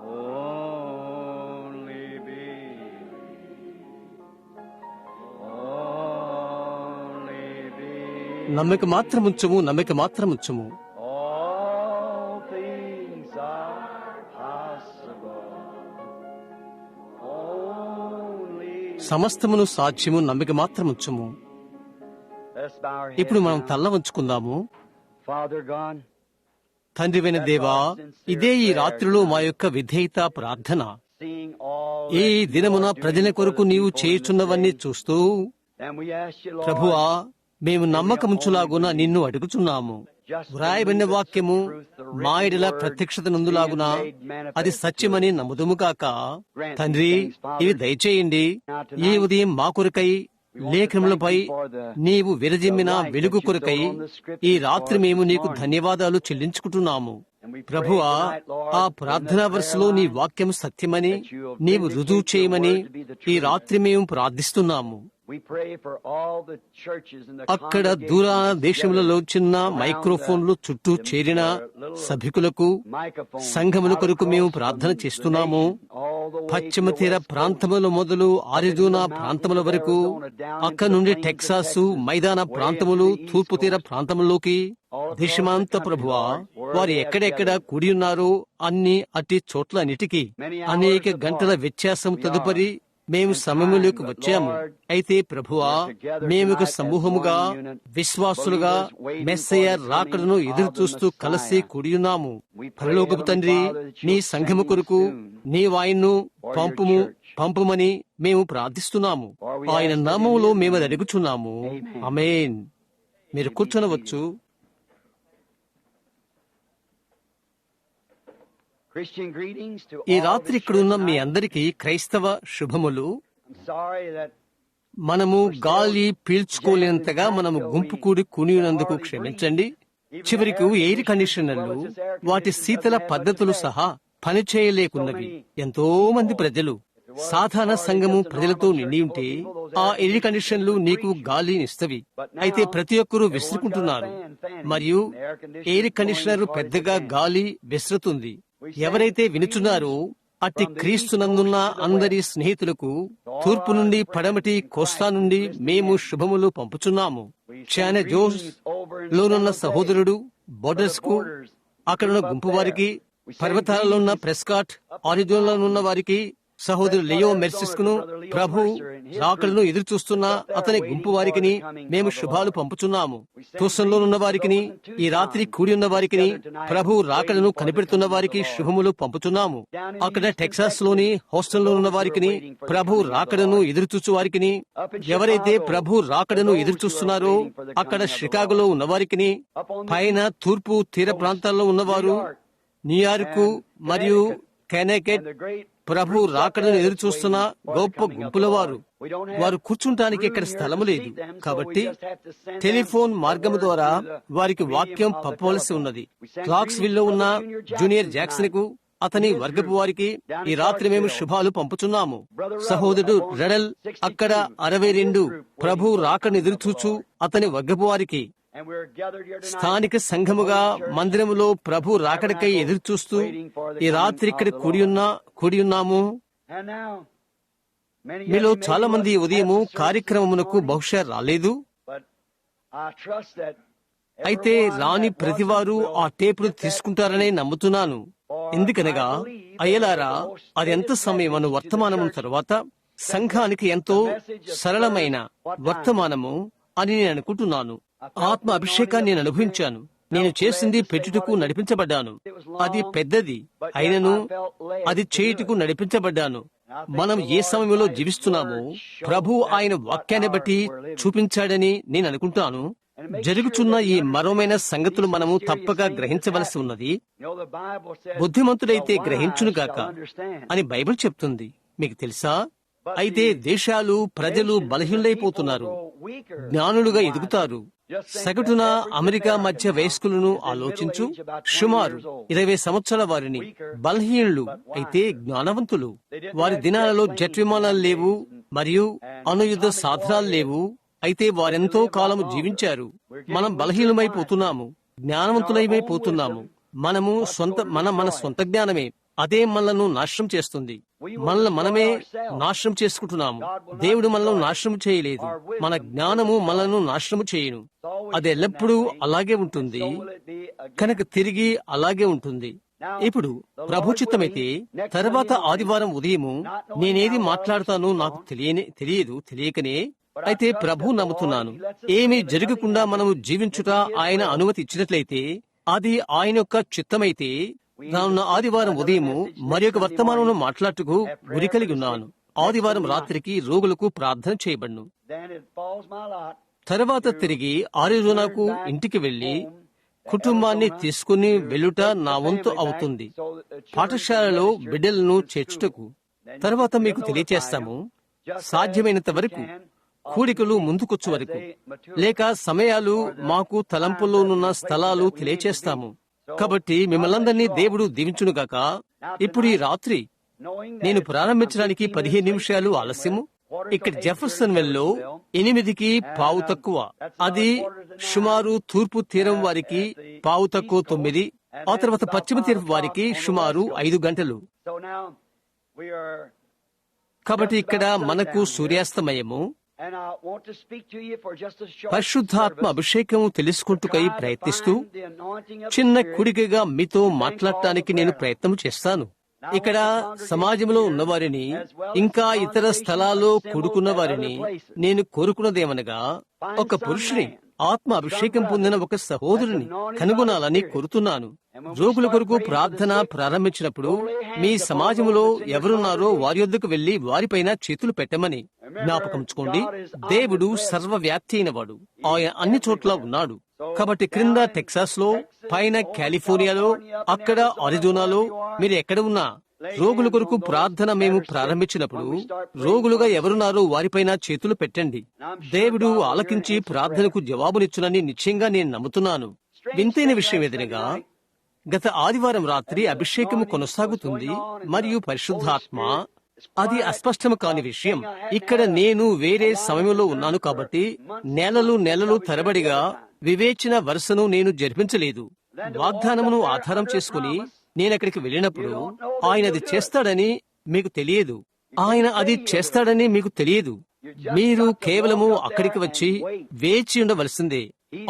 Only believe. Only believe. నమ్మిక మాత్రముంచము, నమ్మిక మాత్రముంచము. All things are possible. Only. సమస్తమును సాధ్యము, నమ్మిక మాత్రముంచము. Let's bow our ఇప్పుడు heads మనం now. తల్ల వంచుకుందాము. Father God, తండ్రివైన దేవా, ఇదే ఈ రాత్రిలో మా యొక్క విధేయత ప్రార్థన. seeing all ఈ that you దినమున are doing ప్రజల for కొరకు the నీవు people in చేయుచున్నవన్నీ this day. చూస్తూ, And we ask you, Lord, ప్రభువా, మేము నమ్మకముంచులాగున నిన్ను అడుగుచున్నాము. వ్రాయబడిన వాక్యము మా ఎడల ప్రత్యక్షత నందులాగున అది సత్యమని నమ్ముదుముగాక. తండ్రి, ఇవి దయచేయండి. ఈ ఉదయం మా కొరకై లేఖనములపై నీవు విరజిమ్మిన వెలుగు కొరకై ఈ రాత్రి మేము నీకు ధన్యవాదాలు చెల్లించుకుంటున్నాము. ప్రభువా, ఆ ప్రార్థనా వరుసలో నీ వాక్యం సత్యమని నీవు రుజువు చేయమని ఈ రాత్రి మేము ప్రార్థిస్తున్నాము. we pray for all the churches in the అక్కడ దూర దేశములలో చిన్న మైక్రోఫోన్లు చుట్టూ చేరిన సభికులకు, సంఘముల కొరకు మేము ప్రార్థన చేస్తున్నాము. పశ్చిమ తీర ప్రాంతముల మొదలు ఆరిజోనా ప్రాంతముల వరకు, అక్కడ నుండి టెక్సాసు మైదాన ప్రాంతములు, తూర్పు తీర ప్రాంతములోకి, దేశమాంత ప్రభువా, వారు ఎక్కడెక్కడ కూడి ఉన్నారో అన్ని అట్టి చోట్లన్నిటికీ అనేక గంటల వ్యత్యాసం తదుపరి మేము సమయంలోకి వచ్చాము. అయితే ప్రభువా, మేము ఒక సమూహముగా, విశ్వాసులుగా మెస్సయ్య రాకడను ఎదురు చూస్తూ కలిసి కూడియున్నాము. పరలోకపు తండ్రి, నీ సంఘము కొరకు నీవాయన్ను పంపుమని మేము ప్రార్థిస్తున్నాము. ఆయన నామములో మేము అది అడుగుచున్నాము. ఆమేన్. మీరు కూర్చొనవచ్చు. Christian greetings to ఈ all రాత్రి the ఇక్కడున్న church. మీ అందరికీ క్రైస్తవ శుభములు. I'm sorry that మనము గాలి పీల్చుకోలేనంతగా మనము గుంపు కూడి కూనినందుకు క్షమించండి. చివరికి ఎయిర్ కండిషనర్లు, వాటి శీతల పద్ధతులు సహా పనిచేయలేకున్నవి. ఎంతో మంది ప్రజలు, సాధారణ సంఘము ప్రజలతో నిండి ఉంటే ఆ ఎయిర్ కండిషన్లు నీకు గాలినిస్తవి. అయితే ప్రతి ఒక్కరూ విసురుకుంటున్నారు మరియు ఎయిర్ కండిషనర్ పెద్దగా గాలి విసురుతుంది. ఎవరైతే వినుచున్నారో అట్టి క్రీస్తునందున్న అందరి స్నేహితులకు తూర్పు నుండి, పడమటి, కోస్తా నుండి మేము శుభములు పంపుచున్నాము. చానే జోస్ లోనున్న సహోదరుడు బోర్డర్స్ కు, అక్కడున్న గుంపు వారికి, పర్వతాలలో ఉన్న ప్రెస్కాట్, ఆరిజోనాలోనున్న వారికి, సహోదరు లియో మెర్సిస్ కును, ప్రభు రాకడను ఎదురు చూస్తున్న అతని గుంపు వారికిని మేము శుభాలు పంపుచున్నాము. తూసంలో ఉన్న వారికిని, ఈ రాత్రి కూడి ఉన్న వారికిని, ప్రభు రాకడను కనిపెడుతున్న వారికి శుభములు పంపుచున్నాము. అక్కడ టెక్సాస్ లోని హోస్టల్లో ఉన్న వారికిని, ప్రభు రాకడను ఎదురు చూచు వారికిని, ఎవరైతే ప్రభు రాకడను ఎదురు చూస్తున్నారో అక్కడ షికాగోలో ఉన్న వారికిని, పైన తూర్పు తీర ప్రాంతాల్లో ఉన్నవారు, న్యూయార్కు మరియు కెనెకెట్ ప్రభు రాకడను ఎదురు చూస్తున్న గొప్ప గుంపుల వారు కూర్చుంటానికి ఇక్కడ స్థలము లేదు. కాబట్టి టెలిఫోన్ మార్గము ద్వారా వారికి వాక్యం పంపవలసి ఉన్నది. క్లాక్స్ విల్లో ఉన్న జూనియర్ జాక్సన్ కు, అతని వర్గపు వారికి ఈ రాత్రి మేము శుభాలు పంపుచున్నాము. సహోదరుడు రెడల్ అక్కడ 62 ప్రభు రాకడను ఎదురు చూచు అతని వర్గపు వారికి, స్థానిక సంఘముగా మందిరములో ప్రభు రాకడకై ఎదురు చూస్తూ ఈ రాత్రి ఇక్కడ కూడి ఉన్నాము. మీలో చాలా మంది ఉదయము కార్యక్రమమునకు బహుశా రాలేదు. అయితే రాని ప్రతివారు ఆ టేపును తీసుకుంటారనే నమ్ముతున్నాను. ఎందుకనగా అయ్యలారా, అది ఎంత సమయమను వర్తమానము తరువాత సంఘానికి ఎంతో సరళమైన వర్తమానము అని నేను అనుకుంటున్నాను. ఆత్మ అభిషేకాన్ని నేను అనుభవించాను. నేను చేసింది పెట్టుటకు నడిపించబడ్డాను. అది పెద్దది అయినను అది చేయుటకు నడిపించబడ్డాను. మనం ఏ సమయంలో జీవిస్తున్నామో ప్రభు ఆయన వాక్యాన్ని బట్టి చూపించాడని నేను అనుకుంటాను. జరుగుతున్న ఈ మరోమైన సంగతులు మనము తప్పక గ్రహించవలసి ఉన్నది. బుద్ధిమంతుడైతే గ్రహించునుగాక అని బైబిల్ చెప్తుంది. మీకు తెలుసా? అయితే దేశాలు, ప్రజలు బలహీనులైపోతున్నారు, జ్ఞానులుగా ఎదుగుతారు. సగటున అమెరికా మధ్య వయస్కులను ఆలోచించు. సుమారు 20 సంవత్సరాల వారిని బలహీనులు అయితే జ్ఞానవంతులు. వారి దినాలలో జెట్ విమానాలు లేవు మరియు అణుయుద్ధ సాధనాలు లేవు. అయితే వారెంతో కాలము జీవించారు. మనం బలహీనమైపోతున్నాము, జ్ఞానవంతులమైపోతున్నాము. మన సొంత జ్ఞానమే అదే మనలను నాశనం చేస్తుంది. మనల్ని మనమే నాశనం చేసుకుంటున్నాము. దేవుడు మనల్ని నాశనం చేయలేదు. మన జ్ఞానము మనలను నాశనం చేయను. అది ఎల్లప్పుడూ అలాగే ఉంటుంది, కనుక తిరిగి అలాగే ఉంటుంది. ఇప్పుడు ప్రభు చిత్తమైతే తర్వాత ఆదివారం ఉదయము నేనేది మాట్లాడతానో నాకు తెలియకనే అయితే ప్రభు నమ్ముతున్నాను. ఏమీ జరగకుండా మనము జీవించుట ఆయన అనుమతి ఇచ్చినట్లయితే, అది ఆయన యొక్క చిత్తమైతే రానున్న ఆదివారం ఉదయము మరి ఒక వర్తమానంలో మాట్లాడుటకు గురి కలిగి ఉన్నాను. ఆదివారం రాత్రికి రోగులకు ప్రార్థన చేయబడును. తర్వాత తిరిగి ఆరిజోనాకు ఇంటికి వెళ్లి కుటుంబాన్ని తీసుకుని వెళ్ళుట నా వంతు అవుతుంది, పాఠశాలలో బిడ్డలను చేర్చుటకు. తర్వాత మీకు తెలియచేస్తాము, సాధ్యమైనంత వరకు కూడికలు ముందుకొచ్చు వరకు, లేక సమయాలు మాకు తలంపుల్లోనున్న స్థలాలు తెలియచేస్తాము. కాబట్టి మిమ్మల్ందరినీ దేవుడు దీవించునుగాక. ఇప్పుడు ఈ రాత్రి నేను ప్రారంభించడానికి 15 నిమిషాలు ఆలస్యము. ఇక్కడ జెఫర్సన్ వెల్లో 8కి పావు తక్కువ. అది సుమారు తూర్పు తీరం వారికి పావు తక్కువ 9. ఆ తర్వాత పశ్చిమ తీరం వారికి సుమారు 5 గంటలు. కాబట్టి ఇక్కడ మనకు సూర్యాస్తమయము. పరిశుద్ధాత్మ అభిషేకం తెలుసుకుంటుకై ప్రయత్నిస్తూ చిన్న కుడికగా మీతో మాట్లాడటానికి నేను ప్రయత్నం చేస్తాను. ఇక్కడ సమాజంలో ఉన్నవారిని, ఇంకా ఇతర స్థలాల్లో కూడుకున్న వారిని నేను కోరుకున్నదేమనగా, ఒక పురుషుని ఆత్మ అభిషేకం పొందిన ఒక సహోదరుని కనుగొనాలని కోరుతున్నాను. రోగుల కొరకు ప్రార్థన ప్రారంభించినప్పుడు మీ సమాజంలో ఎవరున్నారో వారి యొద్దకు వెళ్లి వారిపైన చేతులు పెట్టమని జ్ఞాపకంచుకోండి. దేవుడు సర్వవ్యాప్తి అయినవాడు. ఆయన అన్ని చోట్ల ఉన్నాడు. కాబట్టి క్రింద టెక్సాస్ లో, పైన కాలిఫోర్నియాలో, అక్కడ అరిజోనాలో, మీరు ఎక్కడ ఉన్నా రోగుల కొరకు ప్రార్థన మేము ప్రారంభించినప్పుడు రోగులుగా ఎవరున్నారో వారిపైన చేతులు పెట్టండి. దేవుడు ఆలకించి ప్రార్థనకు జవాబునిచ్చునని నిశ్చయంగా నేను నమ్ముతున్నాను. వింతైన విషయం ఏదనగా, గత ఆదివారం రాత్రి అభిషేకము కొనసాగుతుంది మరియు పరిశుద్ధాత్మ, అది అస్పష్టము కాని విషయం. ఇక్కడ నేను వేరే సమయంలో ఉన్నాను కాబట్టి నెలలు తరబడిగా వివేచన వరుసను నేను జరిపించలేదు. వాగ్దానమును ఆధారం చేసుకుని నేనక్కడికి వెళ్ళినప్పుడు ఆయన అది చేస్తాడని మీకు తెలియదు. ఆయన అది చేస్తాడని మీకు తెలియదు. మీరు కేవలము అక్కడికి వచ్చి వేచి ఉండవలసిందే.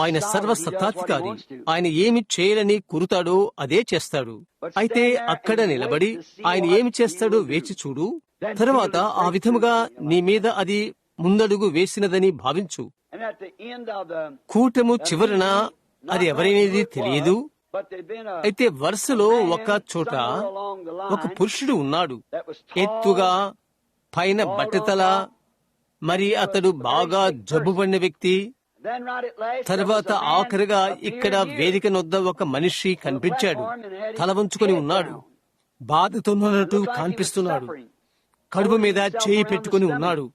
ఆయన సర్వసత్తాధికారి. ఆయన ఏమి చేయాలని కోరుతాడో అదే చేస్తాడు. అయితే అక్కడ నిలబడి ఆయన ఏమి చేస్తాడో వేచి చూడు. తరువాత ఆ విధముగా నీ మీద అది ముందడుగు వేసినదని భావించు. కూటము చివరన అది ఎవరైనది తెలియదు. అయితే వరుసలో ఒక చోట ఒక పురుషుడు ఉన్నాడు, ఎత్తుగా, పైన బట్టతల, మరి అతడు బాగా జబ్బు పడిన వ్యక్తి. తర్వాత ఆఖరిగా ఇక్కడ వేదిక నొద్ద ఒక మనిషి కనిపించాడు. తల వంచుకొని ఉన్నాడు, బాధతో ఉన్నట్టు కనిపిస్తున్నాడు, కడుపు మీద చేయి పెట్టుకుని ఉన్నాడు.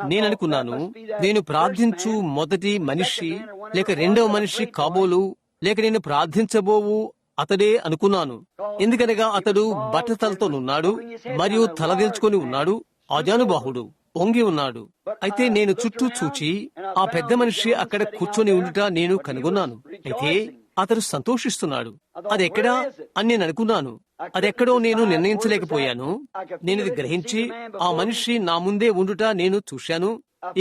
నేననుకున్నాను, నేను ప్రార్థించు మొదటి మనిషి లేక రెండవ మనిషి కాబోలు, లేక నేను ప్రార్థించబోవు అతడే అనుకున్నాను. ఎందుకనగా అతడు బట్టతలతోనున్నాడు మరియు తలదిల్చుకొని ఉన్నాడు, ఆజానుబాహుడు, వంగి ఉన్నాడు. అయితే నేను చుట్టూ చూచి ఆ పెద్ద మనిషి అక్కడ కూర్చొని ఉండుట నేను కనుగొన్నాను. అయితే అతడు సంతోషిస్తున్నాడు. అదెక్కడా అని నేను అనుకున్నాను. అదెక్కడో నేను నిర్ణయించలేకపోయాను. నేను ఇది గ్రహించి ఆ మనిషి నా ముందే ఉండుట నేను చూశాను.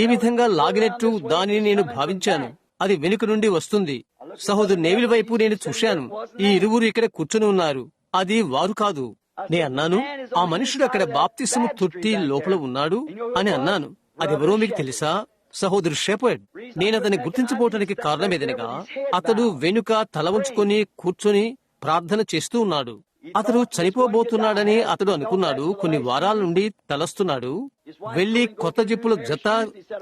ఈ విధంగా లాగినట్టు దానిని నేను భావించాను. అది వెనుక నుండి వస్తుంది. సహోదరు నేవిల్ వైపు నేను చూశాను. ఈ ఇరువురు ఇక్కడ కూర్చొని ఉన్నారు. అది వారు కాదు. నే అన్నాను, ఆ మనుషుడు అక్కడ బాప్తిసము తొట్టి లోపల ఉన్నాడు అని అన్నాను. అదెవరో మీకు తెలుసా? సహోదరు షెపర్డ్. నేను అతన్ని గుర్తించబోవటానికి కారణం ఏదనగా, అతడు వెనుక తల ఉంచుకొని కూర్చొని ప్రార్థన చేస్తూ ఉన్నాడు. అతడు చనిపోబోతున్నాడని అతడు అనుకున్నాడు. కొన్ని వారాల నుండి తలస్తున్నాడు. వెళ్లి కొత్త జిప్పుల జత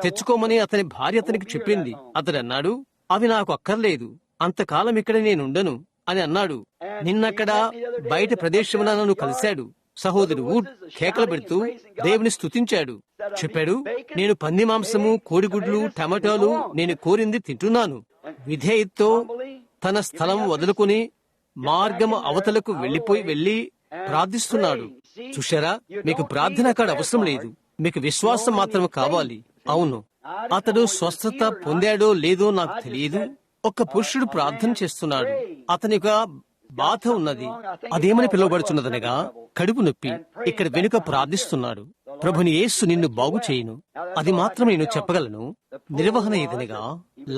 తెచ్చుకోమని అతని భార్య అతనికి చెప్పింది. అతడు అన్నాడు, అవి నాకు అక్కర్లేదు, అంతకాలం ఇక్కడ నేనుండను అని అన్నాడు. నిన్నక్కడ బయట ప్రదేశమున నన్ను కలిశాడు. సహోదరు వుడ్ కేకలు పెడుతూ దేవుని స్తుతించాడు. చెప్పాడు, నేను పంది మాంసము, కోడిగుడ్లు, టమాటాలు నేను కోరింది తింటున్నాను. విధేయతతో తన స్థలం వదులుకుని మార్గము అవతలకు వెళ్లి ప్రార్థిస్తున్నాడు. చూశారా, మీకు ప్రార్థన కాడ అవసరం లేదు, మీకు విశ్వాసం మాత్రం కావాలి. అవును, అతడు స్వస్థత పొందాడో లేదో నాకు తెలియదు. ఒక పురుషుడు ప్రార్థన చేస్తున్నాడు. అతని బాధ ఉన్నది. అదేమని పిలువబడుచున్నదనగా కడుపు నొప్పి. ఇక్కడ వెనుక ప్రార్థిస్తున్నాడు, ప్రభుని యేసు నిన్ను బాగు చేయును. అది మాత్రమే నేను చెప్పగలను. నిర్వహణ ఏదనగా,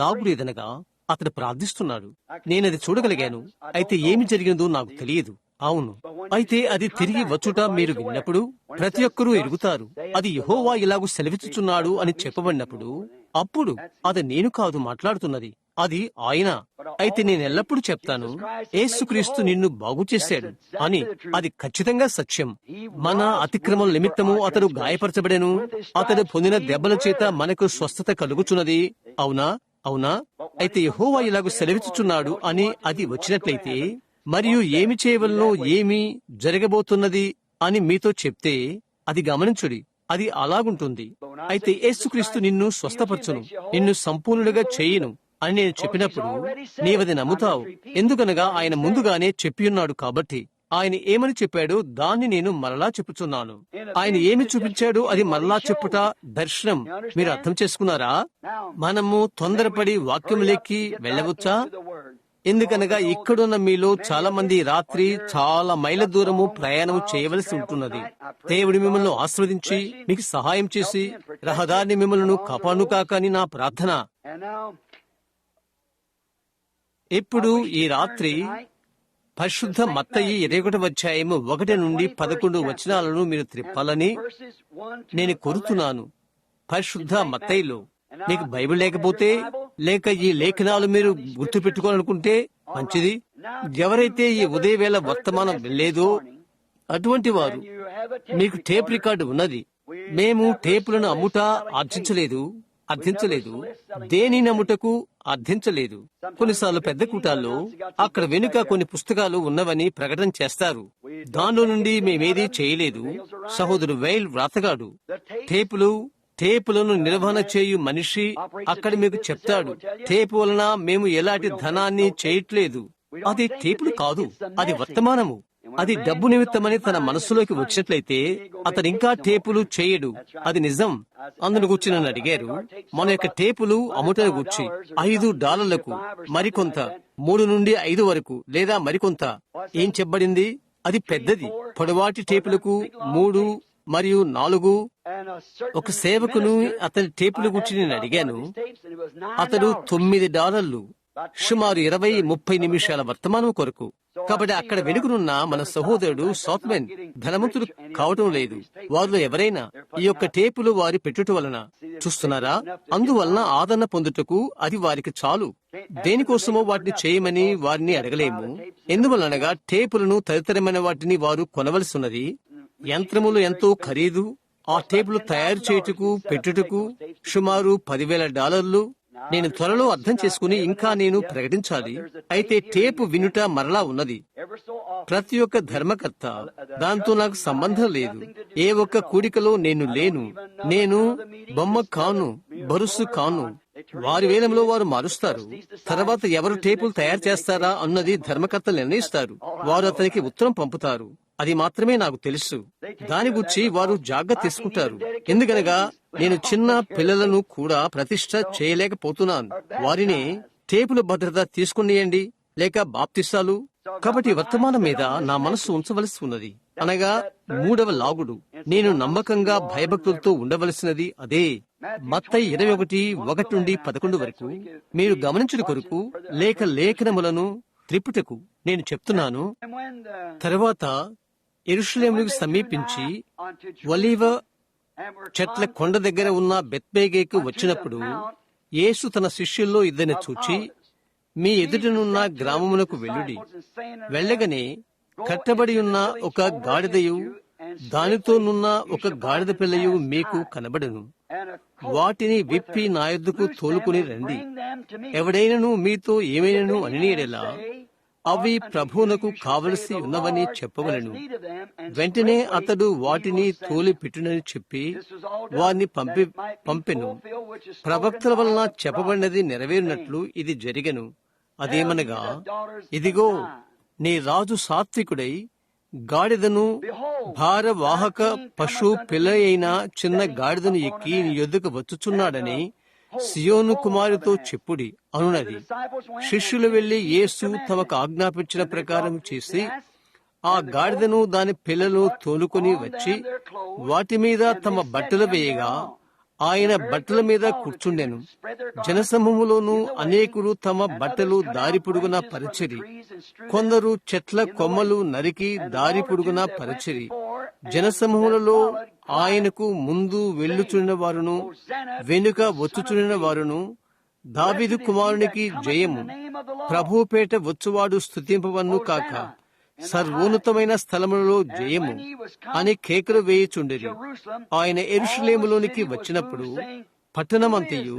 లాగుడు ఏదనగా అతడు ప్రార్థిస్తున్నాడు. నేనది చూడగలిగాను. అయితే ఏమి జరిగినదో నాకు తెలియదు. అవును, అయితే అది తిరిగి వచ్చుట మీరు విన్నప్పుడు ప్రతి ఒక్కరూ ఎరుగుతారు, అది యెహోవా ఇలాగు సెలవిచ్చుచున్నాడు అని చెప్పబడినప్పుడు, అప్పుడు అది నేను కాదు మాట్లాడుతున్నది, అది ఆయన. అయితే నేను ఎల్లప్పుడూ చెప్తాను, యేసుక్రీస్తు నిన్ను బాగు చేశాడు అని. అది ఖచ్చితంగా సత్యం. మన అతిక్రమం నిమిత్తము అతడు గాయపరచబడెను, అతడు పొందిన దెబ్బల చేత మనకు స్వస్థత కలుగుచున్నది. అవునా? అవునా? అయితే యెహోవా ఇలాగు సెలవిచ్చుచున్నాడు అని అది వచ్చినట్లయితే, మరియు ఏమి చేయవలనో, ఏమి జరగబోతున్నది అని మీతో చెప్తే, అది గమనించుడి, అది అలాగుంటుంది. అయితే యేసుక్రీస్తు నిన్ను స్వస్థపరచును, నిన్ను సంపూర్ణుడిగా చేయును అని నేను చెప్పినప్పుడు నీవది నమ్ముతావు. ఎందుకనగా ఆయన ముందుగానే చెప్పియున్నాడు. కాబట్టి ఆయన ఏమని చెప్పాడో దాన్ని నేను మరలా చెప్పుచున్నాను. ఆయన ఏమి చూపించాడో అది మరలా చెప్పుట దర్శనం. మీరు అర్థం చేసుకున్నారా? మనము తొందరపడి వాక్యములోకి వెళ్ళవచ్చా? ఎందుకనగా ఇక్కడున్న మీలో చాలా మంది రాత్రి చాలా మైళ్ళ దూరము ప్రయాణం చేయవలసి ఉంటున్నది. దేవుడు మిమ్మల్ని ఆశీర్వదించి మీకు సహాయం చేసి రహదారిని మిమ్మల్ని కాపాడును కాక అని నా ప్రార్థన. ఇప్పుడు ఈ రాత్రి పరిశుద్ధ మత్తయి 21వ అధ్యాయము 1 నుండి 11 వచనాలను మీరు త్రిప్పాలని నేను కోరుతున్నాను. పరిశుద్ధ మత్తయిలో మీకు బైబిల్ లేకపోతే, లేక ఈ లేఖనాలు మీరు గుర్తు పెట్టుకోవాలనుకుంటే మంచిది. ఎవరైతే ఈ ఉదయవేళ వర్తమానం లేదో అటువంటి వారు, మీకు టేప్ రికార్డు ఉన్నది. మేము టేపులను అమ్ముట అర్థించలేదు, దేని నమ్ముటకు అర్థించలేదు. కొన్నిసార్లు పెద్ద కూటాల్లో అక్కడ వెనుక కొన్ని పుస్తకాలు ఉన్నవని ప్రకటన చేస్తారు. దానిలో నుండి మేమేదీ చేయలేదు. సహోదరు వైల్ వ్రాతగాడు టేపులను నిర్వహణ చేయు మనిషి అక్కడ మీకు చెప్తాడు, టేపు వలన మేము ఎలాంటి ధనాన్ని చేయట్లేదు. అది టేపులు కాదు, అది వర్తమానము. అది డబ్బు నిమిత్తమని తన మనస్సులోకి వచ్చినట్లయితే అతను ఇంకా టేపులు చేయడు. అది నిజం. అందును గుర్చి నన్ను అడిగారు, మన యొక్క టేపులు అమ్ముటను గుర్చి $5 మరికొంత, 3 నుండి 5 వరకు, లేదా మరికొంత. ఏం చెప్పబడింది? అది పెద్దది. పొడవాటి టేపులకు 3 మరియు 4. ఒక సేవకును అతని టేపుల గురించి నేను అడిగాను. అతడు $9, సుమారు 20-30 నిమిషాల వర్తమానం కొరకు. కాబట్టి అక్కడ వెనుకనున్న మన సహోదరుడు సౌత్మెన్ ధనవంతుడు కావటం లేదు. వారిలో ఎవరైనా ఈ యొక్క టేపులు వారి పెట్టుట వలన చూస్తున్నారా? అందువలన ఆదరణ పొందుటకు అది వారికి చాలు. దేనికోసమో వాటిని చేయమని వారిని అడగలేము. ఎందువలనగా టేపులను తదితరమైన వాటిని వారు కొనవలసి ఉన్నది. యంత్రములు ఎంతో ఖరీదు. ఆ టేపులు తయారు చేయుటకు పెట్టుటకు సుమారు $10,000. నేను త్వరలో అర్థం చేసుకుని ఇంకా నేను ప్రకటించాలి. అయితే టేపు వినుట మరలా ఉన్నది. ప్రతి ఒక్క ధర్మకర్త దాంతో నాకు సంబంధం లేదు. ఏ ఒక్క కూడికలో నేను లేను. నేను బొమ్మ కాను, బరుసు కాను. వారి వేలంలో వారు మారుస్తారు. తర్వాత ఎవరు టేపులు తయారు చేస్తారా అన్నది ధర్మకర్తలు నిర్ణయిస్తారు. వారు అతనికి ఉత్తరం పంపుతారు. అది మాత్రమే నాకు తెలుసు. దాని గురించి వారు జాగ్రత్త తీసుకుంటారు. ఎందుకనగా నేను చిన్న పిల్లలను కూడా ప్రతిష్ట చేయలేకపోతున్నాను. వారిని టేపుల భద్రత తీసుకునియండి, లేక బాప్తిసాలు. కాబట్టి వర్తమానం మీద నా మనస్సు ఉంచవలసి ఉన్నది. అనగా 3వ లాగుడు. నేను నమ్మకంగా భయభక్తులతో ఉండవలసినది అదే. మత్తయి 21:1 నుండి 11 వరకు మీరు గమనించుట కొరకు లేక లేఖనములను త్రిపుటకు నేను చెప్తున్నాను. తర్వాత యెరూషలేముకు సమీపించి ఒలీవ చెట్ల కొండ దగ్గర ఉన్న బెత్పేగేకు వచ్చినప్పుడు యేసు తన శిష్యుల్లో 2 చూచి, మీ ఎదుటనున్న గ్రామమునకు వెళ్ళుడి. వెళ్ళగనే కట్టబడి ఉన్న ఒక గాడిదయు దానితోనున్న ఒక గాడిద పిల్లయు మీకు కనబడును. వాటిని విప్పి నా యొద్దకు తోలుకుని రండి. ఎవడైనను మీతో ఏమైనను అనినీడెలా అవి ప్రభువునకు కావలసి ఉన్నవని చెప్పవలను. వెంటనే అతడు వాటిని తోలి పెట్టునని చెప్పి వారిని పంపెను. ప్రవక్తల వలన చెప్పబడినది నెరవేరినట్లు ఇది జరిగెను. అదేమనగా, ఇదిగో నీ రాజు సాత్వికుడై గాడిదను భారవాహక పశు పిల్ల అయిన చిన్న గాడిదను ఎక్కి నీ యొద్దకు వచ్చుచున్నాడని సియోను కుమారుతో చెప్పుడి అనునది. శిష్యులు వెళ్లి యేసు తమకు ఆజ్ఞాపించిన ప్రకారం చేసి ఆ గాడిదను దాని పిల్లలు తోలుకొని వచ్చి వాటి మీద తమ బట్టలు వేయగా ఆయన బట్టల మీద కూర్చుండెను. జనసమూహములోను అనేకులు తమ బట్టలు దారి పొడుగున పరిచిరి. కొందరు చెట్ల కొమ్మలు నరికి దారి పొడుగున పరిచిరి. జనసమూహములలో ఆయనకు ముందు వెళ్ళుచున్న వారును వెనుక వచ్చుచున్న వారును, దావీదు కుమారునికి జయము, ప్రభుపేట వచ్చువాడు స్తుతింపవన్ను కాక, సర్వోన్నతమైన స్థలములలో జయము అని కేకలు వేయుచుండిరి. ఆయన యెరూషలేములోనికి వచ్చినప్పుడు పట్టణమంతయు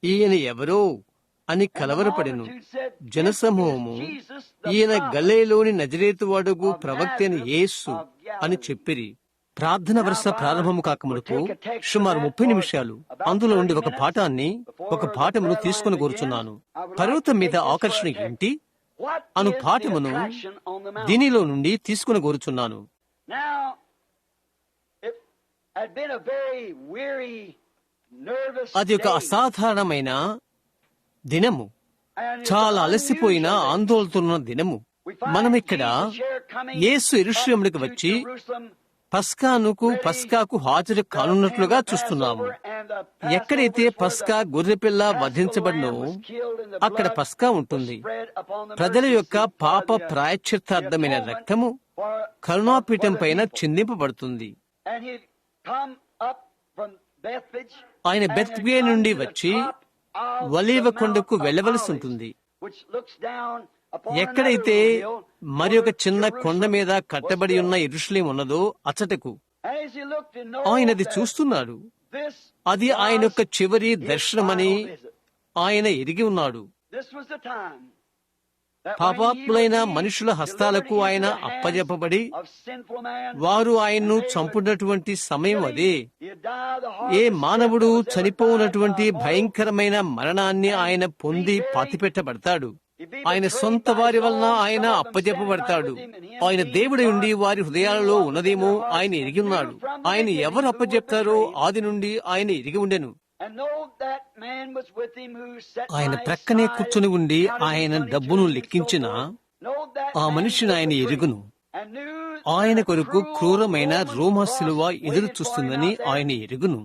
ఈయన ఎవరో అని కలవరపడెను. జనసమూహము ఈయన గలిలయలోని నజరేతు వాడగు ప్రవక్త అయిన యేసు అని చెప్పిరి. ప్రార్థన వరుస ప్రారంభము కాకమునుపు సుమారు 30 నిమిషాలు అందులో నుండి ఒక పాఠమును తీసుకుని కూర్చున్నాను. పర్వతం మీద ఆకర్షణ ఏంటి అను పాఠమును దీనిలో నుండి తీసుకుని కూర్చున్నాను. అది ఒక అసాధారణమైన దినము, చాలా అలసిపోయిన ఆందోళనతో దినము. మనమిక్కడ యేసు యెరూషలేమునకు వచ్చి పస్కాకు హాజరు కానున్నట్లుగా చూస్తున్నాము. ఎక్కడైతే పస్కా గొర్రెపిల్ల వధించబడినో అక్కడ పస్కా ఉంటుంది. ప్రజల యొక్క పాప ప్రాయశ్చిత్తార్థమైన రక్తము కరుణాపీఠం పైన చిందింపబడుతుంది. ఆయన బెత్ఫగే నుండి వచ్చి ఒలీవ కొండకు వెళ్లవలసి ఉంటుంది. ఎక్కడైతే మరి ఒక చిన్న కొండ మీద కట్టబడి ఉన్న యెరూషలేము ఉన్నదో అచ్చటకు ఆయనది చూస్తున్నాడు. అది ఆయన యొక్క చివరి దర్శనమని ఆయన ఎరిగి ఉన్నాడు. పాపాత్ములైన మనుషుల హస్తాలకు ఆయన అప్పజెప్పబడి వారు ఆయన్ను చంపునటువంటి సమయం అదే. ఏ మానవుడు చనిపోనటువంటి భయంకరమైన మరణాన్ని ఆయన పొంది పాతిపెట్టబడతాడు. ఆయన సొంత వారి వలన ఆయన అప్పజెప్పబడతాడు. ఆయన దేవుడి నుండి వారి హృదయాలలో ఉన్నదేమో ఆయన ఎరిగి ఉన్నాడు. ఆయన ఎవరు అప్పజెప్తారో ఆది నుండి ఆయన ఎరిగి ఉండెను. ఆయన ప్రక్కనే కూర్చుని ఉండి ఆయన డబ్బును లెక్కించిన ఆ మనిషిని ఆయన ఎరుగును. ఆయన కొరకు క్రూరమైన రోమా శిలువ ఎదురు చూస్తుందని ఆయన ఎరుగును.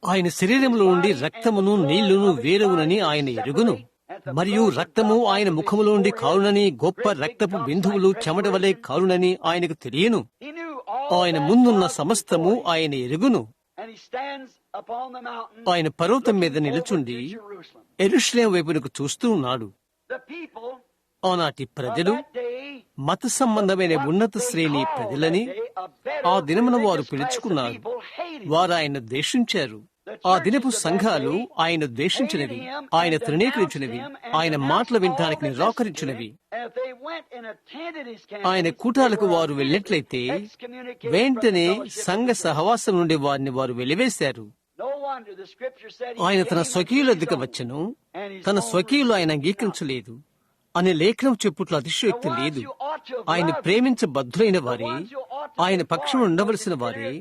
ఆయన శరీరంలో నుండి రక్తమును నీళ్లును వేరువునని ఆయన ఎరుగును. మరియు రక్తము ఆయన ముఖములో నుండి కారునని, గొప్ప రక్తపు బిందువులు చెమట వలె కారునని ఆయనకు తెలియను. ఆయన ముందున్న సమస్తము ఆయన ఎరుగును. ఆయన పర్వతం మీద నిలుచుండి యెరూషలేము వైపునకు చూస్తూ ఉన్నాడు. ఆనాటి ప్రజలు మత సంబంధమైన ఉన్నత శ్రేణి ప్రజలని ఆ దినమున వారు పిలుచుకున్నారు. వారు ఆయన ద్వేషించారు. ఆ దినపు సంఘాలు ఆయన ద్వేషించినవి, ఆయన తృణీకరించినవి, ఆయన మాటలు వినటానికి నిరాకరించినవి. ఆయన కూటాలకు వారు వెళ్ళినట్లయితే వెంటనే సంఘ సహవాసం నుండి వారు వెలివేశారు. ఆయన తన స్వకీయుల వద్దకు వచ్చెను, తన స్వకీయులు ఆయన అంగీకరించలేదు అనే లేఖనం చెప్పుట్ల అతిశయోక్తి లేదు. ఆయన ప్రేమించబద్ధులైన వారే, ఆయన పక్షం ఉండవలసిన వారే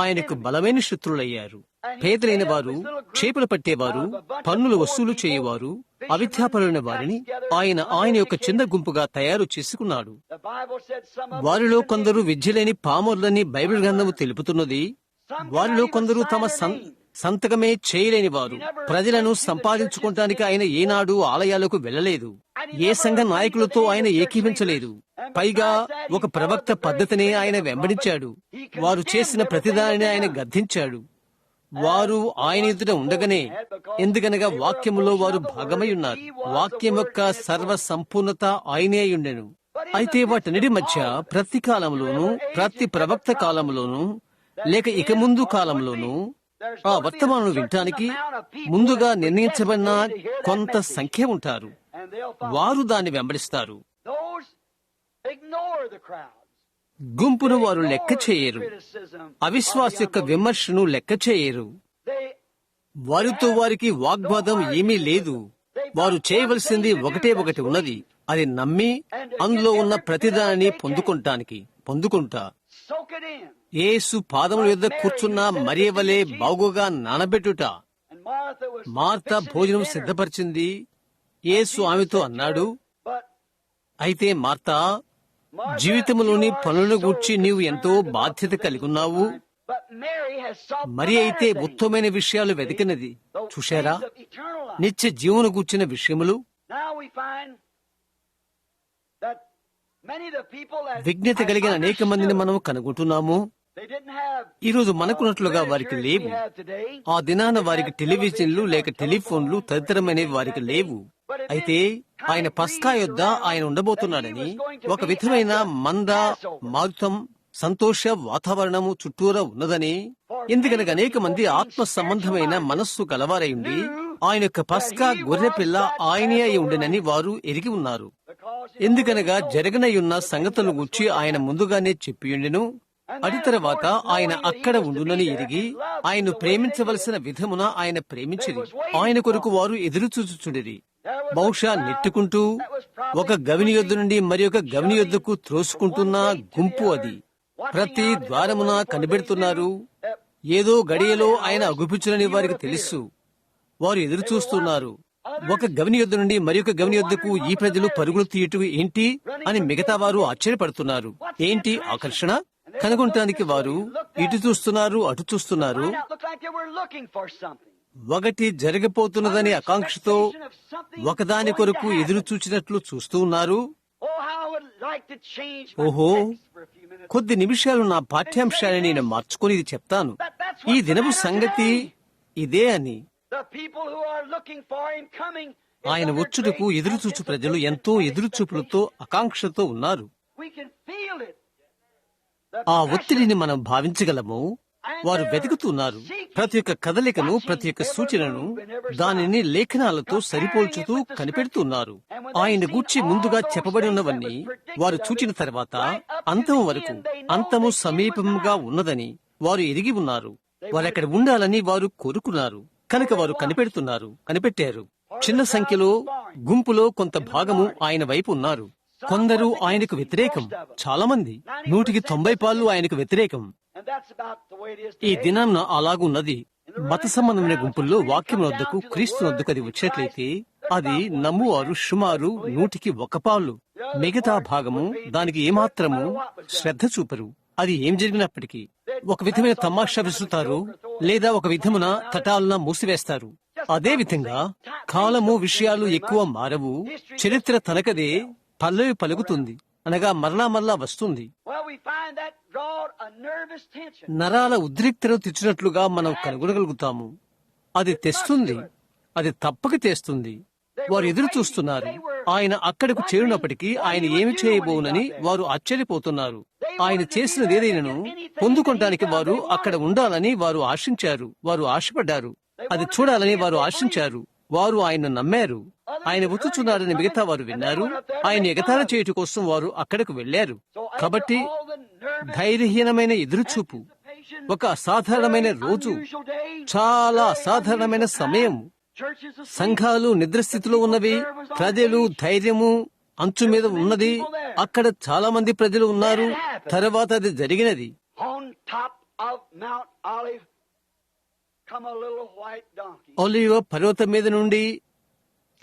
ఆయనకు బలమైన శత్రులయ్యారు. పేదలైన వారు, చేపలు పట్టేవారు, పన్నులు వసూలు చేయవారు, అవిద్యాపరులైన వారిని ఆయన యొక్క చిన్న గుంపుగా తయారు చేసుకున్నాడు. వారిలో కొందరు విద్యలేని పామరులని బైబిల్ గ్రంథము తెలుపుతున్నది. వారిలో కొందరు తమ సంతకమే చేయలేని వారు. ప్రజలను సంపాదించుకోవటానికి ఆయన ఏనాడు ఆలయాలకు వెళ్లలేదు. ఏ సంఘ నాయకులతో ఆయన ఏకీవించలేదు. పైగా ఒక ప్రవక్త పద్ధతిని ఆయన వెంబడించాడు. వారు చేసిన ప్రతిదానిని ఆయన గద్దించాడు. వారు ఆయన ఎదుట ఉండగానే, ఎందుకనగా వాక్యములో వారు భాగమై ఉన్నారు. వాక్యం యొక్క సర్వ సంపూర్ణత ఆయనే అయ్యుండెను. అయితే వాటన్నిటి మధ్య ప్రతి కాలంలోనూ, ప్రతి ప్రవక్త కాలంలోనూ లేక ఇక ముందు కాలంలోనూ ఆ వర్తమానం వినటానికి ముందుగా నిర్ణయించబడిన కొంత సంఖ్య ఉంటారు. వారు దాన్ని వెంబడిస్తారు. గుంపును వారు లెక్క చేయరు. అవిశ్వాస యొక్క విమర్శను లెక్క చేయరు. వారితో వారికి వాగ్వాదం ఏమీ లేదు. వారు చేయవలసింది ఒకటి ఉన్నది. అది నమ్మి అందులో ఉన్న ప్రతిదానిని పొందుకుంటా. soak it in. యేసు పాదముల యొద్ద కూర్చున్న మరియ వలె బాగుగా నానబెట్టుట. And Martha was Martha fixing భోజనం his dinner. సిద్ధపరిచింది. యేసు ఆమెతో అన్నాడు, But అయితే మార్తా, Martha, జీవితంలోని you are పనులను so గూర్చి నీవు concerned ఎంతో about బాధ్యత the కలిగి business ఉన్నావు. of life. But Mary has sought the మరి అయితే better things, ఉత్తమమైన విషయాలు వెతికినది. the చూశారా, things of eternal life. నిత్య జీవన గూర్చిన విషయములు. Now we find that many of the people that విజ్ఞత కలిగిన అనేక మందిని మనం కనుగొంటున్నాము. they didn't have ఈ రోజు మనకున్నట్లుగా వారికి literature లేవు. we have today. ఆ దినాన వారికి టెలివిజన్లు లేక టెలిఫోన్లు తదితరమైనవి వారికి లేవు. అయితే ఆయన పస్కా యొద్ద ఆయన ఉండబోతున్నాడని ఒక విధమైన మంద మారుతం సంతోష వాతావరణము చుట్టూరా ఉన్నదని, ఎందుకనగా అనేక మంది ఆత్మ సంబంధమైన మనస్సు గలవారై ఉండి ఆయన యొక్క పస్కా గొర్రె పిల్ల ఆయనే అయి ఉండనని వారు ఎరిగి ఉన్నారు. ఎందుకనగా జరగనయున్న సంగతులను గూర్చి ఆయన ముందుగానే చెప్పియుండెను. అటు తర్వాత ఆయన అక్కడ ఉండునని ఎరిగి ఆయన్ను ప్రేమించవలసిన విధమున ఆయన ప్రేమించిరి. ఆయన కొరకు వారు ఎదురు చూచుచుండిరి. బహుశా నెట్టుకుంటూ ఒక గవిని యొద్ద నుండి మరి ఒక గవిని యొద్దకు త్రోసుకుంటున్న గుంపు అది. ప్రతి ద్వారమున కనిపెడుతున్నారు. ఏదో గడియలో ఆయన అగుపించునని వారికి తెలుసు. వారు ఎదురు చూస్తున్నారు. ఒక గవిని యొద్ద నుండి మరి ఒక గవిని యొద్దకు ఈ ప్రజలు పరుగులు తీయటం ఏంటి అని మిగతా వారు ఆశ్చర్యపడుతున్నారు. ఏంటి ఆకర్షణ? కనుగొనటానికి వారు ఇటు చూస్తున్నారు, అటు చూస్తున్నారు. Might not look like they were looking for something. ఒకటి జరగబోతున్నదని ఆకాంక్షతో ఒకదాని కొరకు ఎదురు చూచినట్లు చూస్తూ ఉన్నారు. Oh, how I would like to change my ఓహో, text for a few minutes. కొద్ది నిమిషాలు నా పాఠ్యాంశాన్ని నేను మార్చుకొని ఇది చెప్తాను. ఈ దినపు సంగతి ఇదే అని. The people who are looking for him coming is ఆయన under వచ్చుటకు great ఎదురు చూచు ప్రజలు ఎంతో ఎదురు చూపులతో ఆకాంక్షతో ఉన్నారు. We can feel it. The ఆ pressure. ఒత్తిడిని మనం భావించగలము. వారు వెతుకుతున్నారు. ప్రతి ఒక్క కదలికను, ప్రతి ఒక్క సూచనను దానిని లేఖనాలతో సరిపోల్చుతూ కనిపెడుతున్నారు. ఆయన గూర్చి ముందుగా చెప్పబడి ఉన్నవన్నీ వారు చూచిన తర్వాత అంతం వరకు అంతము సమీపంగా ఉన్నదని వారు ఎరిగి ఉన్నారు. వారు అక్కడ ఉండాలని వారు కోరుకున్నారు. కనుక వారు కనిపెట్టారు. చిన్న సంఖ్యలో గుంపులో కొంత భాగము ఆయన వైపు ఉన్నారు. కొందరు ఆయనకు వ్యతిరేకం. చాలా మంది 190 ఆయనకు వ్యతిరేకం. And that's about the way it is ఈ today. దినాన్న అలాగున్నది. మత సంబంధమైన గుంపుల్లో వాక్యం వద్దకు, క్రీస్తు వద్దకు అది వచ్చేట్లయితే అది నమ్మువారు సుమారు 100 మిగతా భాగము దానికి ఏమాత్రము శ్రద్ధ చూపరు. అది ఏం జరిగినప్పటికీ ఒక విధమైన తమాషా విసురుతారు లేదా ఒక విధమున తటాలున మూసివేస్తారు. అదే విధంగా కాలము, విషయాలు ఎక్కువ మారవు. చరిత్ర తనకదే పల్లవి పలుకుతుంది, అనగా మరలా వస్తుంది. Well, we find that drawed a nervous tension. నరాల ఉద్రిక్తను తెచ్చినట్లుగా మనం కనుగొనగలుగుతాము. అది తెస్తుంది, అది తప్పక తెస్తుంది. వారు ఎదురు చూస్తున్నారు. ఆయన అక్కడకు చేరినప్పటికీ ఆయన ఏమి చేయబోనని వారు ఆశ్చర్యపోతున్నారు. ఆయన చేసినది ఏదైనాను పొందుకోవటానికి వారు అక్కడ ఉండాలని వారు ఆశించారు. వారు ఆశపడ్డారు. అది చూడాలని వారు ఆశించారు. వారు ఆయన నమ్మారు. ఆయన వచ్చుచున్నారని మిగతా వారు విన్నారు. ఆయన ఎగతాళి చేయుట కోసం వారు అక్కడకు వెళ్లారు. కాబట్టి ధైర్యహీనమైన ఎదురుచూపు, ఒక అసాధారణమైన రోజు, చాలా అసాధారణమైన సమయం. సంఘాలు నిద్రస్థితిలో ఉన్నవి. ప్రజలు ధైర్యము అంచు మీద ఉన్నది. అక్కడ చాలా మంది ప్రజలు ఉన్నారు. తర్వాత అది జరిగినది. On top of Mount Olive come a little white donkey. ఒలివ పర్వతం మీద నుండి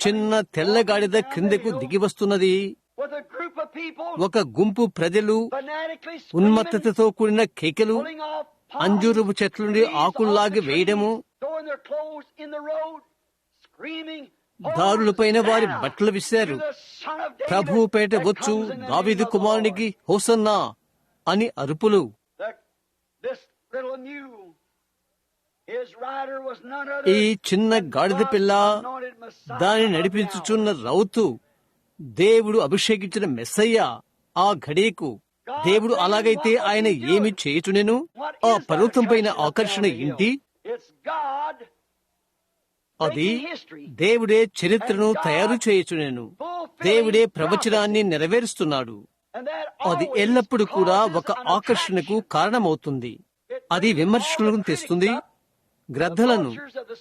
చిన్న తెల్లగాడిద క్రిందకు దిగి వస్తున్నది. With a group of people ఒక గుంపు ప్రజలు fanatically screaming, ఉన్మత్తతతో కూడిన కేకలు, pulling off palm అంజూరపు చెట్ల నుండి trees ఆకుల్లాగి off the వేయడము, trees, throwing their clothes in the road, screaming, దారులపైన వారి "Hosanna బట్టలు విసిరారు. to the Son of David ప్రభువు పేట that వచ్చు, comes in the దావీదు name of the కుమారునికి Lord." హోసన్నా అని అరుపులు. This little mule, his rider was none other ఈ చిన్న than గాడిద God's పిల్ల, anointed Messiah దానిని of the నడిపించుచున్న hour. రౌతు, దేవుడు అభిషేకించిన మెస్సయ్య. ఆ ఘడియకు దేవుడు అలాగైతే ఆయన ఏమి చేయుచునెను? ఆ పర్వతం పైన ఆకర్షణ ఏంటి? It's God అది breaking history. దేవుడే చరిత్రను తయారు చేయుచునెను. దేవుడే ప్రవచనాన్ని నెరవేరుస్తున్నాడు. And that అది always ఎల్లప్పుడూ కూడా causes ఒక an ఆకర్షణకు attraction. కారణమవుతుంది. అది విమర్శకులను తెస్తుంది, గ్రద్దలను,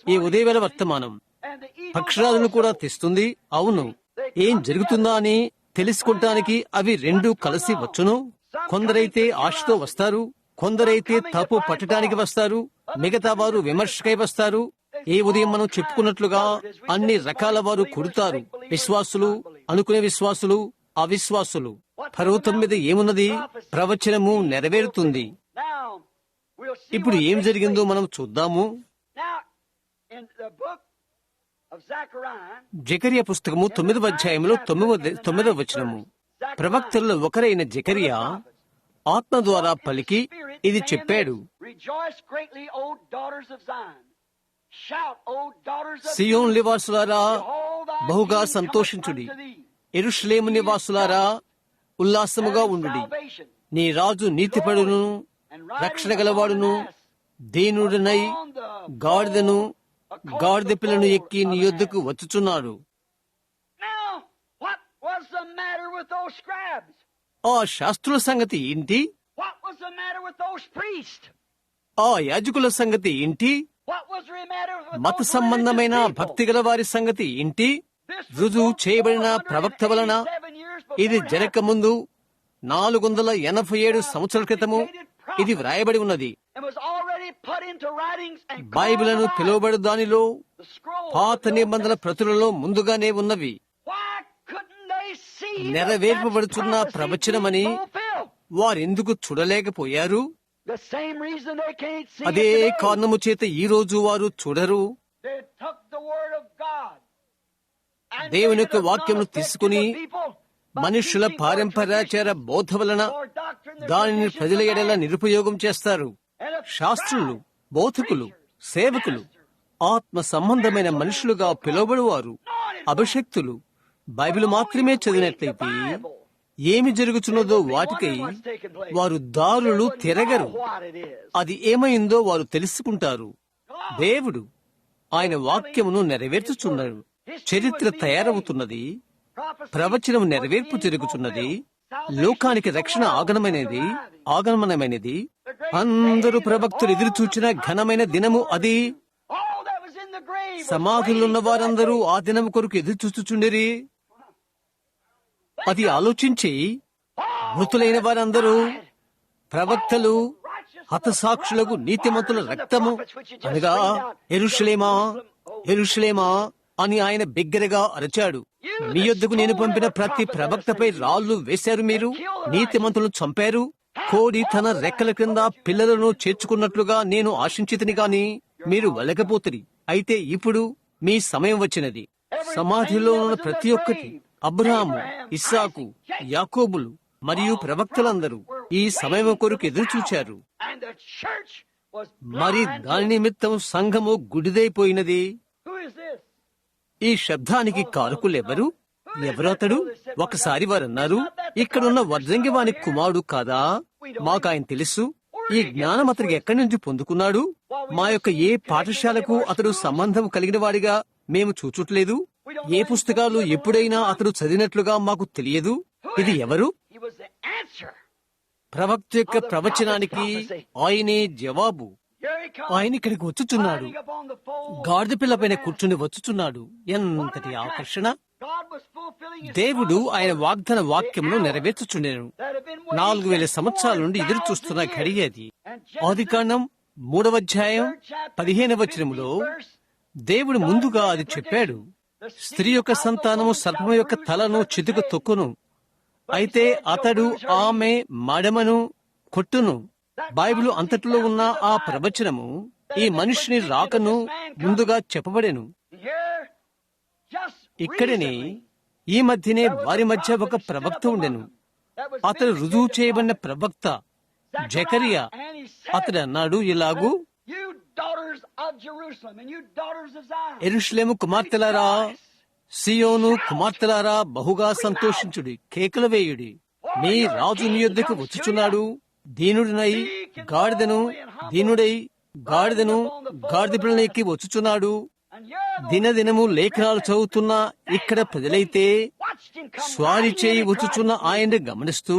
ఈ ఉదయవేళ వర్తమానం, And the eagles పక్షురాలను కూడా also. తెస్తుంది. అవును, ఏం జరుగుతుందా అని తెలుసుకుంటానికి అవి రెండు కలిసి వచ్చును. కొందరైతే ఆశతో వస్తారు, కొందరైతే తప్పు పట్టడానికి వస్తారు, మిగతా వారు విమర్శకై వస్తారు. ఏ ఉదయం మనం చెప్పుకున్నట్లుగా అన్ని రకాల వారు కుడతారు. విశ్వాసులు, అనుకునే విశ్వాసులు, అవిశ్వాసులు. పర్వతం మీద ఏమున్నది? ప్రవచనము నెరవేరుతుంది. ఇప్పుడు ఏం జరిగిందో మనం చూద్దాము. జకరియా పుస్తకము 9వ అధ్యాయంలో 9వ వచనము. ప్రవక్తల్లో ఒకరైన జకరియా ఆత్మ ద్వారా పలికి ఇది చెప్పాడు. సియోను నివాసులారా బహుగా సంతోషించుడి, యెరూషలేము నివాసులారా ఉల్లాసముగా ఉండుడి. నీ రాజు నీతిపరుడును రక్షణ గలవాడును దీనుడనై గాడిదను గాడిద పిల్లను ఎక్కి నీ యొద్దకు వచ్చుచున్నాడు. ఆ శాస్త్రుల సంగతి ఏంటి? ఆ యాజకుల సంగతి ఏంటి? మత సంబంధమైన భక్తి గల వారి సంగతి ఏంటి? రుజువు చేయబడిన ప్రవక్త వలన ఇది జరగక ముందు 487 సంవత్సరాల క్రితము ఇది వ్రాయబడి ఉన్నది. బైబిలను పిలువబడు దానిలో పాత నిబంధనల ప్రతులలో ముందుగానే ఉన్నవి. నెరవేర్పబడుతున్న ప్రవచనమని వారెందుకు చూడలేకపోయారు? అదే కారణము చేత ఈ రోజు వారు చూడరు. దేవుని యొక్క వాక్యమును తీసుకుని మనుషుల పారంపర్యాచార బోధ వలన దానిని ప్రజల ఎడల నిరుపయోగం చేస్తారు. శాస్త్రులు, బోధకులు, సేవకులు, ఆత్మ సంబంధమైన మనుషులుగా పిలువబడువారు, అభిషక్తులు బైబిల్ మాత్రమే చదివినట్లయితే ఏమి జరుగుతున్నదో వాటికై వారు దారులు తిరగరు. అది ఏమైందో వారు తెలుసుకుంటారు. దేవుడు ఆయన వాక్యమును నెరవేర్చుచున్నాడు. చరిత్ర తయారవుతున్నది. ప్రవచనం నెరవేర్పు జరుగుతున్నది. లోకానికి రక్షణ ఆగమనమైనది. అందరూ ప్రవక్తలు ఎదురు చూచిన ఘనమైన దినము అది. సమాధులున్న వారందరూ ఆ దినము కొరకు ఎదురు చూచుచుండిరి. అది ఆలోచించి మృతులైన వారందరూ ప్రవక్తలు, హతసాక్షులకు నీతిమంతుల రక్తము అనగా యెరూషలేమా యెరూషలేమా అని ఆయన బిగ్గరగా అరచాడు. మీ యొద్దకు నేను పంపిన ప్రతి ప్రవక్తపై రాళ్లు వేశారు, మీరు నీతిమంతులను చంపారు. కోడి తన రెక్కల క్రింద పిల్లలను చేర్చుకున్నట్లుగా నేను ఆశించితిని గాని మీరు వెళ్ళకపోతిరి. అయితే ఇప్పుడు మీ సమయం వచ్చినది. సమాధిలో ఉన్న ప్రతి ఒక్కటి అబ్రహాము, ఇస్సాకు, యాకోబులు మరియు ప్రవక్తలందరూ ఈ సమయం కొరకు ఎదురు చూచారు. మరి దాని నిమిత్తం సంఘము గుడిదైపోయినది. ఈ శబ్దానికి కారకులెవరు? ఎవరతడు? ఒకసారి వారన్నారు, ఇక్కడున్న వర్ధంగి వాని కుమారుడు కాదా? మాకాయన తెలుసు. ఈ జ్ఞానం అతడికి ఎక్కడి నుంచి పొందుకున్నాడు? మా యొక్క ఏ పాఠశాలకు అతడు సంబంధం కలిగిన వాడిగా మేము చూచుట్లేదు. ఏ పుస్తకాలు ఎప్పుడైనా అతడు చదివినట్లుగా మాకు తెలియదు. ఇది ఎవరు? ప్రవక్త యొక్క ప్రవచనానికి ఆయనే జవాబు. ఆయన ఇక్కడికి వచ్చుచున్నాడు. గాడిద పిల్ల పైన కూర్చుని వచ్చుచున్నాడు. ఎంతటి ఆకర్షణ! దేవుడు ఆయన వాగ్దాన వాక్యమును నెరవేర్చుచుండెను. 4000 సంవత్సరాల నుండి ఎదురు చూస్తున్న ఘడియ అది. ఆదికాండం 3వ అధ్యాయం 15వ వచనములో దేవుడు ముందుగా అది చెప్పాడు. స్త్రీ యొక్క సంతానము సర్పము యొక్క తలను చితుకు తొక్కును, అయితే అతడు ఆమె మడమను కొట్టును. బైబిలు అంతటిలో ఉన్న ఆ ప్రవచనము ఈ మనిషిని రాకను ముందుగా చెప్పబడెను. ఇక్కడనే ఈ మధ్యనే వారి మధ్య ఒక ప్రవక్త ఉండెను. అతడు రుజువు చేయబడిన ప్రవక్త జకరియా. అతడు అన్నాడు ఇలాగూ, యెరూషలేము కుమార్తెలారా, సియోను కుమార్తెలారా బహుగా సంతోషించుడి, కేకలు వేయుడి. మీ రాజు మీ యొద్దకు వచ్చుచున్నాడు. దీనుడై గాడిదను గాడిద పిల్లని ఎక్కి వచ్చుచున్నాడు. దినదినము లేఖనాలు చదువుతున్న ఇక్కడ ప్రజలైతే స్వారీ చేయి వచ్చుచున్న ఆయన్ని గమనిస్తూ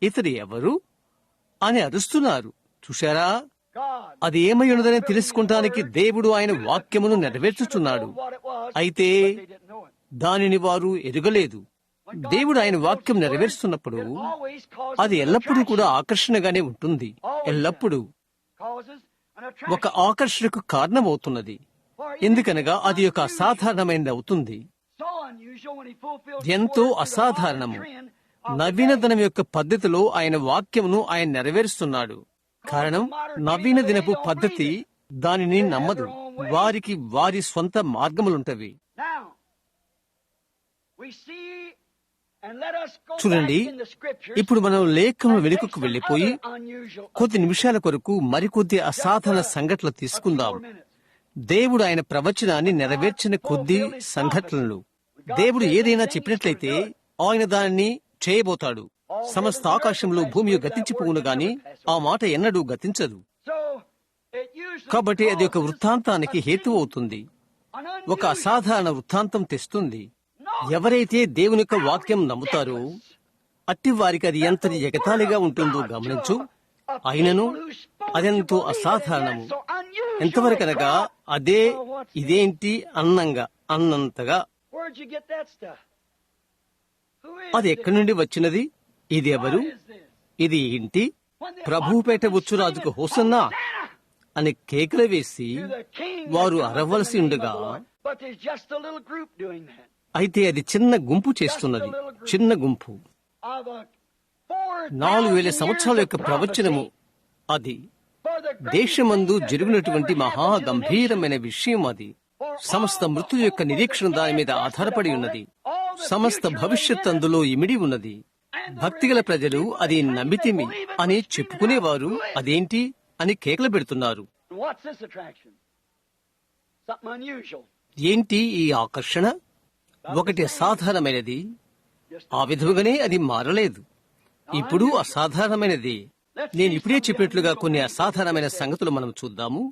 ఇతడు ఎవరు అని అరుస్తున్నారు. చూశారా? అది ఏమై ఉన్నదని తెలుసుకుంటానికి దేవుడు ఆయన వాక్యమును నెరవేర్చుచున్నాడు. అయితే దానిని వారు ఎరుగలేదు. దేవుడు ఆయన వాక్యం నెరవేరుస్తున్నప్పుడు అది ఎల్లప్పుడూ కూడా ఆకర్షణగానే ఉంటుంది. ఎల్లప్పుడూ ఒక ఆకర్షణకు కారణమవుతున్నది. ఎందుకనగా అది ఒక అసాధారణమైనది అవుతుంది. ఎంతో అసాధారణము. నవీన దినం యొక్క పద్ధతిలో ఆయన వాక్యమును ఆయన నెరవేరుస్తున్నాడు. కారణం, నవీన దినపు పద్ధతి దానిని నమ్మదు. వారికి వారి స్వంత మార్గములుంటవి. చూడండి, ఇప్పుడు మనం లేఖను వెనుకకు వెళ్లిపోయి కొద్ది నిమిషాల కొరకు మరికొద్ది అసాధారణ సంఘటనలు తీసుకుందాం. దేవుడు ఆయన ప్రవచనాన్ని నెరవేర్చిన కొద్ది సంఘటనలు. దేవుడు ఏదైనా చెప్పినట్లయితే ఆయన దానిని చేయబోతాడు. సమస్త ఆకాశంలో భూమి గతించిపోవును గాని ఆ మాట ఎన్నడూ గతించదు. కాబట్టి అది ఒక వృత్తాంతానికి హేతువు అవుతుంది. ఒక అసాధారణ వృత్తాంతం తెస్తుంది. ఎవరైతే దేవుని యొక్క వాక్యం నమ్ముతారో అట్టి వారికి అది ఎంతటి ఎగతాళిగా ఉంటుందో గమనించు. అయినను అదెంతో అసాధారణము. ఎంతవరకనగా ఇదేంటి అన్నంతగా. అది ఎక్కడి నుండి వచ్చినది? ఇది ఎవరు? ఇది ఏంటి? ప్రభువుపేట వచ్చురాజుకు హోసన్నా అని కేకలు వేసి వారు అరవలసి ఉండగా, అయితే అది చిన్న గుంపు చేస్తున్నది. చిన్న గుంపు 4000 సంవత్సరాల యొక్క ప్రవచనము. అది దేశమందు జరిగినటువంటి మహా గంభీరమైన విషయం. అది సమస్త మృతుల యొక్క నిరీక్షణ దాని మీద ఆధారపడి ఉన్నది. సమస్త భవిష్యత్ అందులో ఇమిడి ఉన్నది. భక్తిగల ప్రజలు అది నమ్మితిమి అని చెప్పుకునేవారు అదేంటి అని కేకలు పెడుతున్నారు. ఏంటి ఈ ఆకర్షణ? ఒకటి అసాధారణమైనది. ఆ విధముగానే అది మారలేదు. ఇప్పుడు అసాధారణమైనది. నేను ఇప్పుడే చెప్పినట్లుగా కొన్ని అసాధారణమైన సంగతులు మనం చూద్దాము.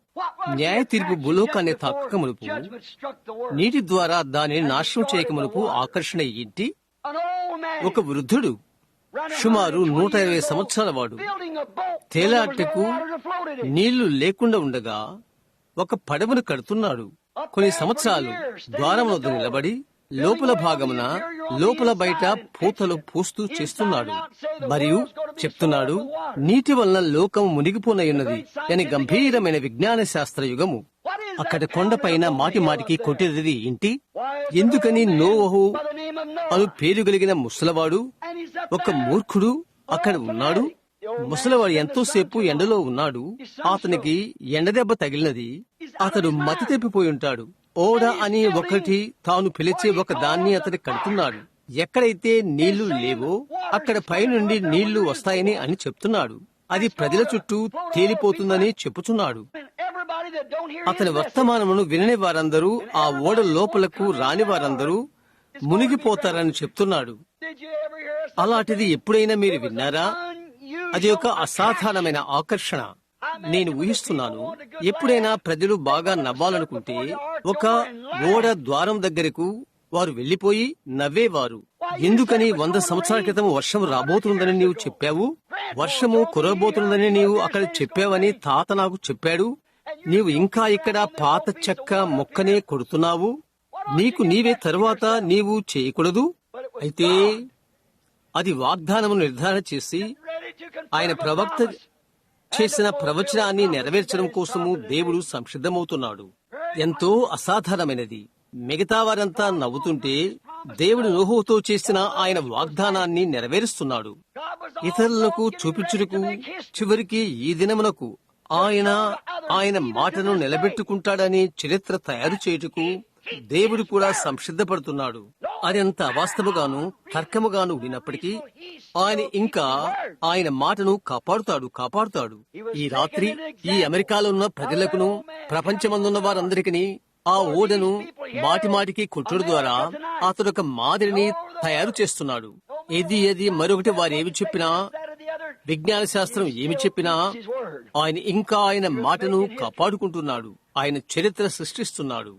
న్యాయ తీర్పు భూలోకాన్ని తాకక మునుపు, నీటి ద్వారా దానిని నాశనం చేయక మునుపు ఆకర్షణ ఏంటి? ఒక వృద్ధుడు, సుమారు 120 సంవత్సరాల వాడు, తేలాటకు నీళ్లు లేకుండా ఉండగా ఒక పడవను కడుతున్నాడు. కొన్ని సంవత్సరాలు ద్వారం వద్ద నిలబడి లోపల భాగమున లోపల బయట పూతలు పూస్తూ చేస్తున్నాడు. మరియు చెప్తున్నాడు, నీటి వలన లోకం మునిగిపోనయున్నది అని గంభీరమైన విజ్ఞాన శాస్త్ర యుగము. అక్కడ కొండపైన మాటి మాటికి కొట్టేది ఏంటి? ఎందుకని నోవహు అను పేరు కలిగిన ముసలవాడు, ఒక మూర్ఖుడు అక్కడ ఉన్నాడు. ముసలివాడు ఎంతోసేపు ఎండలో ఉన్నాడు. అతనికి ఎండదెబ్బ తగిలినది. అతడు మతి తప్పిపోయి ఉంటాడు. ఓడ అని ఒకటి తాను పిలిచే ఒక దాన్ని అతడు కడుతున్నాడు. ఎక్కడైతే నీళ్లు లేవో అక్కడ పైనుండి నీళ్లు వస్తాయని అని చెప్తున్నాడు. అది ప్రజల చుట్టూ తేలిపోతుందని చెప్పుచున్నాడు. అతని వర్తమానమును వినని వారందరూ, ఆ ఓడ లోపలకు రాని వారందరూ మునిగిపోతారని చెప్తున్నాడు. అలాంటిది ఎప్పుడైనా మీరు విన్నారా? అది ఒక అసాధారణమైన ఆకర్షణ. నేను ఊహిస్తున్నాను, ఎప్పుడైనా ప్రజలు బాగా నవ్వాలనుకుంటే ఒక ఓడ ద్వారం దగ్గరకు వారు వెళ్లిపోయి నవ్వేవారు. ఎందుకని 100 సంవత్సరాల క్రితం వర్షం రాబోతుందని నీవు చెప్పావు, వర్షము కురబోతుందని నీవు అక్కడ చెప్పావని తాత నాకు చెప్పాడు. నీవు ఇంకా ఇక్కడ పాత చెక్క మొక్కనే కొడుతున్నావు. నీకు నీవే తరువాత నీవు చేయకూడదు. అయితే అది వాగ్దానము నిర్ధారణ చేసి ఆయన ప్రవక్త చేసిన ప్రవచనాన్ని నెరవేర్చడం కోసము దేవుడు సంసిద్ధమవుతున్నాడు. ఎంతో అసాధారణమైనది. మిగతా వారంతా నవ్వుతుంటే దేవుడు నోహుతో చేసిన ఆయన వాగ్దానాన్ని నెరవేరుస్తున్నాడు. ఇతరులకు చూపించుటకు, చివరికి ఈ దినమునకు ఆయన మాటను నిలబెట్టుకుంటాడని చరిత్ర తయారు చేయుటకు దేవుడు కూడా సంసిద్ధపడుతున్నాడు. అదంత అవాస్తవగాను తర్కముగాను వినప్పటికీ ఆయన ఇంకా ఆయన మాటను కాపాడుతాడు. ఈ రాత్రి ఈ అమెరికాలో ఉన్న ప్రజలకును ప్రపంచమందున్న వారందరికీ ఆ ఓడను మాటిమాటికి కొట్టుడు ద్వారా అతడొక మాదిరిని తయారు చేస్తున్నాడు. ఏది మరొకటి వారేమి చెప్పినా, విజ్ఞాన శాస్త్రం ఏమి చెప్పినా ఆయన ఇంకా ఆయన మాటను కాపాడుకుంటున్నాడు. ఆయన చరిత్ర సృష్టిస్తున్నాడు.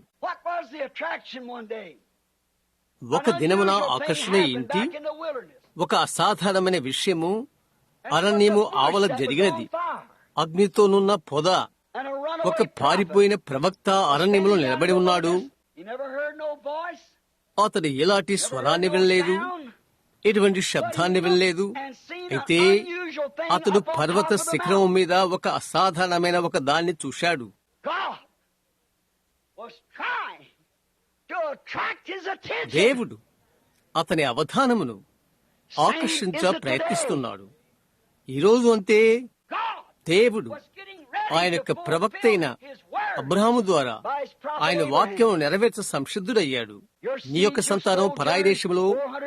ఒక దినమున ఆకర్షణ ఏంటి? ఒక అసాధారణమైన విషయము అరణ్యము ఆవల జరిగినది. అగ్నితోనున్న పొద. ఒక పారిపోయిన ప్రవక్త అరణ్యంలో నిలబడి ఉన్నాడు. అతడు ఎలాంటి స్వరాన్ని వినలేదు. ఎటువంటి శబ్దాన్ని వినలేదు. అయితే అతడు పర్వత శిఖరం మీద ఒక అసాధారణమైన ఒక దాన్ని చూశాడు. దేవుడు అతని అవధానమును ఆకర్షించ ప్రయత్నిస్తున్నాడు. ఈరోజు అంతే. దేవుడు ఆయన యొక్క ప్రవక్త అయిన అబ్రహాము ద్వారా ఆయన వాక్యం నెరవేర్చ సంసిద్ధుడయ్యాడు. నీ యొక్క సంతానం పరాయి దేశంలో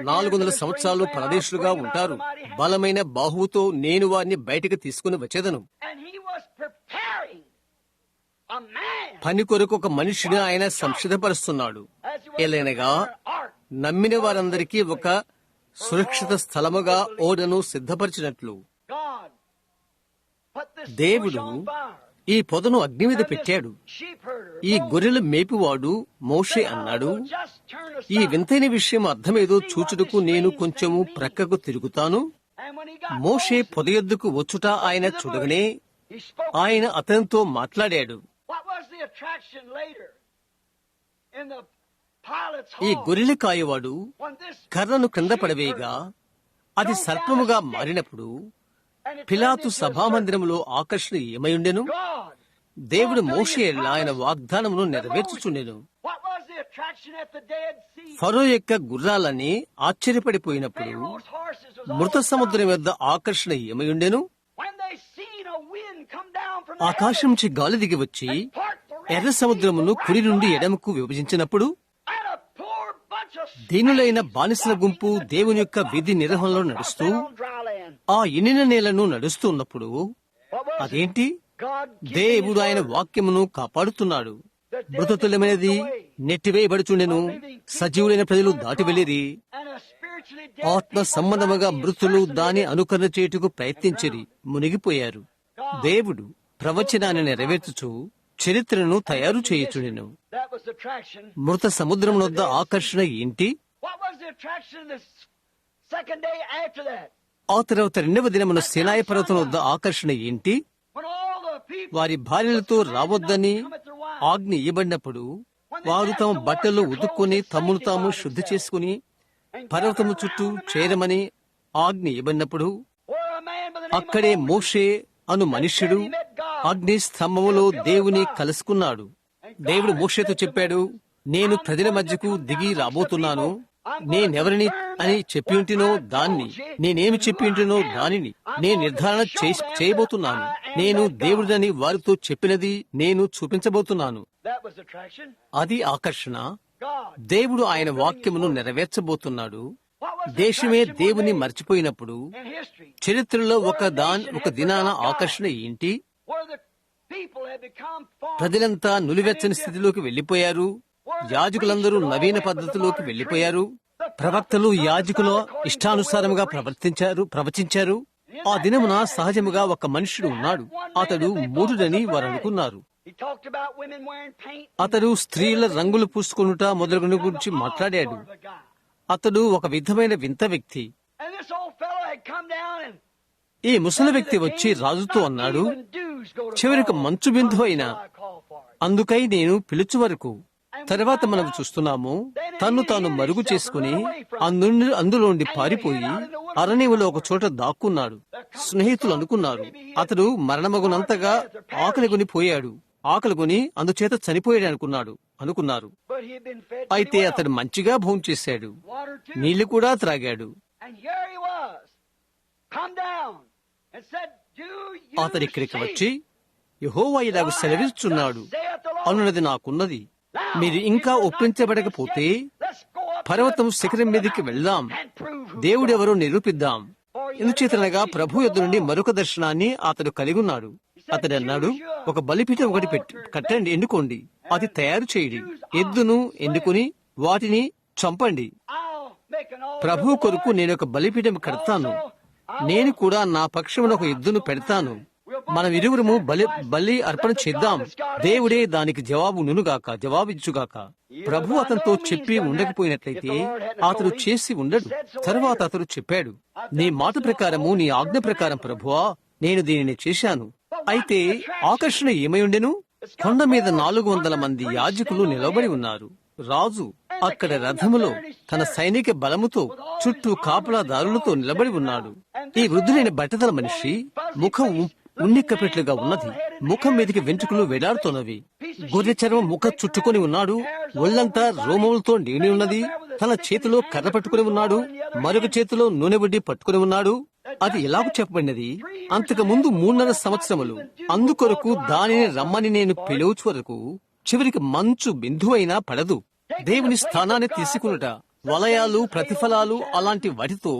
400 సంవత్సరాలు పరదేశులుగా ఉంటారు. బలమైన బాహువుతో నేను వారిని బయటకు తీసుకుని వచ్చేదను. పని కొరకు ఒక మనిషిని ఆయన సంసిద్ధపరుస్తున్నాడు. ఎలాగనగా నమ్మిన వారందరికీ ఒక సురక్షిత స్థలముగా ఓడను సిద్ధపరిచినట్లు దేవుడు ఈ పొదను అగ్ని మీద పెట్టాడు. ఈ గొర్రెల మేపువాడు మోషే అన్నాడు, ఈ వింతైన విషయం అర్థమేదో చూచుటకు నేను కొంచెము ప్రక్కకు తిరుగుతాను. మోషే పొద యొద్దకు వచ్చుట ఆయన చూడగానే ఆయన అతనితో మాట్లాడాడు. ఈ గొర్రెల కాయవాడు కర్రను క్రింద పడవేయగా అది సర్పముగా మారినప్పుడు పిలాతు సభామందిరములో ఆకర్షణ ఏమైయుండెను? దేవుడు మోషే ఆయన వాగ్దానమును నెరవేర్చుచుండెను. ఫరో యొక్క గుర్రాలని ఆశ్చర్యపడిపోయినప్పుడు మృత సముద్రం వద్ద ఆకర్షణ ఏమైయుండెను? ఆకాశం నుంచి గాలి దిగి వచ్చి ఎర్ర సముద్రమును కుడి నుండి ఎడమకు విభజించినప్పుడు దీనులైన బానిసల గుంపు దేవుని యొక్క విధి నిర్వహణలో నడుస్తూ ఆ ఎండిన నేలను నడుస్తూ ఉన్నప్పుడు అదేంటి? దేవుడు ఆయన వాక్యమును కాపాడుతున్నాడు. మృతతుల్యమైనది నెట్టివేయబడుచుండెను. సజీవులైన ప్రజలు దాటి వెళ్ళిరి. ఆత్మ సంబంధముగా మృతులు దాని అనుకరణ చేయుటకు ప్రయత్నించిరి, మునిగిపోయారు. దేవుడు ప్రవచనాన్ని నెరవేర్చుచు చరిత్రను తయారు చేయుచుండెను. మృత సముద్రం వద్ద ఆకర్షణ ఏంటి? ఆ తర్వాత 2వ దినమున సినాయి పర్వతం వద్ద ఆకర్షణ ఏంటి? వారి భార్యలతో రావద్దని ఆజ్ఞ ఇవ్వబడినప్పుడు వారు తమ బట్టలు ఉతుక్కుని తమను తాము శుద్ధి చేసుకుని పర్వతము చుట్టూ చేరమని ఆజ్ఞ ఇవ్వబడినప్పుడు అక్కడే మోషే అను మనుష్యుడు అగ్ని స్తంభములో దేవుని కలుసుకున్నాడు. దేవుడు మోషేతో చెప్పాడు, నేను ప్రజల మధ్యకు దిగి రాబోతున్నాను. నేనెవరిని అని చెప్పి ఉంటినో దాన్ని, నేనేమి చెప్పి ఉంటినో దానిని నేను నిర్ధారణ చేయబోతున్నాను. నేను దేవుడిని వారితో చెప్పినది నేను చూపించబోతున్నాను. అది ఆకర్షణ. దేవుడు ఆయన వాక్యమును నెరవేర్చబోతున్నాడు. దేశమే దేవుని మర్చిపోయినప్పుడు చరిత్రలో ఒక దినాన ఆకర్షణ ఏంటి? ప్రజలంతా నులివెచ్చని స్థితిలోకి వెళ్లిపోయారు. యాజకులందరూ నవీన పద్ధతిలోకి వెళ్లిపోయారు. ప్రవక్తలు యాజకుల ఇష్టానుసారముగా ప్రవచించారు. ఆ దినమున సహజముగా ఒక మనుష్యుడు ఉన్నాడు. అతడు మూఢుడని వారు అనుకున్నారు. అతడు స్త్రీల రంగులు పూసుకొనుట మొదలగున గురించి మాట్లాడాడు. అతడు ఒక విధమైన వింత వ్యక్తి. ఈ ముసలి వ్యక్తి వచ్చి రాజుతో అన్నాడు, చివరికి మంచు బిందు అయినా అందుకై నేను పిలుచు వరకు. తర్వాత మనం చూస్తున్నాము, తన్ను తాను మరుగు చేసుకుని అందులోండి పారిపోయి అరణ్యములో ఒక చోట దాక్కున్నాడు. స్నేహితులు అనుకున్నారు అతడు మరణమగునంతగా ఆకలిగొని పోయాడు, ఆకలిగొని అందుచేత చనిపోయాడు అనుకున్నారు. అయితే అతడు మంచిగా భోంచేశాడు, నీళ్లు కూడా త్రాగాడు. అతడు ఇక్కడికి వచ్చి యెహోవా ఇలాగ సెలవిస్తున్నాడు అనున్నది నాకున్నది. మీరు ఇంకా ఒప్పించబడకపోతే పర్వతం శిఖరం మీదకి వెళ్దాం, దేవుడెవరో నిరూపిద్దాం. ఎందుచేతనగా ప్రభు యొద్ద నుండి మరొక దర్శనాన్ని అతడు కలిగి ఉన్నాడు. అతడు అన్నాడు, ఒక బలిపీఠం ఒకటి కట్టండి, ఎన్నుకోండి, అది తయారు చేయండి, ఎద్దును ఎన్నుకుని వాటిని చంపండి. ప్రభు కొరకు నేను ఒక బలిపీఠం కడతాను, నేను కూడా నా పక్షమున ఒక ఎద్దును పెడతాను. మనం ఇరువురము బలి అర్పణ చేద్దాం, దేవుడే దానికి జవాబిచ్చుగాక. ప్రభు అతనితో చెప్పి ఉండకపోయినట్లయితే అతడు చేసి ఉండడు. తరువాత అతడు చెప్పాడు, నీ మాట ప్రకారము, నీ ఆజ్ఞ ప్రకారం ప్రభువా నేను దీనిని చేశాను. అయితే ఆకర్షణ ఏమై ఉండెను? కొండ మీద 400 మంది యాజకులు నిలబడి ఉన్నారు. రాజు అక్కడ రథములో తన సైనిక బలముతో చుట్టూ కాపలాదారులతో నిలబడి ఉన్నాడు. ఈ వృద్ధులైన బట్టతల మనిషి ముఖం ఉన్నిక్కపెట్లుగా ఉన్నది. ముఖం మీదకి వెంట్రుకలు వేలాడుతున్నవి. గొర్రె చర్మం ముఖ చుట్టుకొని ఉన్నాడు. ఒళ్లంతా రోమములతో నిండి ఉన్నది. తన చేతిలో కర్ర పట్టుకుని ఉన్నాడు. మరొక చేతిలో నూనె వడ్డీ పట్టుకుని ఉన్నాడు. అది ఎలాగూ చెప్పబడినది, అంతకు ముందు 3.5 సంవత్సరములు అందుకొరకు దానిని రమ్మని నేను పిలువచ్చు వరకు చివరికి మంచు బిందువైనా పడదు. దేవుని స్థానాన్ని తీసుకునుట, వలయాలు, ప్రతిఫలాలు అలాంటి వాటితో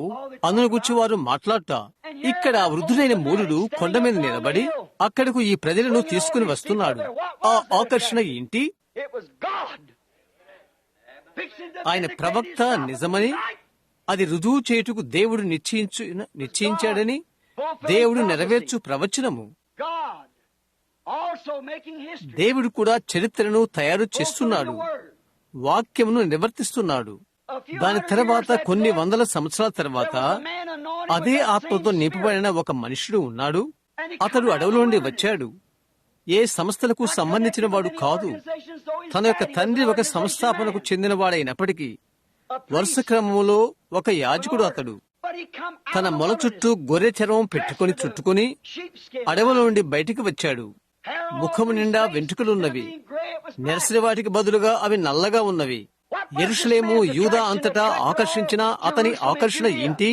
అనుగుచ్చి వారు మాట్లాడట. ఇక్కడ వృద్ధుడైన మూఢుడు కొండ మీద నిలబడి అక్కడకు ఈ ప్రజలను తీసుకుని వస్తున్నాడు. ఆ ఆకర్షణ ఏంటి? ఆయన ప్రవక్త నిజమని, అది రుజువు చేయుటకు దేవుడు నిశ్చయించాడని, దేవుడు నెరవేర్చు ప్రవచనము. దేవుడు కూడా చరిత్రను తయారు చేస్తున్నాడు, వాక్యమును నివర్తిస్తున్నాడు. దాని తర్వాత కొన్ని వందల సంవత్సరాల తర్వాత అదే ఆత్మతో నింపబడిన ఒక మనుషుడు ఉన్నాడు. అతడు అడవుల నుండి వచ్చాడు. ఏ సంస్థలకు సంబంధించిన వాడు కాదు. తన యొక్క తండ్రి ఒక సంస్థాపనకు చెందినవాడైనప్పటికీ వరుస క్రమంలో ఒక యాజకుడు అతడు. తన మొల చుట్టూ గొర్రె చర్మం పెట్టుకుని చుట్టుకుని అడవుల నుండి బయటికి వచ్చాడు. ముఖము నిండా వెంట్రుకలున్నవి. నెరసిన వాటికి బదులుగా అవి నల్లగా ఉన్నవి. యెరూషలేము, యూదా అంతటా ఆకర్షించిన అతని ఆకర్షణ ఏంటి?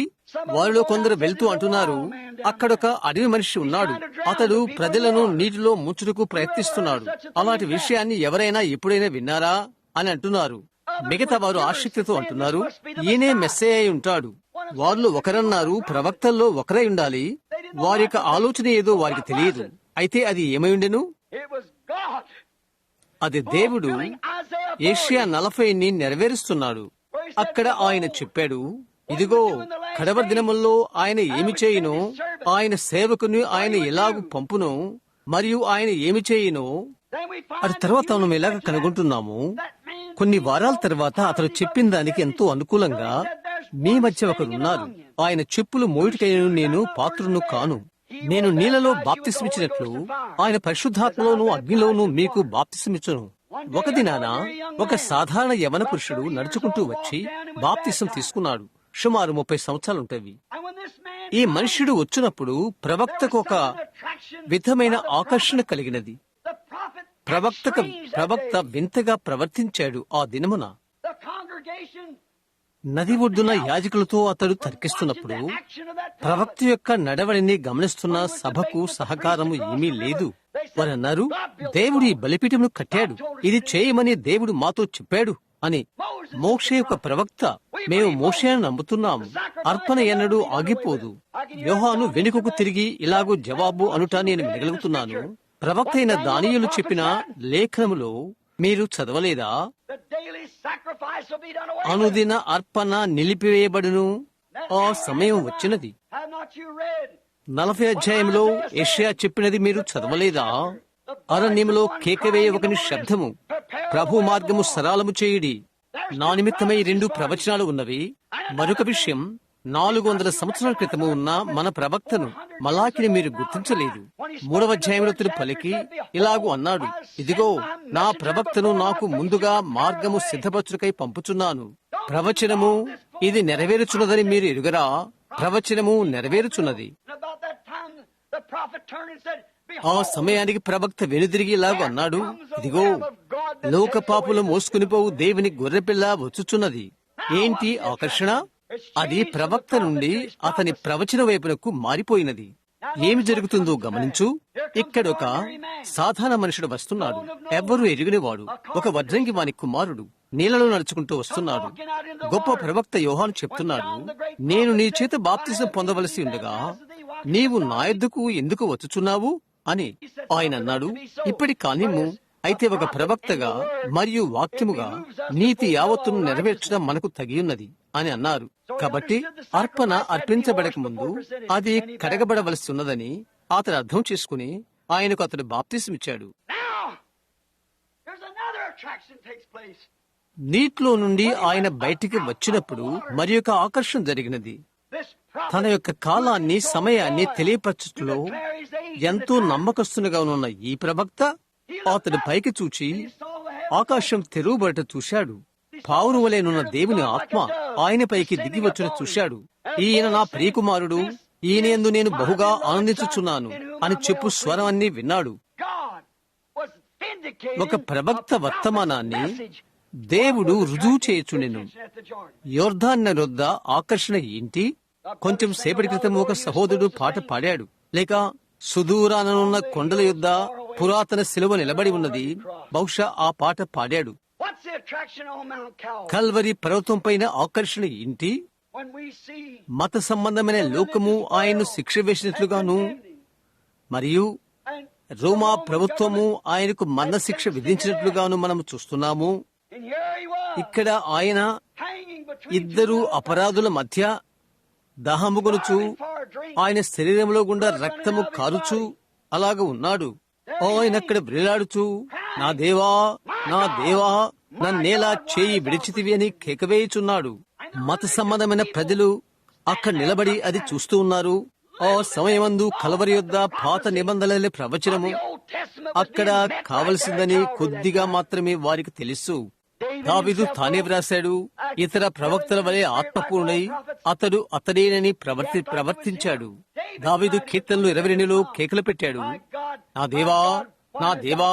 వారిలో కొందరు వెళ్తూ అంటున్నారు, అక్కడొక అడవి మనిషి ఉన్నాడు, అతడు ప్రజలను నీటిలో ముంచుటకు ప్రయత్నిస్తున్నాడు. అలాంటి విషయాన్ని ఎవరైనా ఎప్పుడైనా విన్నారా అని అంటున్నారు. మిగతా వారు ఆసక్తితో అంటున్నారు, ఈయనే మెస్సయ్య అయి ఉంటాడు. వారిలో ఒకరన్నారు, ప్రవక్తల్లో ఒకరై ఉండాలి. వారి యొక్క ఆలోచన ఏదో వారికి తెలియదు. అయితే అది ఏమై ఉండెను? అది దేవుడు యెషయా 40ని నెరవేరుస్తున్నాడు. అక్కడ ఆయన చెప్పాడు, ఇదిగో కడవరి దినముల్లో ఆయన ఏమి చేయునో, ఆయన సేవకుని ఆయన ఎలాగూ పంపునో, మరియు ఆయన ఏమి చేయునో. అది తర్వాత మనం ఎలాగ కనుగొంటున్నాము. కొన్ని వారాల తర్వాత అతడు చెప్పిన దానికి ఎంతో అనుకూలంగా, మీ మధ్య ఒకరున్నారు, ఆయన చెప్పులు మోయుటికైన నేను పాత్రును కాను. నేను నీళ్లలో బాప్తిస్మిచ్చినట్లు ఆయన పరిశుద్ధాత్మలోను అగ్నిలోను మీకు బాప్తిస్మిచ్చును. ఒక దినాన ఒక సాధారణ యవన పురుషుడు నడుచుకుంటూ వచ్చి బాప్తిసం తీసుకున్నాడు. సుమారు 30 సంవత్సరాలుంటవి. ఈ మనుష్యుడు వచ్చినప్పుడు ప్రవక్తకు ఒక విధమైన ఆకర్షణ కలిగినది. ప్రవక్త వింతగా ప్రవర్తించాడు. ఆ దినమున నది ఒడ్డున యాజకులతో అతడు తర్కిస్తున్నప్పుడు ప్రవక్త యొక్క నడవడిని గమనిస్తున్న సభకు సహకారము ఏమీ లేదు. వారన్నారు, దేవుడు ఈ బలిపీఠమును కట్టాడు, ఇది చేయమని దేవుడు మాతో చెప్పాడు అని. మోషే యొక్క ప్రవక్త, మేము మోషేను నమ్ముతున్నాము, అర్పణ ఎన్నడూ ఆగిపోదు. యోహాను వెనుకకు తిరిగి ఇలాగూ జవాబు అనుట నేను వినగలుగుతున్నాను. ప్రవక్త అయిన దానియేలు చెప్పిన లేఖనములో మీరు చదవలేదా? అనుదిన అర్పణ నిలిపివేయబడును, ఆ సమయం వచ్చినది. 40 అధ్యాయంలో యెషయా చెప్పినది మీరు చదవలేదా? అరణ్యములో కేకవేయ ఒకని శబ్దము, ప్రభు మార్గము సరళము చేయుడి. నా నిమిత్తమై 2 ప్రవచనాలు ఉన్నవి. మరొక విషయం, 400 సంవత్సరాల క్రితము ఉన్న మన ప్రవక్తను మలాకిని మీరు గుర్తించలేదు. 3వ అధ్యాయంలో తిరు పలికి ఇలాగూ అన్నాడు, ఇదిగో నా ప్రవక్తను నాకు ముందుగా మార్గము సిద్ధపరచుకై పంపుచున్నాను. ప్రవచనము ఇది నెరవేరుచున్నదని మీరు ఎరుగరా? ప్రవచనము నెరవేరుచున్నది. ఆ సమయానికి ప్రవక్త వెనుదిరిగి ఇలాగూ అన్నాడు, ఇదిగో లోక పాపులు మోసుకునిపోవు దేవుని గొర్రెపిల్ల వచ్చుచున్నది. ఏంటి ఆకర్షణ? అది ప్రవక్త నుండి అతని ప్రవచన వైపునకు మారిపోయినది. ఏమి జరుగుతుందో గమనించు. ఇక్కడొక సాధారణ మనుషుడు వస్తున్నాడు, ఎవ్వరూ ఎరుగనివాడు, ఒక వడ్రంగి వాని కుమారుడు నీళ్లలో నడుచుకుంటూ వస్తున్నాడు. గొప్ప ప్రవక్త యోహాను చెప్తున్నాడు, నేను నీ చేత బాప్తిసం పొందవలసి ఉండగా నీవు నా యొద్దకు ఎందుకు వచ్చుచున్నావు అని. ఆయన అన్నాడు, ఇప్పటి కానిమ్ము. అయితే ఒక ప్రవక్తగా మరియు వాక్యముగా నీతి యావత్తును నెరవేర్చడం మనకు తగియున్నది అని అన్నారు. కాబట్టి అర్పణ అర్పించబడక ముందు అది కడగబడవలసి ఉన్నదని అతడు అర్థం చేసుకుని ఆయనకు అతడు బాప్తిసమిచ్చాడు. నీటిలో నుండి ఆయన బయటికి వచ్చినప్పుడు మరి యొక్క ఆకర్షణ జరిగినది. తన యొక్క కాలాన్ని, సమయాన్ని తెలియపరచుటలో ఎంతో నమ్మకస్తునిగా ఉన్న ఈ ప్రవక్త అతడు పైకి చూచి ఆకాశం తెరువబడట చూశాడు. పావురువలేనున్న దేవుని ఆత్మ ఆయనపైకి దిగివచ్చుట చూశాడు. ఈయన నా ప్రియకుమారుడు, ఈయనందు నేను బహుగా ఆనందించుచున్నాను అని చెప్పు స్వరాన్ని విన్నాడు. ఒక ప్రవక్త వర్తమానాన్ని దేవుడు రుజువు చేయుచుండెను. యోర్దాన్ నది ఆకర్షణ ఏంటి? కొంచెం సేపటి క్రితం ఒక సహోదరుడు పాట పాడాడు. లేక సుదూరాననున్న కొండల యొద్ద పురాతన శిలువ నిలబడి ఉన్నది. బహుశా ఆ పాట పాడాడు. కల్వరి పర్వతం పైన ఆకర్షణ ఏంటి? మత సంబంధమైన లోకము ఆయన్ను శిక్ష వేసినట్లుగాను, మరియు రోమా ప్రభుత్వము ఆయనకు మరణ శిక్ష విధించినట్లుగాను మనం చూస్తున్నాము. ఇక్కడ ఆయన ఇద్దరు అపరాధుల మధ్య దాహముగొనుచు ఆయన శరీరంలో గుండా రక్తము కారుచు అలాగ ఉన్నాడు. ఆయన అక్కడ వ్రేలాడుచు, నా దేవా, నా దేవా, నన్నేలా చేయి విడిచితివి అని కేకవేయుచున్నాడు. మత సంబంధమైన ప్రజలు అక్కడ నిలబడి అది చూస్తూ ఉన్నారు. ఆ సమయమందు కలవరి యొద్ద పాత నిబంధనల ప్రవచనము అక్కడ కావలసిందని కొద్దిగా మాత్రమే వారికి తెలుసు. దావీదు తానే వ్రాశాడు. ఇతర ప్రవక్తల వలె ఆత్మపూర్ణై అతడు అతడేనని ప్రవర్తించాడు. దావీదు కీర్తనలు 22లో కేకలు పెట్టాడు, నా దేవా, నా దేవా,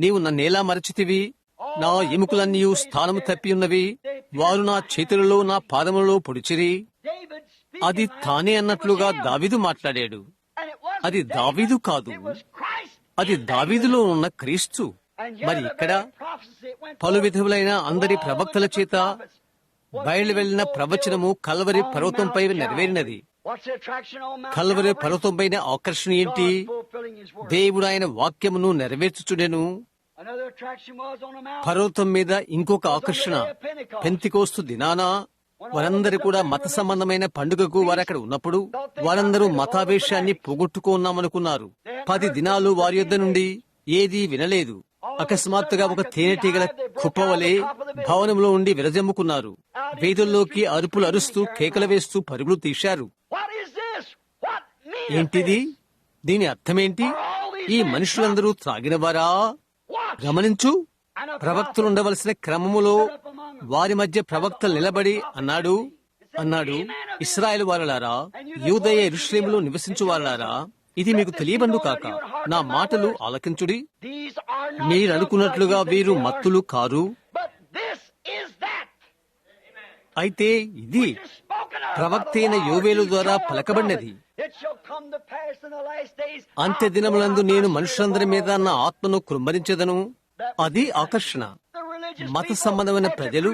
నీవు నన్నేలా మరచితివి? నా ఎముకలన్నీ స్థానము తప్పి ఉన్నవి. వారు నా చేతులలో నా పాదములలో పొడిచిరి. అది తానే అన్నట్లుగా దావీదు మాట్లాడాడు. అది దావీదు కాదు, అది దావీదులో ఉన్న క్రీస్తు. మరి ఇక్కడ పలు విధములైన అందరి ప్రవక్తల చేత బయలు వెళ్లిన ప్రవచనము కల్వరి పర్వతంపై నెరవేరినది. కల్వరి పర్వతంపైన ఆకర్షణ ఏంటి? దేవుడు ఆయన వాక్యమును నెరవేర్చుచుండెను. పర్వతం మీద ఇంకొక ఆకర్షణ పెంతెకోస్తు దినాన వారందరూ కూడా మత సంబంధమైన పండుగకు వారక్కడ ఉన్నప్పుడు వారందరూ మతావేశాన్ని పోగొట్టుకున్నామనుకున్నారు. 10 దినాలు వారి యొద్ద నుండి ఏదీ వినలేదు. అకస్మాత్తుగా ఒక తేనెటీగల కుప్పవలే భవనంలో ఉండి విరజమ్ముకున్నారు. వీధుల్లోకి అరుపులు అరుస్తూ కేకలు వేస్తూ పరుగులు తీశారు. ఏంటిది? దీని అర్థమేంటి? ఈ మనుషులందరూ త్రాగినవారా? గమనించు, ప్రవక్తలు ఉండవలసిన క్రమములో వారి మధ్య ప్రవక్తలు నిలబడి అన్నాడు, ఇశ్రాయేలు వారలారా, యూదయ యెరూషలేములో నివసించు వారలారా, ఇది మీకు తెలియబండు కాక నా మాటలు ఆలకించుడి. మీరనుకున్నట్లుగా వీరు మత్తులు కారు. అయితే ఇది ప్రవక్త అయిన యోవేలు ద్వారా పలకబడినది. అంత్య దినములందు నేను మనుషులందరి మీద నా ఆత్మను కృంభరించెదను. అది ఆకర్షణ. మత సంబంధమైన ప్రజలు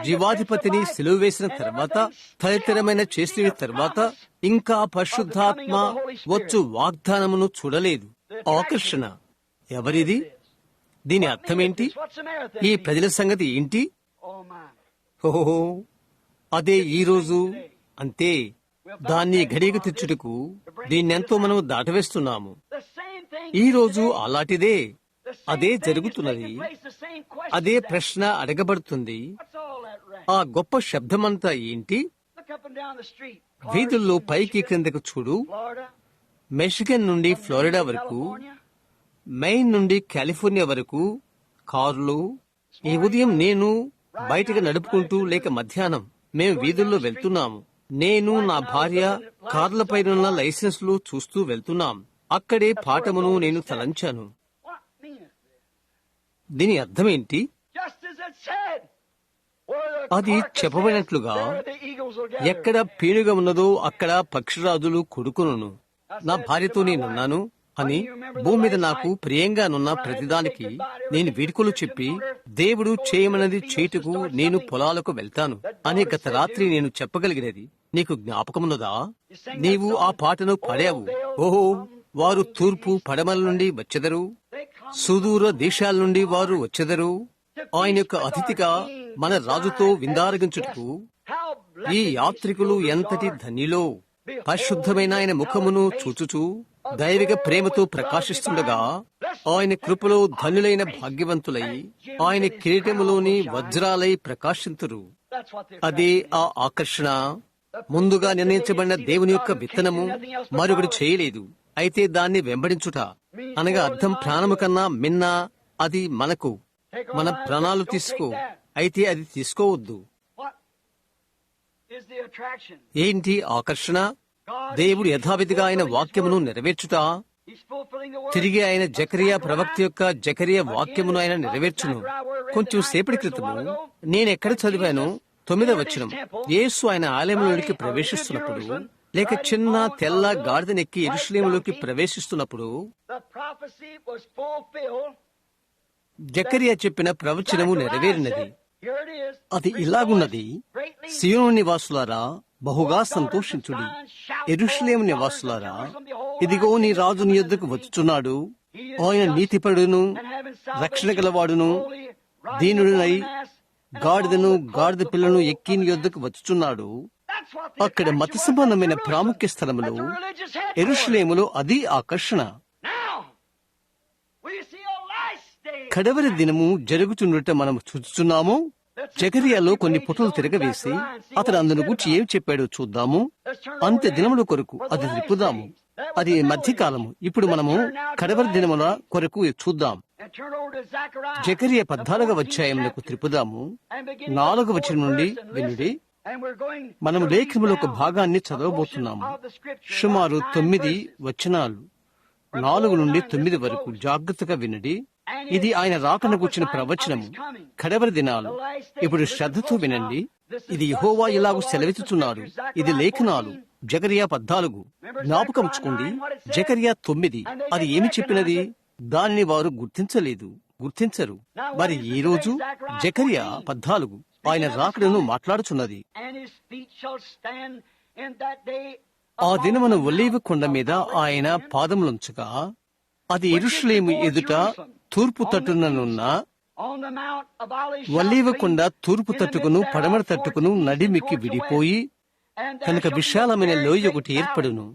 జీవాధిపతిని సిలువ వేసిన తర్వాత, తదితరమైన చేసిన తర్వాత ఇంకా పరిశుద్ధాత్మ వచ్చు వాగ్దానమును చూడలేదు. ఆకర్షణ ఎవరిది? దీని అర్థమేంటి? ఈ ప్రజల సంగతి ఏంటి? ఓహో, అదే ఈ రోజు. అంతే, దాన్ని గడియకు తెచ్చుటకు దీన్నెంతో మనం దాటవేస్తున్నాము. ఈ రోజు అలాంటిదే. అదే జరుగుతున్నది. అదే ప్రశ్న అడగబడుతుంది. ఆ గొప్ప శబ్దమంతా ఏంటి? వీధుల్లో పైకి క్రిందకు చూడు. మిషిగన్ నుండి ఫ్లోరిడా వరకు, మెయిన్ నుండి కాలిఫోర్నియా వరకు కారులు. ఈ ఉదయం నేను బయటకు నడుపుకుంటూ లేక మధ్యాహ్నం మేము వీధుల్లో వెళ్తున్నాము. నేను, నా భార్య కార్లపైనున్న లైసెన్స్లు చూస్తూ వెళ్తున్నాం. అక్కడే పాఠమును నేను తలంచాను. దీని అర్థమేంటి? అది చెప్పబడినట్లుగా ఎక్కడ పీనుగ ఉన్నదో అక్కడ పక్షిరాజులు కొడుకును. నా భార్యతో నేనున్నాను అని భూమి మీద నాకు ప్రియంగానున్న ప్రతిదానికి నేను వీడ్కోలు చెప్పి దేవుడు చేయమన్నది చేటుకు నేను పొలాలకు వెళ్తాను అని గత రాత్రి నేను చెప్పగలిగినది నీకు జ్ఞాపకమున్నదా? నీవు ఆ పాటను పాడావు. ఓహో, వారు తూర్పు పడమల నుండి వచ్చెదరు, సుదూర దేశాల నుండి వారు వచ్చెదరు. ఆయన యొక్క అతిథిగా మన రాజుతో విందారగించుటకు ఈ యాత్రికులు ఎంతటి ధన్యులో. పరిశుద్ధమైన ఆయన ముఖమును చూచుచూ దైవిక ప్రేమతో ప్రకాశిస్తుండగా ఆయన కృపలో ధన్యులైన భాగ్యవంతులై ఆయన కిరీటములోని వజ్రాలై ప్రకాశింతురు. అదే ఆ ఆకర్షణ. ముందుగా నిర్ణయించబడిన దేవుని యొక్క విత్తనము మరొకటి చేయలేదు. అయితే దాన్ని వెంబడించుట అనగా అర్థం ప్రాణము కన్నా మిన్న. అది మనకు Take our మన lives, ప్రాణాలు don't తీసుకో, take that. అయితే అది తీసుకోవద్దు. What is the attraction? ఏంటి ఆకర్షణ? God దేవుడు is యథావిధిగా ఆయన fulfilling His వాక్యమును word. నెరవేర్చుట, He's fulfilling the word తిరిగి ఆయన of జకరియా Zechariah. ప్రవక్త యొక్క జకరియా వాక్యమును ఆయన నెరవేర్చును. కొంచెం సేపటి క్రితము నేనెక్కడ చదివాను? 9వ వచనం. యేసు ఆయన ఆలయంలోనికి ప్రవేశిస్తున్నప్పుడు, లేక చిన్న తెల్ల గాడిదనెక్కి యెరూషలేములోకి ప్రవేశిస్తున్నప్పుడు The prophecy was fulfilled. Zechariah చెప్పిన ప్రవచనము నెరవేరినది. Here it is. అది ఇలాగున్నది: సీయోను నివాసులారా, బహుగా సంతోషించుడి. యెరూషలేము నివాసులారా, ఇదిగో నీ రాజు నీ యొద్దకు వచ్చుచున్నాడు. ఆయన నీతిపరుడును, రక్షణ గలవాడును, దీనుడునై గాడిదను గాడిద పిల్లను ఎక్కి నీ యొద్దకు వచ్చుచున్నాడు. అక్కడ మత సంబంధమైన ప్రాముఖ్య స్థలములు యెరూషలేములో అది ఆకర్షణ. కడవరి దినము జరుగుచుండుట మనం చూస్తున్నాము. జకరియాలో కొన్ని పుటలు తిరగవేసి అతడు అందును గూర్చి ఏం చెప్పాడో చూద్దాము. అంత్య దినముల కొరకు అది త్రిప్పుదాము. అది మధ్యకాలము. ఇప్పుడు మనము కడవరి దినముల కొరకు చూద్దాం. జకరియా 14వ అధ్యాయములకు త్రిప్పుదాము. 4వ వచనం నుండి వినుడి. మనము లేఖనములో ఒక భాగాన్ని చదవబోతున్నాము. సుమారు 9 వచనాలు, 4 నుండి 9 వరకు. జాగ్రత్తగా వినండి. ఇది ఆయన రాకను కూర్చిన ప్రవచనము, కడవరి దినాలు. ఇప్పుడు శ్రద్ధతో వినండి. ఇది యెహోవా ఇలాగు సెలవిస్తున్నాడు. ఇది లేఖనాలు. జకరియా 14. జ్ఞాపకం ఉంచుకోండి, జకరియా 9 అది ఏమి చెప్పినది? దానిని వారు గుర్తించరు. మరి ఈ రోజు జకరియా 14 ఆయన రాకడను మాట్లాడుచున్నది. ఆ దినమున ఒలీవ కొండ మీద ఆయన పాదములుంచగా, అది యెరూషలేము ఎదుట తూర్పు తట్టుననున్న ఒలీవ కొండ తూర్పు తట్టుకును పడమర తట్టుకును నడిమికి విడిపోయి, కనుక విశాలమైన లోయ ఒకటి ఏర్పడును.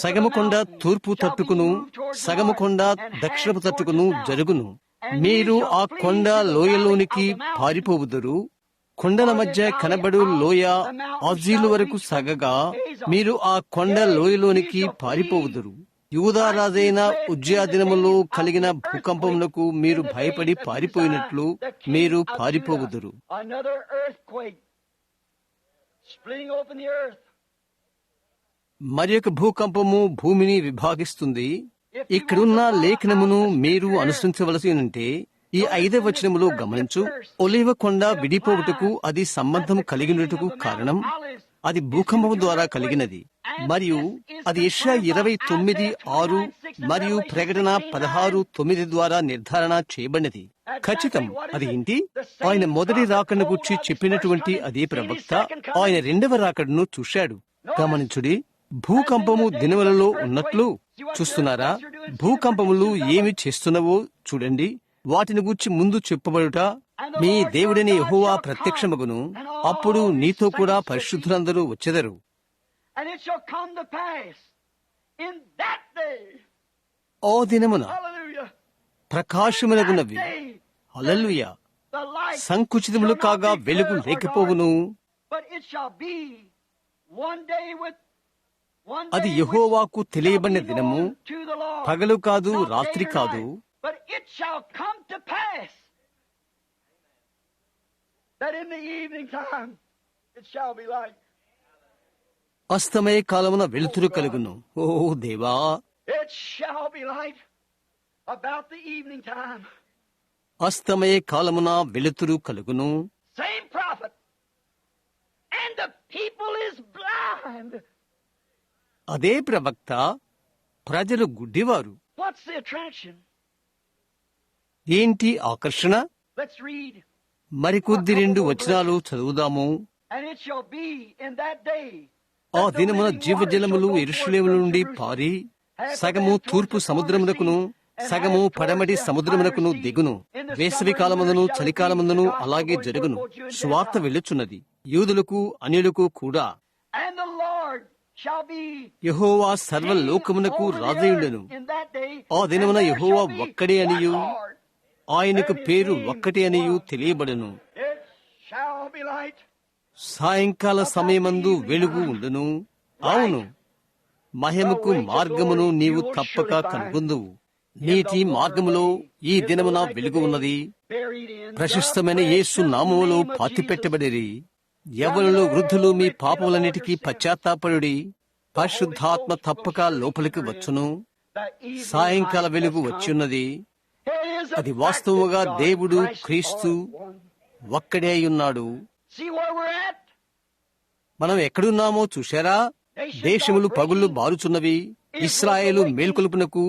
సగము కొండ తూర్పు తట్టుకును, సగము కొండ దక్షిణపు తట్టుకును జరుగును. మీరు ఆ కొండ లోయలోనికి పారిపోవుదురు. కొండల మధ్య కనబడు లోయ ఆజీలు వరకు సగగా మీరు ఆ కొండ లోయలోనికి పారిపోవుదురు. యూదారాజైన ఉజ్జియా దినములో కలిగిన భూకంపమునకు మీరు భయపడి పారిపోయినట్లు మీరు పారిపోవుదురు. మరి ఒక భూకంపము భూమిని విభాగిస్తుంది. ఇక్కడున్న లేఖనమును మీరు అనుసరించవలసి ఉంటే ఈ 5వ వచనములో గమనించు. ఒలీవ కొండ విడిపోవుటకు అది సంబంధం కలిగినట్టుకు కారణం అది భూకంపం ద్వారా కలిగినది. మరియు అది యెషయా 29:6 మరియు ప్రకటన 16:9 ద్వారా నిర్ధారణ చేయబడినది. ఖచ్చితం. అది ఏంటి? ఆయన మొదటి రాకడను గురించి చెప్పినటువంటి అదే ప్రవక్త ఆయన 2వ రాకడను చూశాడు. గమనించుడి. భూకంపము దినములలో ఉన్నట్లు చూస్తున్నారా? భూకంపములు ఏమి చేస్తున్నవో చూడండి. వాటిని గూర్చి ముందు చెప్పబడుట, మీ దేవుడని యెహోవా ప్రత్యక్షమగును, అప్పుడు నీతో కూడా పరిశుద్ధులందరూ వచ్చెదరు. ఓ దినమున ప్రకాశములగునవి, హల్లెలూయా, సంకుచితములు కాగా వెలుగు లేకపోవును. అది యెహోవాకు తెలియబడిన దినము, పగలు కాదు, రాత్రి కాదు. But it shall come to pass that in the evening time it shall be light. అస్తమయ కాలమున వెలుతురు కలుగును. ఓ దేవా, it shall be light about the evening time. అస్తమయ కాలమున వెలుతురు కలుగును. Same prophet, and the people is blind. అదే ప్రవక్త, ప్రజలు గుడ్డివారు. What's the attraction? ఏంటి ఆకర్షణ? Let's read. మరికొద్ది 2 వచనాలు చదువుదాము. And it shall be in that day. ఆ దినమున జీవజలములు యెరూషలేము నుండి పారి సగము తూర్పు సముద్రమునకును సగము పడమటి సముద్రమునకును దిగును. వేసవి కాలమందును చలికాలమందును అలాగే జరుగును. సువార్త వెళ్ళుచున్నది యూదులకు అన్యులకు కూడా. యెహోవా సర్వలోకమునకు రాజయుండెను. ఆ దినమున యెహోవా ఒక్కడే అనియు ఆయనకు పేరు ఒక్కటి అనియు తెలియబడును. సాయంకాల సమయమందు వెలుగు ఉండును. అవును, మహిమకు మార్గమును నీవు తప్పక కనుగొందువు. నీటి మార్గములో ఈ దినమున వెలుగు ఉన్నది. ప్రశస్తమైన యేసు నామములో పాతిపెట్టబడిరి. యవ్వనులు వృద్ధులు మీ పాపములన్నిటికీ పశ్చాత్తాపడుడి. పరిశుద్ధాత్మ తప్పక లోపలికి వచ్చును. సాయంకాల వెలుగు వచ్చియున్నది. అది వాస్తవముగా దేవుడు క్రీస్తు ఒక్కడే ఉన్నాడు. మనం ఎక్కడున్నామో చూశారా? దేశములు పగుళ్లు బారుచున్నవి. ఇశ్రాయేలు మేల్కొలుపునకు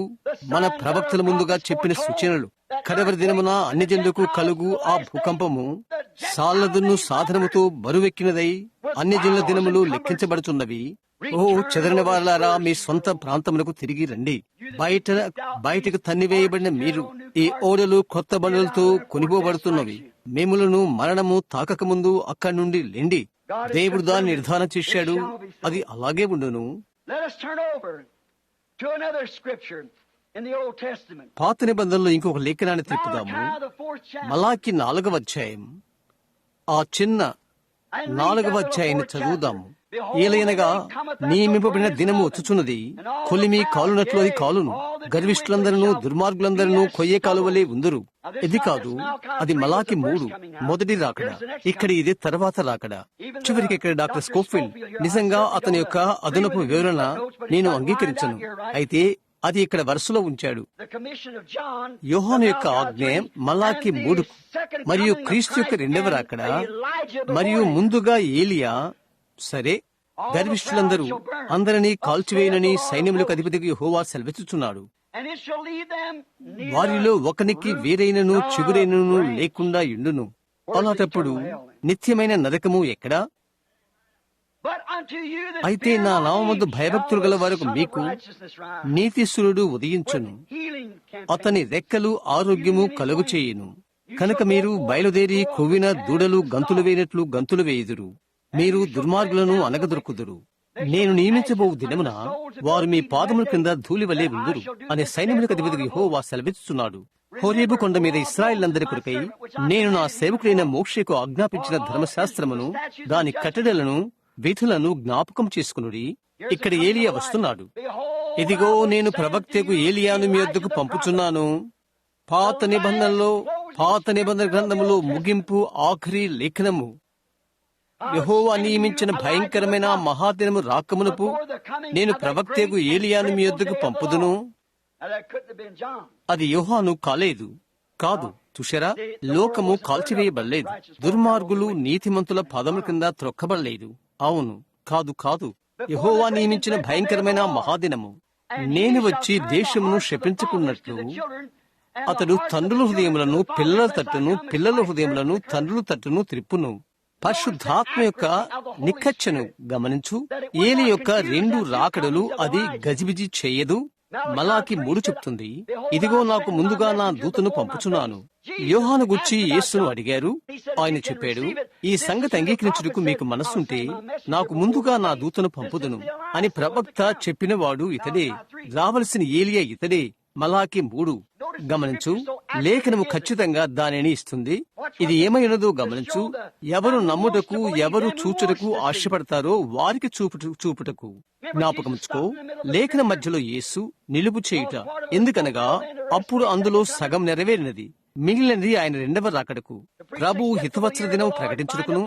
మన ప్రవక్తల ముందుగా చెప్పిన సూచనలు. కడవరి దినమున అన్ని జనులకు కలుగు ఆ భూకంపము సాలదును సాధనముతో బరువెక్కినదై అన్ని జనుల దినములు లెక్కించబడుచున్నవి. ఓ చెదరిన వారలారా, మీ సొంత ప్రాంతములకు తిరిగి రండి. బయటకు తన్నివేయబడిన మీరు, ఈ ఓడలు కొత్త బండులతో కొనిపోబడుతున్నవి. మేములను మరణము తాకకముందు అక్కడి నుండి లెండి. దేవుడు దాన్ని నిర్ధారణ చేశాడు. అది అలాగే ఉండును. పాత నిబంధనలో ఇంకొక లేఖనాన్ని తిప్పుదాము. మలాకి 4వ అధ్యాయం, ఆ చిన్న 4వ అధ్యాయాన్ని చదువుదాము. ఏలయనగా నియమింపబడిన దినము వచ్చుచున్నది, కొలిమి కాలునట్లు అది కాలును. గర్విష్ఠులందరూ దుర్మార్గులందరూ కొయ్యే కాలువలే ఉందరు. ఇది కాదు, అది మలాకి 3 మొదటి రాకడ. ఇక్కడ ఇది తర్వాత రాకడ. చివరికి ఇక్కడ డాక్టర్ స్కోఫిల్డ్ నిజంగా అతని యొక్క అదనపు వివరణ నేను అంగీకరించను. అయితే అది ఇక్కడ వరుసలో ఉంచాడు. యోహాను యొక్క ఆజ్ఞ మలాకి 3 మరియు క్రీస్తు యొక్క 2వ రాకడ మరియు ముందుగా ఏలియా. సరే, గర్విష్ఠులందరూ అందరినీ కాల్చివేయనని సైన్యములకు అధిపతికి యెహోవా సెలవిచ్చుచున్నాడు. వారిలో ఒకనికి వేరైనను చిగురైనను లేకుండా యుండును. అలాంటప్పుడు నిత్యమైన నరకము ఎక్కడా? అయితే నా నామమందు భయభక్తులు గల వారికి మీకు నీతిశూరుడు ఉదయించును. అతని రెక్కలు ఆరోగ్యము కలుగు చేయును. కనుక మీరు బయలుదేరి కొవ్విన దూడలు గంతులు వేయనట్లు గంతులు వేయుదురు. మీరు దుర్మార్గులను అనగదొరుకుదురు. నేను నియమించబో దినమున వారు మీ పాదముల కింద ధూళి వలె ఉందురు అనే సైన్యములకు అధిపతికి యెహోవా సెలవిస్తున్నాడు. హోరేబు కొండ మీద ఇశ్రాయేలందరి కొరకై నేను నా సేవకుడైన మోషేకు ఆజ్ఞాపించిన ధర్మశాస్త్రమును, దాని కట్టడలను, విధులను జ్ఞాపకం చేసుకునుడి. ఇక్కడ ఏలియా వస్తున్నాడు. ఇదిగో, నేను ప్రవక్తకు ఏలియాను మీ వద్దకు పంపుచున్నాను. పాత నిబంధన గ్రంథములో ముగింపు ఆఖరి లేఖనము. యెహోవా నియమించిన భయంకరమైన మహాదినము రాకమునపు నేను ప్రవక్తకు ఏలియాను మీ వద్దకు పంపుదును. అది యోహాను కాలేదు. కాదు, చూశారా? లోకము కాల్చివేయబడలేదు. దుర్మార్గులు నీతిమంతుల పాదముల కింద త్రొక్కబడలేదు. అవును, కాదు. యెహోవా నియమించిన భయంకరమైన మహాదినము. నేను వచ్చి దేశమును శపించుకున్నట్లు అతడు తండ్రుల హృదయములను పిల్లల తట్టును, పిల్లల హృదయములను తండ్రుల తట్టును త్రిప్పును. పరిశుద్ధాత్మ యొక్క నిక్కచ్చను గమనించు. ఏలి యొక్క 2 రాకడలు అది గజిబిజి చేయదు. మలాకి 3 చెప్తుంది, ఇదిగో నాకు ముందుగా నా దూతను పంపుచున్నాను. యోహాను గుచ్చి యేసును అడిగారు. ఆయన చెప్పాడు, ఈ సంగతి అంగీకరించుటకు మీకు మనస్సుంటే నాకు ముందుగా నా దూతను పంపుదును అని ప్రవక్త చెప్పినవాడు ఇతడే. రావలసిన ఏలియా ఇతడే. మలాకి 3 గమనించు. లేఖనము ఖచ్చితంగా దానిని ఇస్తుంది. ఇది ఏమైనదో గమనించు. ఎవరు నమ్ముటకు, ఎవరు చూచుటకు ఆశపడతారో వారికి చూపుటకు జ్ఞాపకముచ్చుకో. లేఖన మధ్యలో యేసు నిలుపు చేయుట. ఎందుకనగా అప్పుడు అందులో సగం నెరవేరినది. మిగిలినది ఆయన 2వ రాకడకు. ప్రభువు హితవత్సర దినం ప్రకటించుటకును,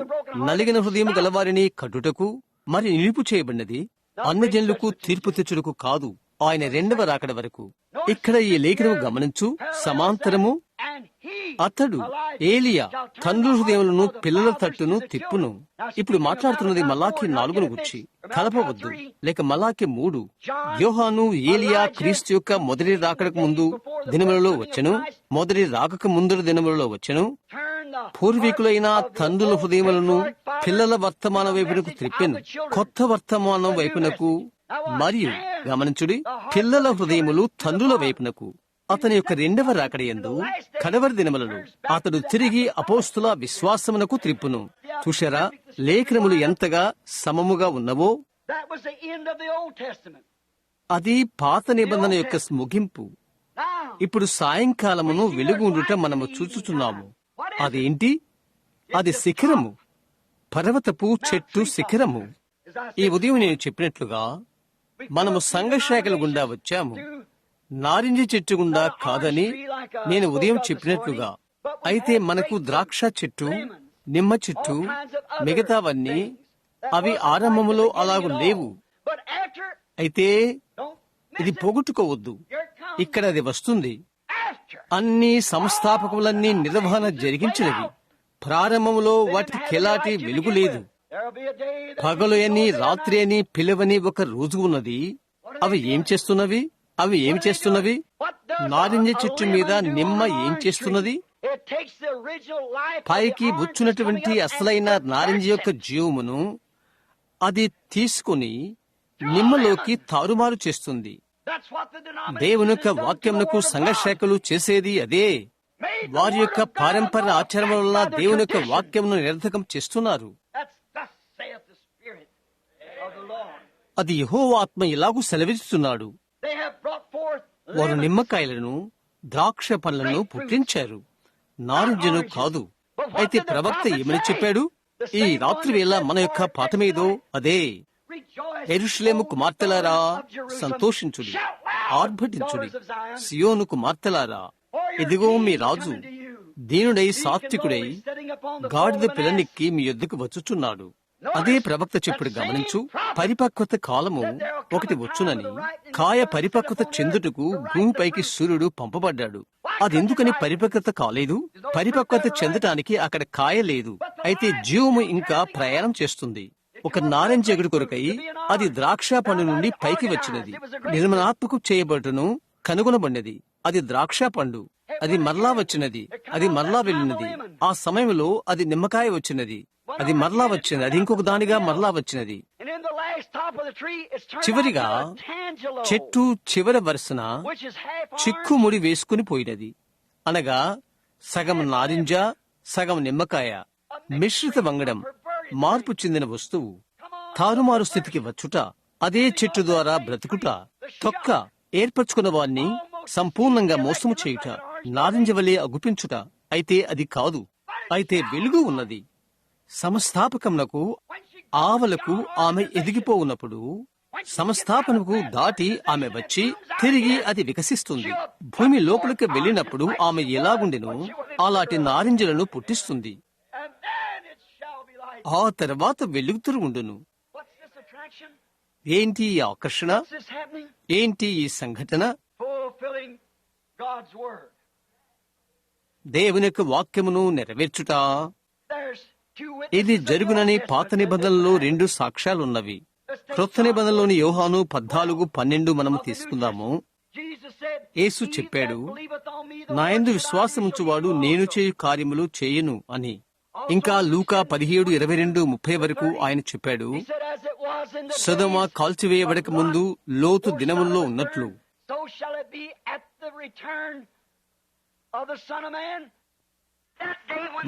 నలిగిన హృదయం గలవారిని కట్టుటకు మరి నిలుపు చేయబడినది. అన్ని జనులకు తీర్పు తెచ్చుటకు కాదు, ఆయన 2వ రాకడ వరకు. ఇక్కడ ఈ లేఖనము గమనించు. సమాంతరము అతడు ఏలియా తండ్రుల హృదయములను పిల్లల తట్టును తిప్పును. ఇప్పుడు మాట్లాడుతున్నది మలాకి 4ను గురించి. కలపవద్దు, లేక మలాకి 3. యోహాను ఏలియా క్రీస్తు యొక్క మొదటి రాకడకు ముందు దినములలో వచ్చెను, మొదటి రాకక ముందరి దినములలో వచ్చెను. పూర్వీకులైన తండ్రుల హృదయములను పిల్లల వర్తమాన వైపునకు త్రిప్పెను, కొత్త వర్తమానం వైపునకు. మరియు గమనించుడి, పిల్లల హృదయములు తండ్రుల వైపునకు. అతని యొక్క 2వ రాకడయందు కడవరి దినములలో అతడు తిరిగి అపోస్తుల విశ్వాసమునకు త్రిప్పును. చూశారా లేఖనములు ఎంతగా సమముగా ఉన్నవో? అది పాత నిబంధన యొక్క ముగింపు. ఇప్పుడు సాయంకాలమును వెలుగుండుట మనము చూచుచున్నాము. అదేంటి? అది శిఖరము, పర్వతపు చెట్టు శిఖరము. ఈ ఉదయం నేను చెప్పినట్లుగా మనము సంఘశాఖల గుండా వచ్చాము. నారింజ చెట్టు గుండా కాదని నేను ఉదయం చెప్పినట్లుగా. అయితే మనకు ద్రాక్ష చెట్టు, నిమ్మ చెట్టు, మిగతావన్నీ అవి ఆరంభములో అలాగు లేవు. అయితే ఇది పోగొట్టుకోవద్దు. ఇక్కడ అది వస్తుంది. అన్ని సంస్థాపకులన్నీ నిర్వహణ జరిగించినవి. ప్రారంభంలో వాటికి ఎలాంటి వెలుగు లేదు. పగలు అని రాత్రి అని పిలవని ఒక రోజు ఉన్నది. అవి ఏం చేస్తున్నవి? అవి ఏం చేస్తున్నవి? నారింజ చెట్టు మీద నిమ్మ ఏం చేస్తున్నది? పైకి వచ్చున్నటువంటి అసలైన నారింజ యొక్క జీవమును అది తీసుకుని నిమ్మలోకి తారుమారు చేస్తుంది. దేవుని యొక్క వాక్యమునకు సంఘశాఖలు చేసేది అదే. వారి యొక్క పారంపర్య ఆచారం వల్ల దేవుని యొక్క వాక్యమును నిరర్థకం చేస్తున్నారు. అది యెహోవా ఆత్మ ఇలాగూ సెలవిస్తున్నాడు. వారు నిమ్మకాయలను, ద్రాక్ష పండ్లను పుట్టించారు, నారింజను కాదు. అయితే ప్రవక్త ఏమని చెప్పాడు? ఈ రాత్రి వేళ మన యొక్క పాఠమేదో అదే. యెరూషలేము కుమార్తెలారా సంతోషించుడి, ఆర్భటించుడి. సియోను కుమార్తెలారా, ఇదిగో మీ రాజు దీనుడై సాత్వికుడై గాడిద పిల్లనిక్కి మీ యొద్దకు వచ్చుచున్నాడు. అదే ప్రవక్త చెప్పుడు గమనించు. పరిపక్వత కాలము ఒకటి వచ్చునని, కాయ పరిపక్వత చెందుటకు భూమిపైకి సూర్యుడు పంపబడ్డాడు. అదెందుకని పరిపక్వత కాలేదు? పరిపక్వత చెందటానికి అక్కడ కాయ లేదు. అయితే జీవము ఇంకా ప్రయాణం చేస్తుంది. ఒక నారింజ ఎగుడు కొరకై అది ద్రాక్ష పండు నుండి పైకి వచ్చినది. నిర్మలాత్మకు చేయబడును కనుగొనబడినది. అది ద్రాక్ష పండు. అది మరలా వచ్చినది. అది మరలా వెళ్ళినది. ఆ సమయంలో అది నిమ్మకాయ వచ్చినది. అది మరలా వచ్చినది. అది ఇంకొక దానిగా మరలా వచ్చినది. చివరిగా చెట్టు చివరి వరుసన చిక్కుముడి వేసుకుని పోయినది. అనగా సగం నారింజ, సగం నిమ్మకాయ, మిశ్రిత వంగడం, మార్పు చెందిన వస్తువు, తారుమారు స్థితికి వచ్చుట, అదే చెట్టు ద్వారా బ్రతుకుట, తొక్క ఏర్పరచుకున్న వాణ్ణి సంపూర్ణంగా మోసము చేయుట, నారింజ వలె అగుపించుట. అయితే అది కాదు. అయితే వెలుగు ఉన్నది. సంస్థాపకమునకు ఆవలకు ఆమె ఎదిగిపోవున్నప్పుడు, సంస్థాపనకు దాటి ఆమె వచ్చి తిరిగి అది వికసిస్తుంది. భూమి లోపలికి వెళ్ళినప్పుడు ఆమె ఎలాగుండెనో అలాంటి నారింజలను పుట్టిస్తుంది. ఆ తర్వాత వెలుగుతూ ఉండును. ఏంటి ఈ ఆకర్షణ? ఏంటి ఈ సంఘటన? దేవుని యొక్క వాక్యమును నెరవేర్చుట. ఇది జరుగునని పాత నిబంధనలో 2 సాక్ష్యాలున్నవి. క్రొత్త నిబంధనలోని యోహాను 14:12 మనము తీసుకుందాము. యేసు చెప్పాడు, నా యందు విశ్వాసముంచువాడు నేను చేయు కార్యములు చేయును అని. ఇంకా లూకా 17:22-30 వరకు ఆయన చెప్పాడు, సొదొమ కాల్చివేయబడక ముందు లోతు దినముల్లో ఉన్నట్లు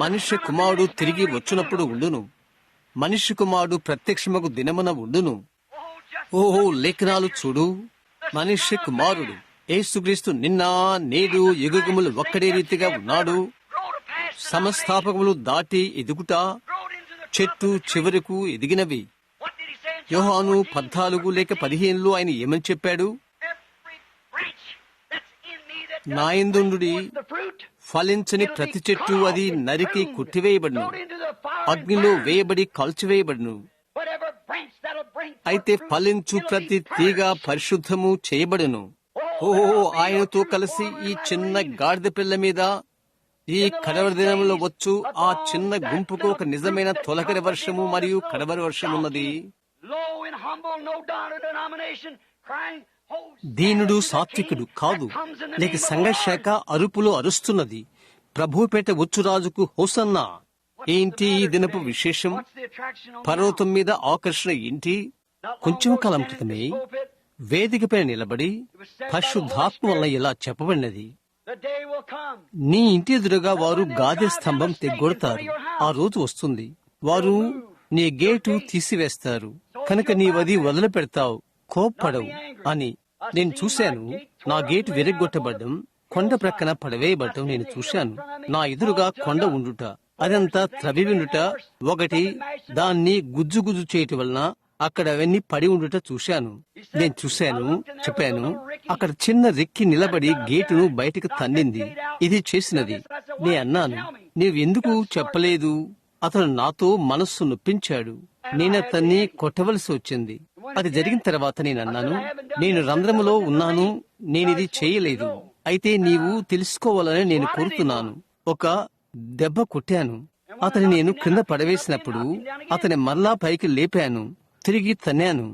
మనుష్య కుమారుడు తిరిగి వచ్చునప్పుడు ఉండును. మనుష్య కుమారుడు ప్రత్యక్షమగు దినమున ఉండును. ఓహో, లేఖనాలు చూడు. మనుష్య కుమారుడు యేసుక్రీస్తు నిన్న నేడు యుగములు ఒక్కడే రీతిగా ఉన్నాడు. సమస్థాపకములు దాటి ఎదుగుట, చెట్టు చివరకు ఎదిగినవి. యోహాను 14-15 ఆయన ఏమని చెప్పాడు? నాయందుండుడి, ఫలించని ప్రతి చెట్టు అది నరికి కొట్టివేయబడును, అగ్నిలో వేయబడి కాల్చివేయబడును. అయితే ఫలించు ప్రతి తీగ పరిశుద్ధము చేయబడును. ఓహో, ఆయనతో కలిసి ఈ చిన్న గాడిద పిల్ల మీద ఈ కడవరి దినంలో వచ్చు ఆ చిన్న గుంపుకు ఒక నిజమైన తొలకరి వర్షము మరియు కడవరి వర్షమున్నది. దీనుడు సాత్వికుడు కాదు, లేక సంఘశాఖ అరుపులో అరుస్తున్నది, ప్రభుపేట వచ్చురాజుకు హోసన్నా. ఏంటి ఈ దినపు విశేషం? పర్వతం మీద ఆకర్షణ ఏంటి? కొంచెం కాలం క్రితమే వేదికపై నిలబడి పరిశుద్ధాత్మ వల్ల ఇలా చెప్పబడినది, నీ ఇంటి ఎదురుగా వారు గాదె స్తంభం తెగ్గొడతారు. ఆ రోజు వస్తుంది, వారు నీ గేటు తీసివేస్తారు, కనుక నీవది వదిలిపెడతావు, కోప్పడవు అని. నేను చూశాను, నా గేటు విరగ్గొట్టబడ్డం, కొండ ప్రక్కన పడవేయబడటం నేను చూశాను. నా ఎదురుగా కొండ ఉండుట, అదంతా త్రవ్విండుట, ఒకటి దాన్ని గుజ్జు చేయటం వలన అక్కడ అవన్నీ పడి ఉండుట చూశాను. నేను చూశాను, చెప్పాను, అక్కడ చిన్న రెక్కి నిలబడి గేటును బయటకు తన్నింది. ఇది చేసినది. నే అన్నాను, నీవెందుకు చెప్పలేదు? అతను నాతో మనస్సు నొప్పించాడు. నేనతన్ని కొట్టవలసి వచ్చింది. అది జరిగిన తర్వాత నేనన్నాను, నేను రంధ్రములో ఉన్నాను, నేనిది చేయలేదు. అయితే నీవు తెలుసుకోవాలని నేను కోరుతున్నాను. ఒక దెబ్బ కొట్టాను. అతని నేను క్రింద పడవేసినప్పుడు అతని మరలా పైకి లేపాను, తిరిగి తన్నాను.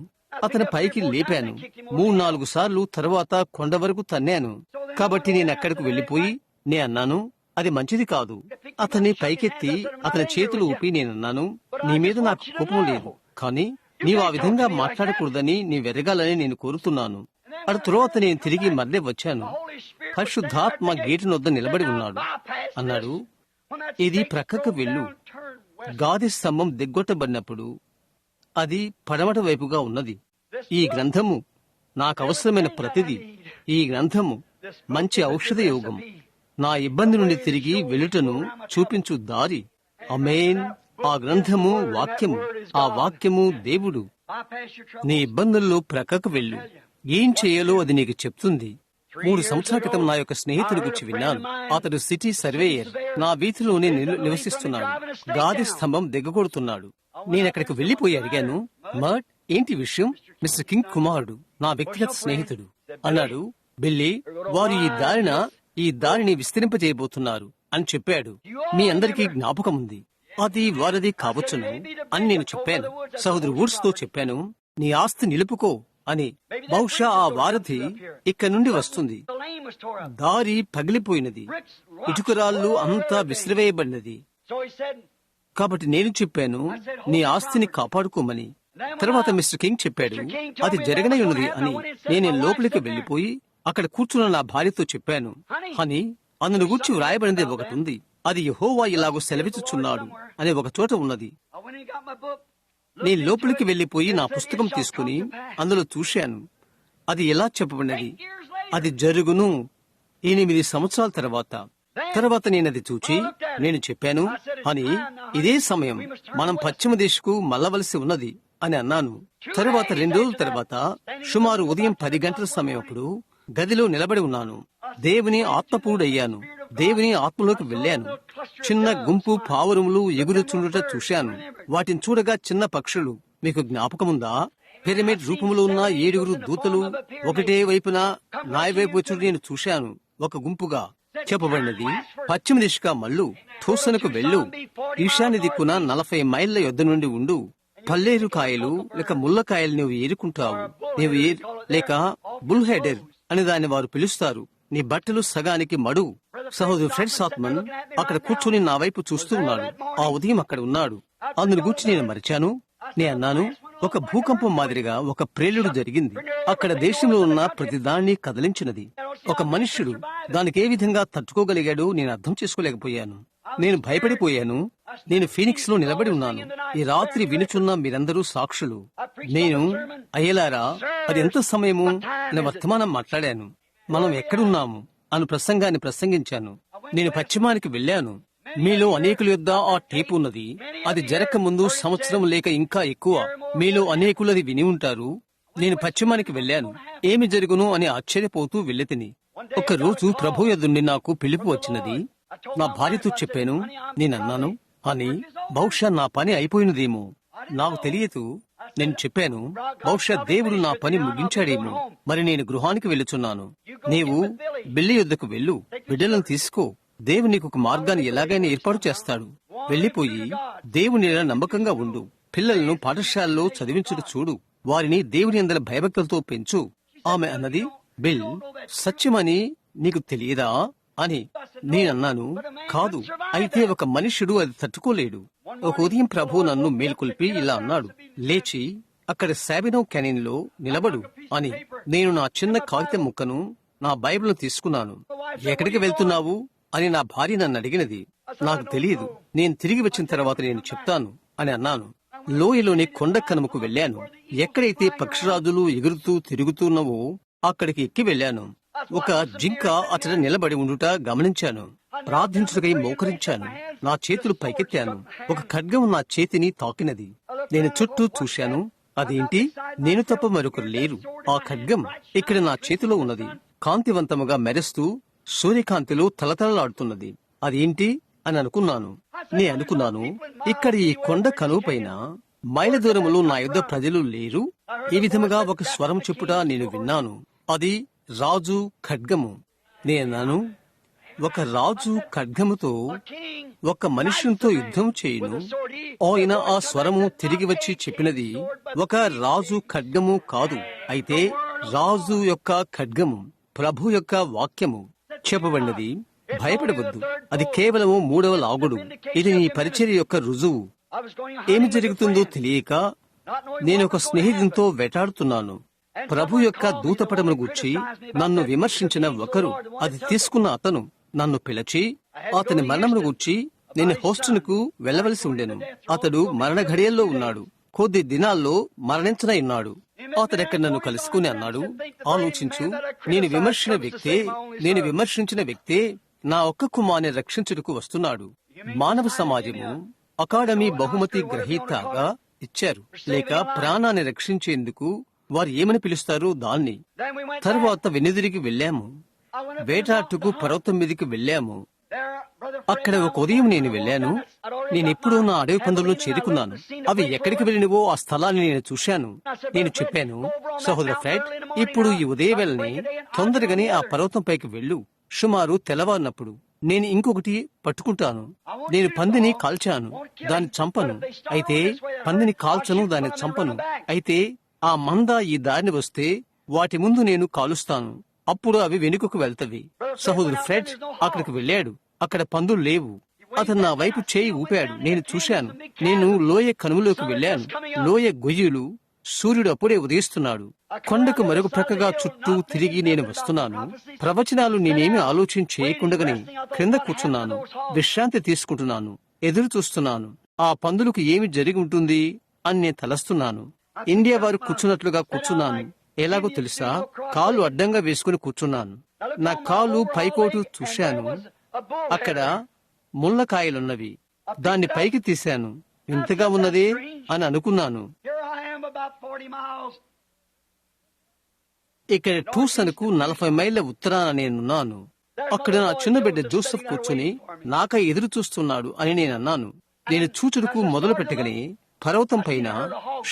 అతని పైకి లేపాను 3-4 సార్లు. తరువాత కొండ వరకు తన్నాను. కాబట్టి నేను అక్కడికి వెళ్లిపోయి నే అన్నాను, అది మంచిది కాదు. అతన్ని పైకెత్తి అతని చేతులు ఊపి నేనన్నాను, నీ మీద నాకు కోపం లేదు, కానీ నీవు ఆ విధంగా మాట్లాడకూడదని నీవెరగాలని నేను కోరుతున్నాను. అటు తరువాత నేను తిరిగి మళ్ళీ వచ్చాను. పరిశుద్ధాత్మ గేటు వద్ద నిలబడి ఉన్నాడు. అన్నాడు, ఇది ప్రక్కకు వెళ్ళు. గాది స్తంభం దిగ్గొట్టబడినప్పుడు అది పడమట వైపుగా ఉన్నది. ఈ గ్రంథము నాకు అవసరమైన ప్రతిదీ. ఈ గ్రంథము మంచి ఔషధ యోగం. నా ఇబ్బంది నుండి తిరిగి వెలుటను చూపించు దారి. ఆమేన్. ఆ గ్రంథము వాక్యము. ఆ వాక్యము దేవుడు. నీ ఇబ్బందుల్లో ప్రక్కకు వెళ్ళు. ఏం చేయాలో అది నీకు చెప్తుంది. 3 సంవత్సరాల క్రితం నా యొక్క స్నేహితుడి గురించి విన్నాను. అతడు సిటీ సర్వేయర్. నా వీధిలోనే నివసిస్తున్నాడు. గాది స్తంభం దిగ్గొడుతున్నాడు. నేనక్కడికి వెళ్లిపోయి అడిగాను, మట్, ఏంటి విషయం? మిస్టర్ కింగ్ కుమారుడు, నా వ్యక్తిగత స్నేహితుడు, అన్నాడు, బిల్లీ, వారు ఈ దారిని విస్తరింపజేయబోతున్నారు అని చెప్పాడు. మీ అందరికీ జ్ఞాపకం ఉంది. అది వారిది కావచ్చును అని నేను చెప్పాను. సహోదరు వుడ్స్ తో చెప్పాను, నీ ఆస్తి నిలుపుకో అని. బహుశా ఆ వారధి ఇక్కడ నుండి వస్తుంది. దారి పగిలిపోయినది. ఇటుకరాళ్ళు అంతా విసిరివేయబడినది. కాబట్టి నేను చెప్పాను, నీ ఆస్తిని కాపాడుకోమని. తర్వాత మిస్టర్ కింగ్ చెప్పాడు, అది జరగనే ఉన్నది అని. నేను లోపలికి వెళ్లిపోయి అక్కడ కూర్చున్న నా భార్యతో చెప్పాను, అని అందును గూర్చి వ్రాయబడినది ఒకటి ఉంది. అది యెహోవా ఇలాగూ సెలవిచ్చుచున్నాడు అనే ఒక చోట ఉన్నది. నేను లోపలికి వెళ్లిపోయి నా పుస్తకం తీసుకుని అందులో చూశాను. అది ఎలా చెప్పబడినది. అది జరుగును 8 సంవత్సరాల తర్వాత నేనది చూచి నేను చెప్పాను, అని ఇదే సమయం మనం పశ్చిమ దిశకు మళ్ళవలసి ఉన్నది అని అన్నాను. తరువాత 2 రోజుల తర్వాత సుమారు ఉదయం 10 గంటల సమయప్పుడు గదిలో నిలబడి ఉన్నాను. దేవుని ఆత్మపూడయ్యాను. దేవుని ఆత్మలోకి వెళ్ళాను. చిన్న గుంపు పావురములు ఎగురుచుండుట చూశాను. వాటిని చూడగా చిన్న పక్షులు. మీకు జ్ఞాపకముందా? పిరమిడ్ రూపంలో ఉన్న 7 దూతలు ఒకటే వైపున నాయవైపు వచ్చుడు నేను చూశాను. ఒక గుంపుగా చెప్పబడినది, పశ్చిమ దిశగా మల్లు, తూసనకు వెళ్ళు, ఈశాన్య దిక్కున 40 మైళ్ళ యొద్ద నుండి ఉండు. పల్లేరు కాయలు లేక ముళ్ళకాయలు నువ్వు ఏరుకుంటావు. లేక బుల్ హెడర్ అని దాన్ని వారు పిలుస్తారు. నీ బట్టలు సగానికి మడు. సహోదరు ఫ్రెడ్ సాత్మన్ అక్కడ కూర్చుని నా వైపు చూస్తూ ఉన్నాడు. ఆ ఉదయం అక్కడ ఉన్నాడు. అందుని గూర్చి నేను మరిచాను. నేను అన్నాను, ఒక భూకంపం మాదిరిగా ఒక ప్రేలుడు జరిగింది. అక్కడ దేశంలో ఉన్న ప్రతి దాన్ని కదిలించినది. ఒక మనుష్యుడు దానికి ఏ విధంగా తట్టుకోగలిగాడో నేను అర్థం చేసుకోలేకపోయాను. నేను భయపడిపోయాను. నేను ఫీనిక్స్ లో నిలబడి ఉన్నాను. ఈ రాత్రి వినుచున్న మీరందరూ సాక్షులు. నేను అయ్యలారా, అది ఎంత సమయము అనే వర్తమానం మాట్లాడాను. మనం ఎక్కడున్నాము అను ప్రసంగాన్ని ప్రసంగించాను. నేను పశ్చిమానికి వెళ్ళాను. మీలో అనేకుల యొద్ద ఆ టేపు ఉన్నది. అది జరగక ముందు సంవత్సరం లేక ఇంకా ఎక్కువ మీలో అనేకులు అది విని ఉంటారు. నేను పశ్చిమానికి వెళ్ళాను. ఏమి జరుగును అని ఆశ్చర్యపోతూ వెళ్ళితిని. ఒక రోజు ప్రభు యొద్ద నుండి నాకు పిలుపు వచ్చినది. నా భార్యతో చెప్పాను. నేనన్నాను, అని బహుశా నా పని అయిపోయినదేమో, నాకు తెలియదు. నేను చెప్పాను, బహుశా దేవుడు నా పని ముగించాడేమో, మరి నేను గృహానికి వెళ్ళుచున్నాను. నీవు బిల్లి యొద్దకు వెళ్ళు, బిడ్డలను తీసుకో. దేవుడు నీకు ఒక మార్గాన్ని ఎలాగైనా ఏర్పాటు చేస్తాడు. వెళ్లిపోయి దేవుని నమ్మకంగా ఉండు. పిల్లలను పాఠశాలలో చదివించుడు చూడు. వారిని దేవుని అందరి భయభక్తులతో పెంచు. ఆమె అన్నది, బిల్, సత్యమని నీకు తెలియదా అని. నేనన్నాను, కాదు. అయితే ఒక మనుష్యుడు అది తట్టుకోలేడు. ఒక ఉదయం ప్రభు నన్ను మేల్కొల్పి ఇలా అన్నాడు, లేచి అక్కడ సాబినో క్యానిన్ లో నిలబడు అని. నేను నా చిన్న కాగితం ముక్కను, నా బైబిల్ తీసుకున్నాను. ఎక్కడికి వెళ్తున్నావు అని నా భార్య నన్ను అడిగినది. నాకు తెలియదు. నేను తిరిగి వచ్చిన తర్వాత నేను చెప్తాను అని అన్నాను. లోయలోని కొండ కనుమకు వెళ్ళాను. ఎక్కడైతే పక్షిరాజులు ఎగురుతూ తిరుగుతున్నావో అక్కడికి ఎక్కి వెళ్ళాను. ఒక జింక అతడు నిలబడి ఉండుట గమనించాను. ప్రార్థించుటకై మోకరించాను. నా చేతులు పైకెత్తాను. ఒక ఖడ్గం నా చేతిని తాకినది. నేను చుట్టూ చూశాను. అదేంటి? నేను తప్ప మరొకరు లేరు. ఆ ఖడ్గం ఇక్కడ నా చేతిలో ఉన్నది, కాంతివంతముగా మెరుస్తూ సూర్యకాంతిలో తలతలలాడుతున్నది. అదేంటి అని అనుకున్నాను. అనుకున్నాను, ఇక్కడ ఈ కొండ కనువ పైన మైల దూరములో నా యుద్ధ ప్రజలు లేరు. ఈ విధముగా ఒక స్వరం చెప్పుట నేను విన్నాను. అది రాజు ఖడ్గము. నేనన్నాను, ఒక రాజు ఖడ్గముతో ఒక మనుష్యునితో యుద్ధం చేయును. ఆయన ఆ స్వరము తిరిగి వచ్చి చెప్పినది ఒక రాజు ఖడ్గము కాదు, అయితే రాజు యొక్క ఖడ్గము, ప్రభు యొక్క వాక్యము. చెప్పబడినది, భయపడవద్దు, అది కేవలము 3వ లాగుడు. ఇది నీ పరిచర్య యొక్క రుజువు. ఏమి జరుగుతుందో తెలియక నేను ఒక స్నేహితునితో వేటాడుతున్నాను. ప్రభు యొక్క దూతపటమును గూర్చి నన్ను విమర్శించిన ఒకరు, అది తీసుకున్న అతను నన్ను పిలిచి అతని మరణమును గూర్చి నేను హోస్టన్కు వెళ్లవలసి ఉండెను. అతడు మరణ ఘడియల్లో ఉన్నాడు, కొద్ది దినాల్లో మరణించనన్నాడు. అతడెక్కడ నన్ను కలుసుకుని అన్నాడు, ఆలోచించు, నేను విమర్శించిన వ్యక్తే నా ఒక్క కుమార్ని రక్షించుటకు వస్తున్నాడు. మానవ సమాజము అకాడమీ బహుమతి గ్రహీతగా ఇచ్చారు, లేక ప్రాణాన్ని రక్షించేందుకు వారు ఏమని పిలుస్తారు దాన్ని. తరువాత వెనుదిరిగి వెళ్ళాము, వేటాట్టుకు పర్వతం మీదకి వెళ్ళాము. అక్కడ ఒక ఉదయం నేను వెళ్ళాను. నేనెప్పుడూ నా అడవి పందుల్లో చేరుకున్నాను. అవి ఎక్కడికి వెళ్ళినవో ఆ స్థలాన్ని నేను చూశాను. నేను చెప్పాను, సహోదర ఫ్రెడ్, ఇప్పుడు ఈ ఉదయవేళని తొందరగానే ఆ పర్వతం పైకి వెళ్ళు. సుమారు తెల్లవారినప్పుడు నేను ఇంకొకటి పట్టుకుంటాను. నేను పందిని కాల్చాను, దాన్ని చంపను. అయితే పందిని కాల్చను, దాన్ని చంపను. అయితే ఆ మంద ఈ దారిని వస్తే వాటి ముందు నేను కాలుస్తాను. అప్పుడు అవి వెనుకకు వెళ్తవి. సహోదరు ఫ్రెడ్ అక్కడికి వెళ్ళాడు. అక్కడ పందులు లేవు. అతను నా వైపు చేయి ఊపాడు. నేను చూశాను. నేను లోయ కనుమలోకి వెళ్ళాను. లోయ గొయ్యులు, సూర్యుడు అప్పుడే ఉదయిస్తున్నాడు. కొండకు మరొక ప్రక్కగా చుట్టూ తిరిగి నేను వస్తున్నాను. ప్రవచనాలు నేనేమి ఆలోచన చేయకుండానే క్రింద కూర్చున్నాను, విశ్రాంతి తీసుకుంటున్నాను, ఎదురు చూస్తున్నాను. ఆ పందులకు ఏమి జరిగి ఉంటుంది అని నేను తలస్తున్నాను. ఇండియా వారు కూర్చున్నట్లుగా కూర్చున్నాను. ఎలాగో తెలుసా, కాలు అడ్డంగా వేసుకుని కూర్చున్నాను. నా కాలు పైకోటు చూశాను. అక్కడ ముళ్ళకాయలున్నవి. దాన్ని పైకి తీశాను. ఇంతగా ఉన్నదే అని అనుకున్నాను. ఇక్కడ టూసన్కు 40 మైళ్ళ ఉత్తరాన నేనున్నాను. అక్కడ నా చిన్న బిడ్డ జోసెఫ్ కూర్చుని నాకై ఎదురు చూస్తున్నాడు అని నేను అన్నాను. నేను చూచుడుకు మొదలు పెట్టగానే పర్వతం పైన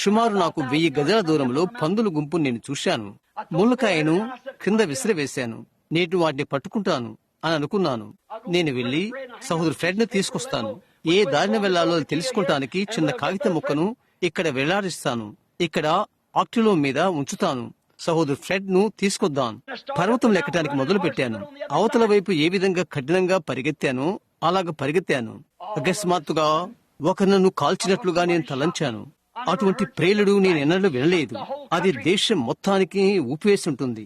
సుమారు నాకు 1000 గజాల దూరంలో పందుల గుంపు నేను చూశాను. ముళ్ళకాయను కింద విసిరివేశాను. నేను వాటిని పట్టుకుంటాను అని అనుకున్నాను. నేను వెళ్లి సహోదరు ఫ్రెడ్ ని తీసుకొస్తాను. ఏ దారిన వెళ్లాలో తెలుసుకుంటానికి చిన్న కాగితం ముక్కను ఇక్కడ వెళ్లాడిస్తాను. ఇక్కడ ఆక్టిలో మీద ఉంచుతాను. సహోదరు ఫ్రెడ్ ను తీసుకొద్దాం. పర్వతం ఎక్కడానికి మొదలు పెట్టాను. అవతల వైపు ఏ విధంగా కఠినంగా పరిగెత్తానో అలాగ పరిగెత్తాను. అకస్మాత్తుగా ఒక నన్ను కాల్చినట్లుగా నేను తలంచాను. అటువంటి ప్రేలుడు నేను ఎన్నడూ వినలేదు. అది దేశం మొత్తానికి ఊపివేసి ఉంటుంది.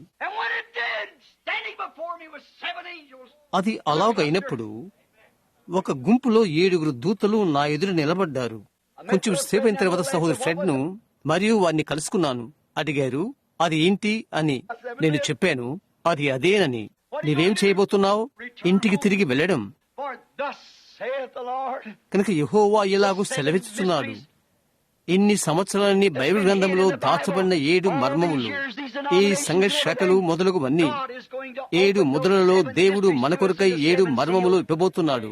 అది అలాగైనప్పుడు ఒక గుంపులో 7 దూతలు నా ఎదురు నిలబడ్డారు. కొంచెం సేపు అయిన తర్వాత సహోదరు ఫ్రెడ్ ను మరియు వారిని కలుసుకున్నాను. అడిగారు, అది ఏంటి అని. నేను చెప్పాను, అది అదేనని. నీవేం చేయబోతున్నావు? ఇంటికి తిరిగి వెళ్ళడం. కనుక యెహోవా ఇలాగూ సెలవిస్తున్నాడు, ఇన్ని సంవత్సరాలని బైబిల్ గ్రంథంలో దాచబడిన 7 మర్మములు, ఈ సంఘర్షకలు మొదలగువన్నీ 7 ముద్రలలో దేవుడు మన కొరకై 7 మర్మములు ఇవ్వబోతున్నాడు.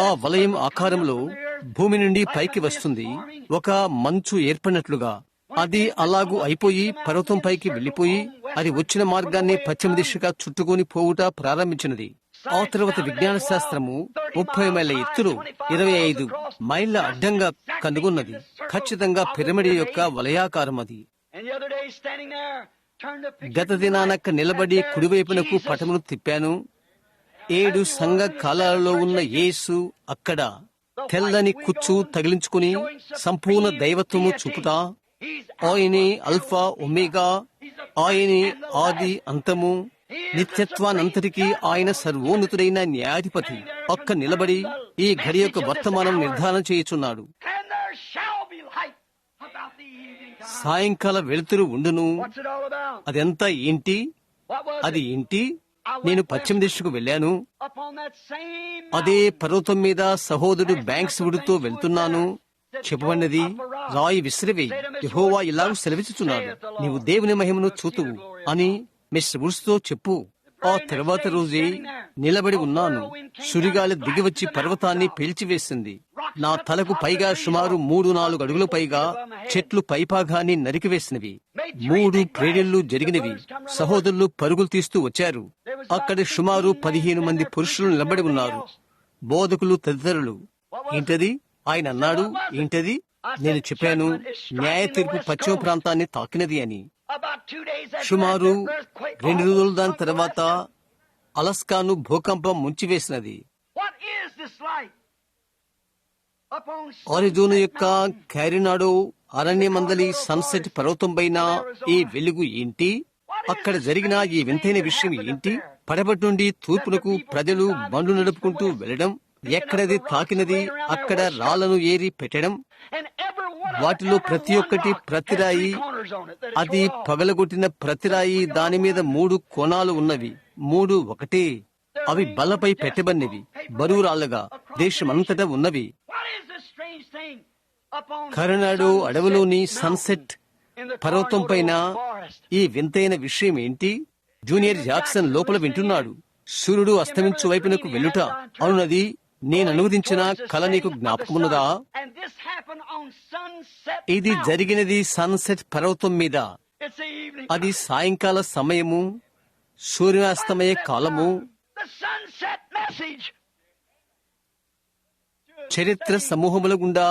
ఆ వలయం ఆకారంలో భూమి నుండి పైకి వస్తుంది, ఒక మంచు ఏర్పడినట్లుగా. అది అలాగూ అయిపోయి పర్వతం పైకి వెళ్లిపోయి అది వచ్చిన మార్గాన్ని పశ్చిమ దిశగా చుట్టుకొని పోవుట ప్రారంభించినది. ఆ తర్వాత విజ్ఞాన శాస్త్రము 30 మైళ్ళ ఎత్తులో 25 మైళ్ళ అడ్డంగా కనుగొన్నది. ఖచ్చితంగా పిరమిడ్ యొక్క వలయాకారం అది. గత దినానక్క నిలబడి కుడివైపునకు పటమును తిప్పాను. 7 సంఘ కాలాలలో ఉన్న యేసు అక్కడ తెల్లని కుచ్చు తగిలించుకుని సంపూర్ణ దైవత్వము చూపుతా, ఆయనే అల్ఫా ఒమేగా, ఆయనే ఆది అంతము, నిత్యత్వానంతటికీ ఆయన సర్వోన్నతుడైన న్యాయాధిపతి అక్క నిలబడి ఈ ఘడి యొక్క వర్తమానం నిర్ధారణ చేయుచున్నాడు. సాయంకాల వెలుతురు ఉండును. అదంతా ఏంటి? అది ఏంటి? నేను పశ్చిమ దిశకు వెళ్ళాను. అదే పర్వతం మీద సహోదరుడు బ్యాంక్స్ వుడ్తో వెళ్తున్నాను. చెప్పబడినది, రాయి విసిరివేయి, యెహోవా ఇలాగూ సెలవిస్తున్నాడు, నీవు దేవుని మహిమను చూతువు అని మిస్టర్ వుడ్స్తో చెప్పు. ఆ తర్వాత రోజే నిలబడి ఉన్నాను. సుడిగాలి దిగివచ్చి పర్వతాన్ని పేల్చివేసింది. నా తలకు పైగా సుమారు 3-4 అడుగుల పైగా చెట్లు పైపాగాన్ని నరికివేసినవి. 3 ప్రేడిళ్లు జరిగినవి. సహోదరులు పరుగులు తీస్తూ వచ్చారు. అక్కడ సుమారు 15 మంది పురుషులు నిలబడి ఉన్నారు, బోధకులు తదితరులు. ఏంటది? ఆయన అన్నాడు, ఏంటది? నేను చెప్పాను, న్యాయ తీర్పు పశ్చిమ ప్రాంతాన్ని తాకినది అని. సుమారు 2 రోజులు దాని తర్వాత అలస్కాను భూకంపం ముంచివేసినది. ఆరిజోనా యొక్క క్యారినాడో అరణ్యమందలి సన్సెట్ పర్వతం పైన ఈ వెలుగు ఏంటి? అక్కడ జరిగిన ఈ వింతైన విషయం ఏంటి? పడబట్టి నుండి తూర్పునకు ప్రజలు బండ్లు నడుపుకుంటూ వెళ్లడం, ఎక్కడది తాకినది అక్కడ రాళ్లను ఏరి పెట్టడం, వాటిలో ప్రతి ఒక్కటి ప్రతిరాయి, అది పగలగొట్టిన ప్రతిరాయి, దాని మీద 3 కోణాలు ఉన్నవి, 3 ఒకటే. అవి బల్లపై పెట్టబడినవి, బరువు రాళ్లుగా దేశమంతటా ఉన్నవి. కరనాడు అడవిలోని సన్సెట్ పర్వతం పైన ఈ వింతైన విషయం ఏంటి? జూనియర్ జాక్సన్ లోపల వింటున్నాడు. సూర్యుడు అస్తమించు వైపునకు వెళ్ళుట అవునది. నేను అనువదించిన కళ నీకు జ్ఞాపకమున్నదా? ఇది జరిగినది సన్సెట్ పర్వతం మీద. అది సాయంకాల సమయము, సూర్యాస్తమయ కాలము. చరిత్ర సమూహముల గుండా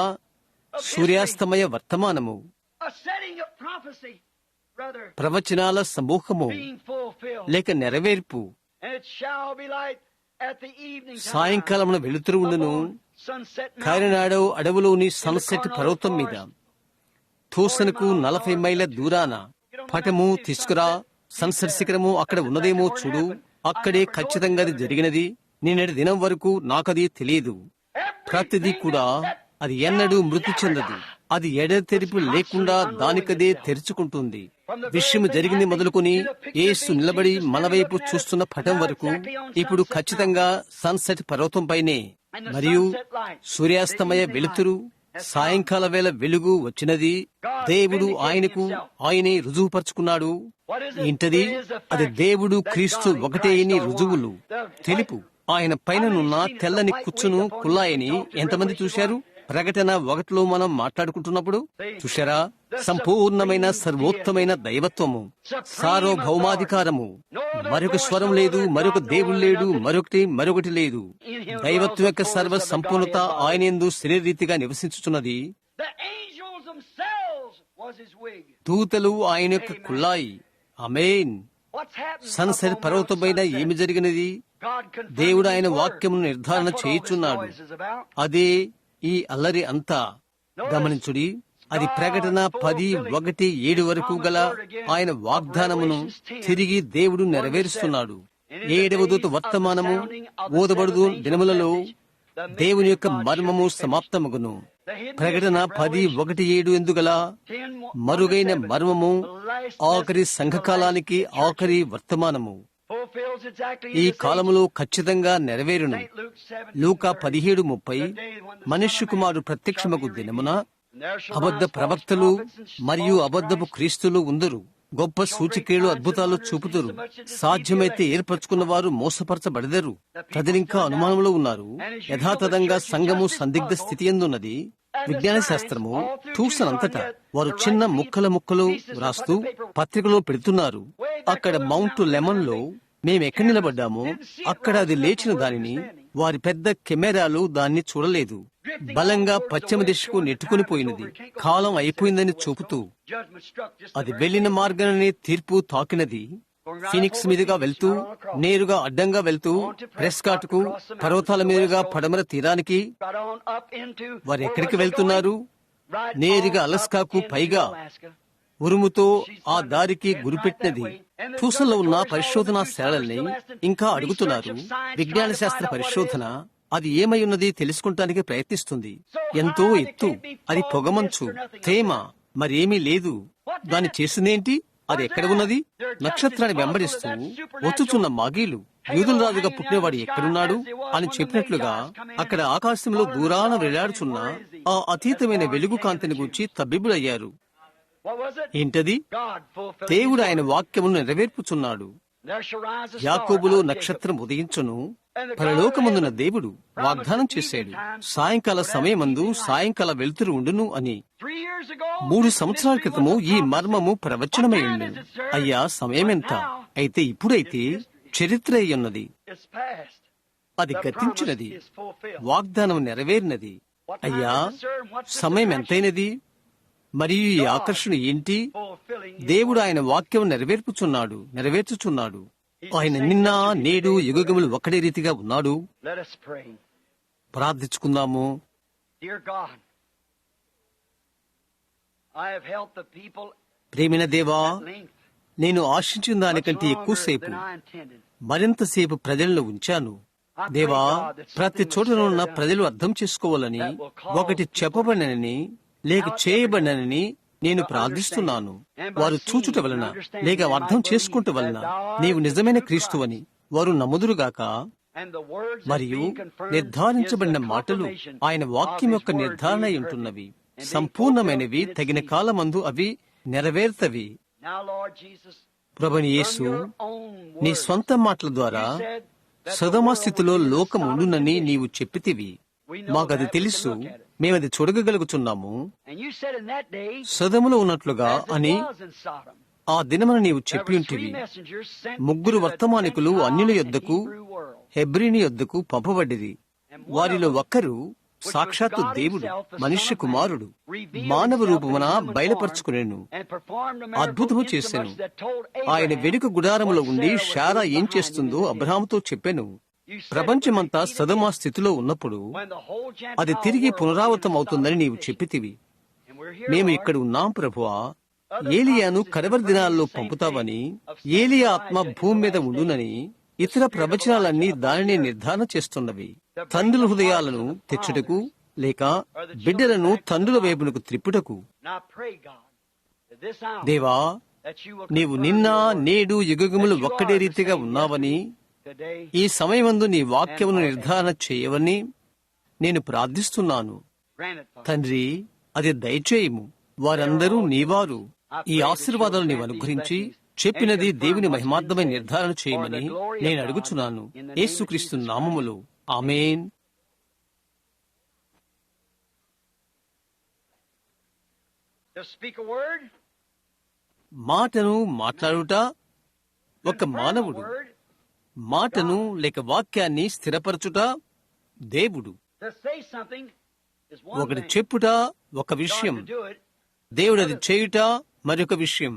సూర్యాస్తమయ వర్తమానము, ప్రవచనాల సమూహము లేక నెరవేర్పు. సాయంకాలమున వెలుతురు ఉండును. కారినాడో అడవులోని సన్సెట్ పర్వతం మీద తూసనకు 40 మైళ్ళ దూరాన. పటము తీసుకురా, సన్సెట్ శిఖరము అక్కడ ఉన్నదేమో చూడు. అక్కడే ఖచ్చితంగా అది జరిగినది. నిన్నటి దినం వరకు నాకది తెలియదు. ప్రతిదీ కూడా అది ఎన్నడూ మృతి చెందదు. అది ఎడతెరిపి లేకుండా దానికదే తెరుచుకుంటుంది. విషయం జరిగింది మొదలుకొని యేసు నిలబడి మన వైపు చూస్తున్న పటం వరకు ఇప్పుడు ఖచ్చితంగా సన్సెట్ పర్వతం పైనే. మరియు సూర్యాస్తమయ వెలుతురు, సాయంకాల వేళ వెలుగు వచ్చినది. దేవుడు ఆయనే రుజువుపరుచుకున్నాడు. ఏంటది? అది దేవుడు క్రీస్తు ఒకటే అని రుజువులు. తెలుపు ఆయన పైననున్న తెల్లని కుచ్చును కుల్లాయని ఎంతమంది చూశారు? ప్రకటన 1లో మనం మాట్లాడుకుంటున్నప్పుడు చూశారా? సంపూర్ణమైన సర్వోత్తమైన దైవత్వము, సార్వభౌమాధికారము. మరొక స్వరం లేదు, మరొక దేవుడు లేడు, మరొకటి లేదు. దైవత్వం యొక్క సర్వ సంపూర్ణత ఆయనందు శరీరరీతిగా నివసించుతున్నది. దూతలు ఆయన యొక్క కుల్లాయి. ఆమేన్. సన్సెట్ పర్వతం పైన ఏమి జరిగినది? దేవుడు ఆయన వాక్యమును నిర్ధారణ చేయుచున్నాడు. అదే ఈ అల్లరి అంతా. గమనించుడి, అది ప్రకటన 10:1-7 వరకు గల ఆయన వాగ్దానమును తిరిగి దేవుడు నెరవేరుస్తున్నాడు. 7వ దూత వర్తమానము ఓదబడుదు దినములలో దేవుని యొక్క మర్మము సమాప్తమగును. ప్రకటన 10:1-7 ఎందుగల మరుగైన మర్మము ఆఖరి సంఘకాలానికి ఆఖరి వర్తమానము. ఈ కాలములో ఖచ్చితంగా నెరవేరును. లూకా 17:30 మనుష్య కుమారుడు ప్రత్యక్షమగు దినమున అబద్ధ ప్రవక్తలు మరియు అబద్ధపు క్రీస్తులు ఉందరు. గొప్ప సూచిక్రియలు అద్భుతాలు చూపుతారు. సాధ్యమైతే ఏర్పరచుకున్న వారు మోసపరచబడదరు. ప్రజలింకా అనుమానంలో ఉన్నారు. యథాతథంగా సంఘము సందిగ్ధ స్థితి ఎందున్నది. విజ్ఞాన శాస్త్రము ట్యూసనంతటా వారు చిన్న ముక్కలు రాస్తూ పత్రికలో పెడుతున్నారు. అక్కడ మౌంట్ లెమన్ లో మేమెక్కడ నిలబడ్డామో అక్కడ అది లేచిన దానిని వారి పెద్ద కెమెరాలు దాన్ని చూడలేదు. బలంగా పశ్చిమ దిశకు నెట్టుకుని పోయినది. కాలం అయిపోయిందని చూపుతూ అది వెళ్లిన మార్గాన్ని తీర్పు తాకినది. ఫినిక్స్ మీదుగా వెళ్తూ, నేరుగా అడ్డంగా వెళ్తూ ప్రెస్కాట్ కు, పర్వతాల మీదుగా పడమర తీరానికి. వారు ఎక్కడికి వెళ్తున్నారు? నేరుగా అలస్కాకు పైగా ఉరుముతో ఆ దారికి గురిపెట్టినది. ట్యూషన్లో ఉన్న పరిశోధనా శాలల్ని ఇంకా అడుగుతున్నారు. విజ్ఞాన శాస్త్ర పరిశోధన అది ఏమై ఉన్నది తెలుసుకుంటానికి ప్రయత్నిస్తుంది. ఎంతో ఎత్తు, అది పొగమంచు, తేమ, మరేమీ లేదు. దాన్ని చేసిందేంటి? అది ఎక్కడ ఉన్నది? నక్షత్రాన్ని వెంబడిస్తూ వచ్చుచున్న మాగీలు యూదుల రాజుగా పుట్టినవాడు ఎక్కడున్నాడు అని చెప్పినట్లుగా అక్కడ ఆకాశంలో దూరాన వేలాడుచున్న ఆ అతీతమైన వెలుగు కాంతిని గురించి తబ్బిబులయ్యారు. ఏంటది? దేవుడు ఆయన వాక్యమును నెరవేర్పుచున్నాడు. యాకోబులో నక్షత్రం ఉదయించును. పరలోకమందున దేవుడు వాగ్దానం చేశాడు, సాయంకాల సమయమందు సాయంకాల వెలుతురు ఉండును అని. 3 సంవత్సరాల క్రితము ఈ మర్మము ప్రవచనమైంది. అయ్యా, సమయమెంత? అయితే ఇప్పుడైతే చరిత్ర అయ్యున్నది. అది గతించినది, వాగ్దానం నెరవేరినది. అయ్యా, సమయం ఎంతైనది? మరియు ఈ ఆకర్షణ ఏంటి? దేవుడు ఆయన వాక్యం నెరవేర్చుచున్నాడు. ఆయన నిన్న నేడు యుగములు ఒకటే రీతిగా ఉన్నాడు. ప్రార్థించుకుందాము. ప్రేమైన దేవా, నేను ఆశించిన దానికంటే ఎక్కువసేపు, మరింతసేపు ప్రజలను ఉంచాను. దేవా, ప్రతి చోటనున్న ప్రజలు అర్థం చేసుకోవాలని, ఒకటి చెప్పబడినని లేక చేయబడినని నేను ప్రార్థిస్తున్నాను. వారు చూచుట వలన లేక అర్థం చేసుకుంట వలన నీవు నిజమైన క్రీస్తువని వారు నమ్ముదురుగాక. మరియు నిర్ధారించబడిన మాటలు ఆయన వాక్యం యొక్క నిర్ధారణ అయి ఉంటున్నవి, సంపూర్ణమైనవి, తగిన కాలమందు అవి నెరవేర్తవి. ప్రభుని యేసు, నీ స్వంత మాటల ద్వారా సొదొమ స్థితిలో లోకం ఉండునని నీవు చెప్పితివి. మాకది తెలుసు, మేమది చూడగలుగుతున్నాము. సొదొమలో ఉన్నట్లుగా అని ఆ దినమున నీవు చెప్పి ఉంటివి. 3 వర్తమానికులు అన్యుల యొద్దకు, హెబ్రీని యొద్దకు పంపబడ్డిరి. వారిలో ఒక్కరు సాక్షాత్తు దేవుడు, మనుష్య కుమారుడు మానవ రూపమున బయలుపరుచుకునేను, అద్భుతము చేసెను. ఆయన వెనుక గుడారములో ఉండి శారా ఏం చేస్తుందో అబ్రహాముతో చెప్పెను. ప్రపంచమంతా సొదొమ స్థితిలో ఉన్నప్పుడు అది తిరిగి పునరావృతం అవుతుందని నీవు చెప్పితివి. మేము ఇక్కడ ఉన్నాం ప్రభువా. ఏలియాను కడవరి దినాల్లో పంపుతావని, ఏలియా ఆత్మ భూమి మీద ఉండునని ఇతర ప్రవచనాలన్నీ దానిని నిర్ధారణ చేస్తున్నవి. తండ్రుల హృదయాలను తెచ్చుటకు లేక బిడ్డలను తండ్రుల వైపునకు త్రిప్పుటకు. దేవా, నీవు నిన్న నేడు యుగములు ఒక్కడే రీతిగా ఉన్నావని, ఈ సమయమందు నీ వాక్యమును నిర్ధారణ చేయవని నేను ప్రార్థిస్తున్నాను. తండ్రి, అది దయచేయము. వారందరూ నీవారు. ఈ ఆశీర్వాదాలు నీవు అనుగ్రహించి చెప్పినది దేవుని మహిమార్థమై నిర్ధారణ చేయమని నేను అడుగుచున్నాను, యేసుక్రీస్తు నామములో. ఆమేన్. మాటను మాట్లాడుట ఒక మానవుడు, మాటను లేక వాక్యాన్ని స్థిరపరచుట దేవుడు. ఒకటి చెప్పుట ఒక విషయం, దేవుడు అది చేయుట మరొక విషయం.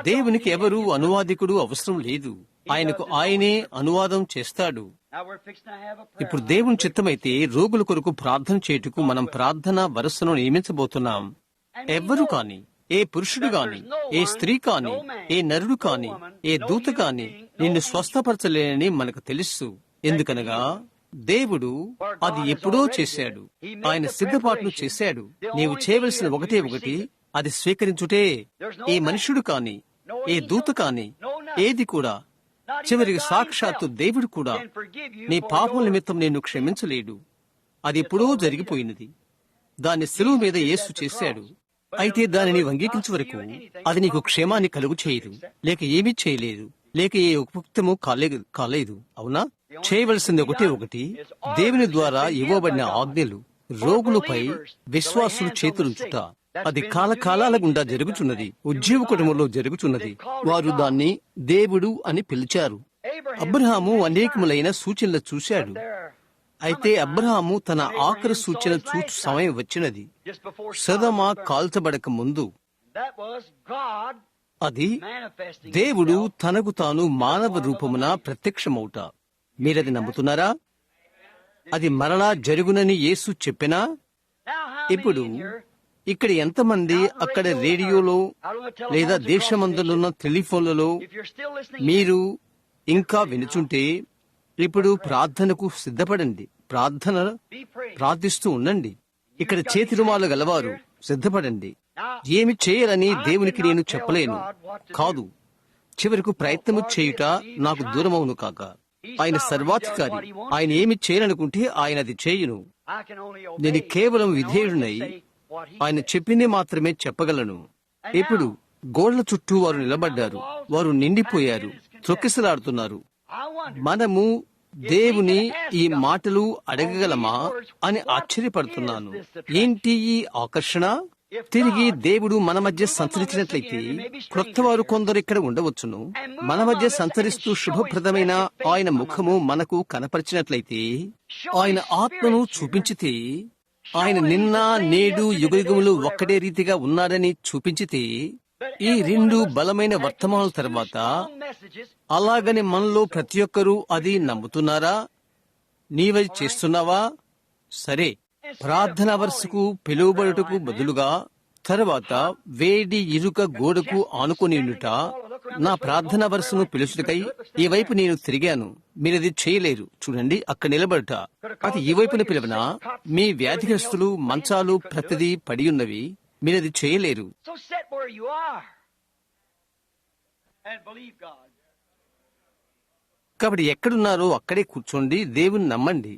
దేవునికి ఎవరు అనువాదికుడు అవసరం లేదు. ఆయనకు ఆయనే అనువాదం చేస్తాడు. ఇప్పుడు దేవుని చిత్తమైతే రోగుల కొరకు ప్రార్థన చేయుటకు మనం ప్రార్థన వరసను నియమించబోతున్నాం. ఎవ్వరు కాని, ఏ పురుషుడు కాని, ఏ స్త్రీ కాని, ఏ నరుడు కాని, ఏ దూత కాని నిన్ను స్వస్థపరచలేనని మనకు తెలుసు. ఎందుకనగా దేవుడు అది ఎప్పుడో చేశాడు. ఆయన సిద్ధపాటును చేశాడు. నీవు చేయవలసిన ఒకటి అది స్వీకరించుటే. ఏ మనుషుడు కాని, ఏ దూత కాని, ఏది కూడా, చివరికి సాక్షాత్తు దేవుడు కూడా నీ పాపం నిమిత్తం నిన్ను క్షమించలేడు. అది ఎప్పుడో జరిగిపోయినది. దాన్ని శిలువ మీద యేసు చేశాడు. అయితే దానిని అంగీకరించే వరకు అది నీకు క్షేమాన్ని కలుగు చేయదు, లేక ఏమీ చేయలేదు, లేక ఏ ఉపయుక్తము కాలేదు. అవునా? చేయవలసింది ఒకటి, దేవుని ద్వారా ఇవ్వబడిన ఆజ్ఞలు రోగులపై విశ్వాసులు చేతులుంచుట. అది కాలకాలాల గుండా జరుగుతున్నది. ఉజ్జీవ కుటుంబంలో జరుగుతున్నది. వారు దాన్ని దేవుడు అని పిలిచారు. అబ్రహాము అనేకములైన సూచనలు చూశాడు. అయితే అబ్రహాము తన ఆఖరి సూచన చూచు సమయం వచ్చినది, సొదొమ కాల్చబడక ముందు. అది దేవుడు తనకు తాను మానవ రూపమున ప్రత్యక్షమవుట. మీరది నమ్ముతున్నారా? అది మరలా జరుగునని యేసు చెప్పినా? ఇప్పుడు ఇక్కడ ఎంతమంది అక్కడ రేడియోలో లేదా దేశమందులున్న టెలిఫోన్లలో మీరు ఇంకా వినుచుంటే, ఇప్పుడు ప్రార్థనకు సిద్ధపడండి. ప్రార్థిస్తూ ఉండండి. ఇక్కడ చేతి రుమాలు గలవారు సిద్ధపడండి. ఏమి చేయరని దేవునికి నేను చెప్పలేను కాదు. చివరకు ప్రయత్నము చేయుట నాకు దూరమవును కాక. ఆయన సర్వాధికారి. ఆయన ఏమి చేయాలనుకుంటే ఆయన అది చేయును. నేను కేవలం విధేయుడినై ఆయన చెప్పింది మాత్రమే చెప్పగలను. ఇప్పుడు గోడల చుట్టూ వారు నిలబడ్డారు. వారు నిండిపోయారు, త్రొక్కిసలాడుతున్నారు. మనము దేవుని ఈ మాటలు అడగగలమా అని ఆశ్చర్యపడుతున్నాను. ఏంటి ఈ ఆకర్షణ? తిరిగి దేవుడు మన మధ్య సంచరించినట్లయితే క్రొత్త వారు కొందరు ఇక్కడ ఉండవచ్చును. మన మధ్య సంచరిస్తూ శుభప్రదమైన ఆయన ముఖము మనకు కనపరిచినట్లయితే, ఆయన ఆత్మను చూపించితే, ఆయన నిన్న నేడు యుగయుగములు ఒక్కటే రీతిగా ఉన్నాడని చూపించితే, ఈ రెండు బలమైన వర్తమానాల తర్వాత అలాగని మనలో ప్రతి ఒక్కరూ అది నమ్ముతున్నారా? నీవది చేస్తున్నావా? సరే, ప్రార్థన వరుసకు పిలువబడుటకు బదులుగా తర్వాత వేడి ఇరుక గోడకు ఆనుకొని ఉండుట, నా ప్రార్థన వరుసను పిలుచుటకై ఈ వైపు నేను తిరిగాను, మీరది చేయలేరు. చూడండి, అక్కడ నిలబడుట. అది ఈ వైపున పిలవనా? మీ వ్యాధిగ్రస్తులు మంచాలు ప్రతిదీ పడి ఉన్నవి, మీరది చేయలేరు. కాబట్టి ఎక్కడున్నారో అక్కడే కూర్చోండి, దేవుని నమ్మండి.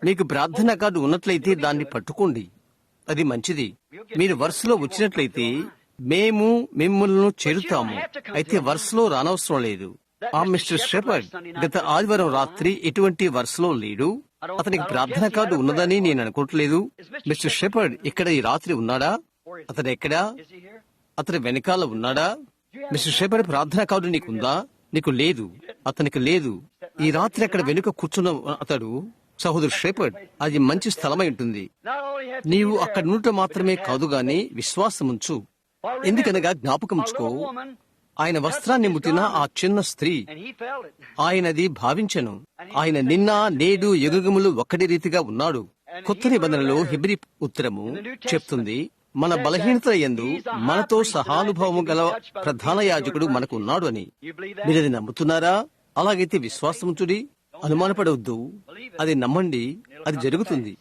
మీకు ప్రార్థన కార్డు ఉన్నట్లయితే దాన్ని పట్టుకోండి, అది మంచిది. మీరు వరుసలో వచ్చినట్లయితే మేము మిమ్మల్ని చేరుతాము. అయితే వరుసలో రానవసరం లేదు. ఆ మిస్టర్ షెపర్డ్ గత ఆదివారం రాత్రి ఎటువంటి వరుసలో లేడు. అతనికి ప్రార్థన కార్డు ఉన్నదని నేను అనుకోవట్లేదు. మిస్టర్ షెపర్డ్ ఇక్కడ ఈ రాత్రి ఉన్నాడా? అతను ఎక్కడా? అతని వెనకాల ఉన్నాడా? మిస్టర్ షెపర్డ్ ప్రార్థన కార్డు నీకుందా? నీకు లేదు. అతనికి లేదు. ఈ రాత్రి అక్కడ వెనుక కూర్చున్న అతడు సహోదరు షెపర్డ్, అది మంచి స్థలమై ఉంటుంది. నీవు అక్కడ ఉండటం మాత్రమే కాదు గాని విశ్వాసముంచు. ఎందుకనగా జ్ఞాపకముంచుకో, ఆయన వస్త్రాన్ని ముట్టిన ఆ చిన్న స్త్రీ ఆయనది భావించెను. ఆయన నిన్న నేడు యుగములు ఒక్కటి రీతిగా ఉన్నాడు. కొత్త నిబంధనలో హెబ్రీ ఉత్తరము చెప్తుంది, మన బలహీనత యందు మనతో సహానుభవము గల ప్రధాన యాజకుడు మనకు ఉన్నాడు అని. మీరది నమ్ముతున్నారా? అలాగైతే విశ్వాసముంచుడి, అనుమానపడవద్దు, అది నమ్మండి, అది జరుగుతుంది.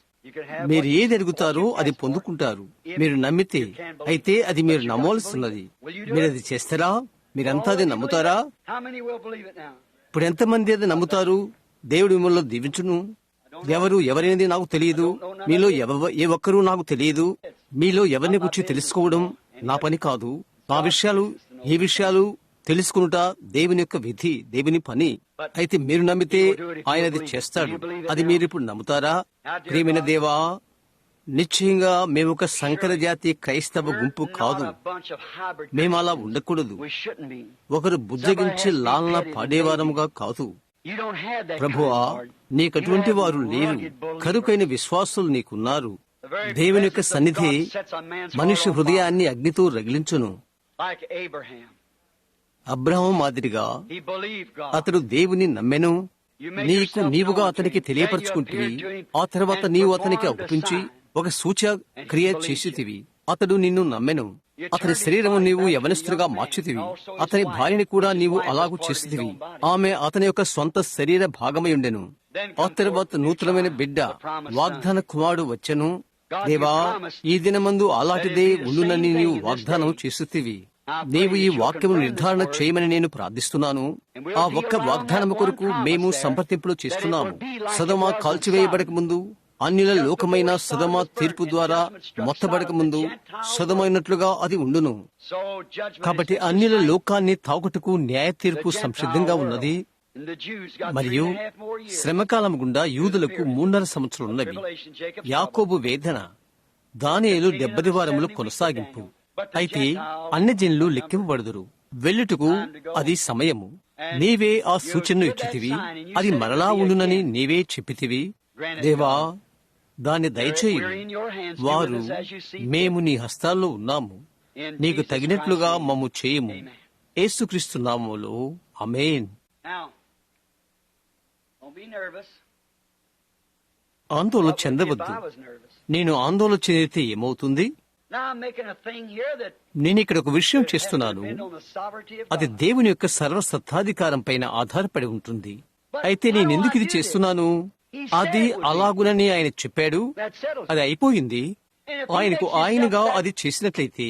మీరు ఏది అడుగుతారో అది పొందుకుంటారు, మీరు నమ్మితే. అయితే అది మీరు నమ్మవలసినది. మీరు అది చేస్తారా? మీరంతా అది నమ్ముతారా? ఇప్పుడు ఎంతమంది అది నమ్ముతారు? దేవుడు మిమ్మల్ని దీవించును. ఎవరైనది నాకు తెలియదు. మీలో ఏ ఒక్కరూ నాకు తెలియదు. మీలో ఎవరిని గురించి తెలుసుకోవడం నా పని కాదు. ఈ విషయాలు తెలుసుకునుట దేవుని యొక్క విధి, దేవుని పని. అయితే మీరు నమ్మితే ఆయన అది చేస్తాడు. అది మీరు ఇప్పుడు నమ్ముతారా? ప్రియమైన దేవా, నిశ్చయంగా మేము ఒక సంకర జాతి క్రైస్తవ గుంపు కాదు. మేము అలా ఉండకూడదు. ఒకరు బుజ్జగించి లాలన పాడేవారముగా కాదు. ప్రభువా, నీకటువంటి వారు లేరు. కరుకైన విశ్వాసులు నీకున్నారు. దేవుని యొక్క సన్నిధి మనిషి హృదయాన్ని అగ్నితో రగిలించును. అబ్రహాము మాదిరిగా అతడు దేవుని నమ్మెను. నీవుగా అతనికి తెలియపరచుకుంటువి. ఆ తర్వాత నీవు అతనికి ఒప్పించి ఒక సూచక్రియ చేసితివి. అతడు నిన్ను నమ్మెను. అతని శరీరము నీవు యవనస్తులుగా మార్చితివి. అతని భార్యని కూడా నీవు అలాగూ చేసితివి. ఆమె అతని యొక్క సొంత శరీర భాగమై ఉండెను. ఆ తర్వాత నూతనమైన బిడ్డ, వాగ్దాన కుమారుడు వచ్చెను. దేవా, ఈ దినమందు అలాంటిదే ఉండునని నీవు వాగ్దానం చేసితివి. నీవు ఈ వాక్యము నిర్ధారణ చేయమని నేను ప్రార్థిస్తున్నాను. ఆ ఒక్క వాగ్దానము కొరకు మేము సంప్రదింపులు చేస్తున్నాము. సదమ కాల్చివేయబడక ముందు, అన్యుల లోకమైన సదమ తీర్పు ద్వారా మొత్తబడక ముందు సదమైనట్లుగా అది ఉండును. కాబట్టి అన్యుల లోకాన్ని తాగుటకు న్యాయ తీర్పు సంసిద్ధంగా ఉన్నది. మరియు శ్రమకాలం గుండా యూదులకు 3.5 సంవత్సరాలు ఉన్నవి. యాకోబు వేదన, దానియేలు 70 వారములు కొనసాగింపు. అయితే అన్ని జనులు లెక్కింపబడుదురు. వెళ్ళుటకు అది సమయము. నీవే ఆ సూచనను ఇచ్చితివి. అది మరలా ఉండునని నీవే చెప్పితివి. దేవా, దాన్ని దయచేయి. వారు, మేము నీ హస్తాల్లో ఉన్నాము, నీకు తగినట్లుగా మమ్ము చేయము. యేసుక్రీస్తు నామములో ఆమేన్. ఆందోళన చెందవద్దు. నేను ఆందోళన చెందితే ఏమవుతుంది? నేను ఇక్కడ ఒక విషయం చేస్తున్నాను. అది దేవుని యొక్క సర్వసత్తాధికారం పైన ఆధారపడి ఉంటుంది. అయితే నేనెందుకు ఇది చేస్తున్నాను? అది అలాగునని ఆయన చెప్పాడు. అది అయిపోయింది. ఆయనగా అది చేసినట్లయితే,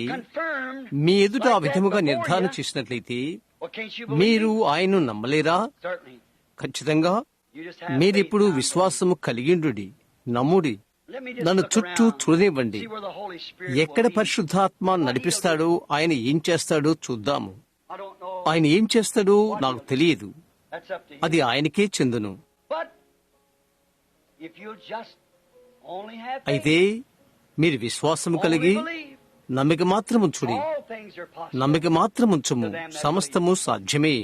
మీ ఎదుట ఆ విధముగా నిర్ధారణ చేసినట్లయితే, Well, can't you believe మీరు me? ఆయన్ను నమ్మలేరా? Certainly. ఖచ్చితంగా You just have మీరిప్పుడు faith now. విశ్వాసము కలిగిండుడి, నమ్ముడి. Let me just నన్ను look చుట్టూ around, చూడనివ్వండి. see where the Holy Spirit ఎక్కడ will lead. పరిశుద్ధాత్మ నడిపిస్తాడో, ఆయన ఏం చేస్తాడో చూద్దాము. I don't know. ఆయన ఏం చేస్తాడో నాకు తెలియదు, That's up to you. అది ఆయనకే చెందును. But if you just only have faith, అయితే మీరు విశ్వాసము only కలిగి believe, నమ్మిక మాత్రం ఉంచుడి. all things are possible. నమ్మిక మాత్రం ఉంచము, సమస్తము సాధ్యమే.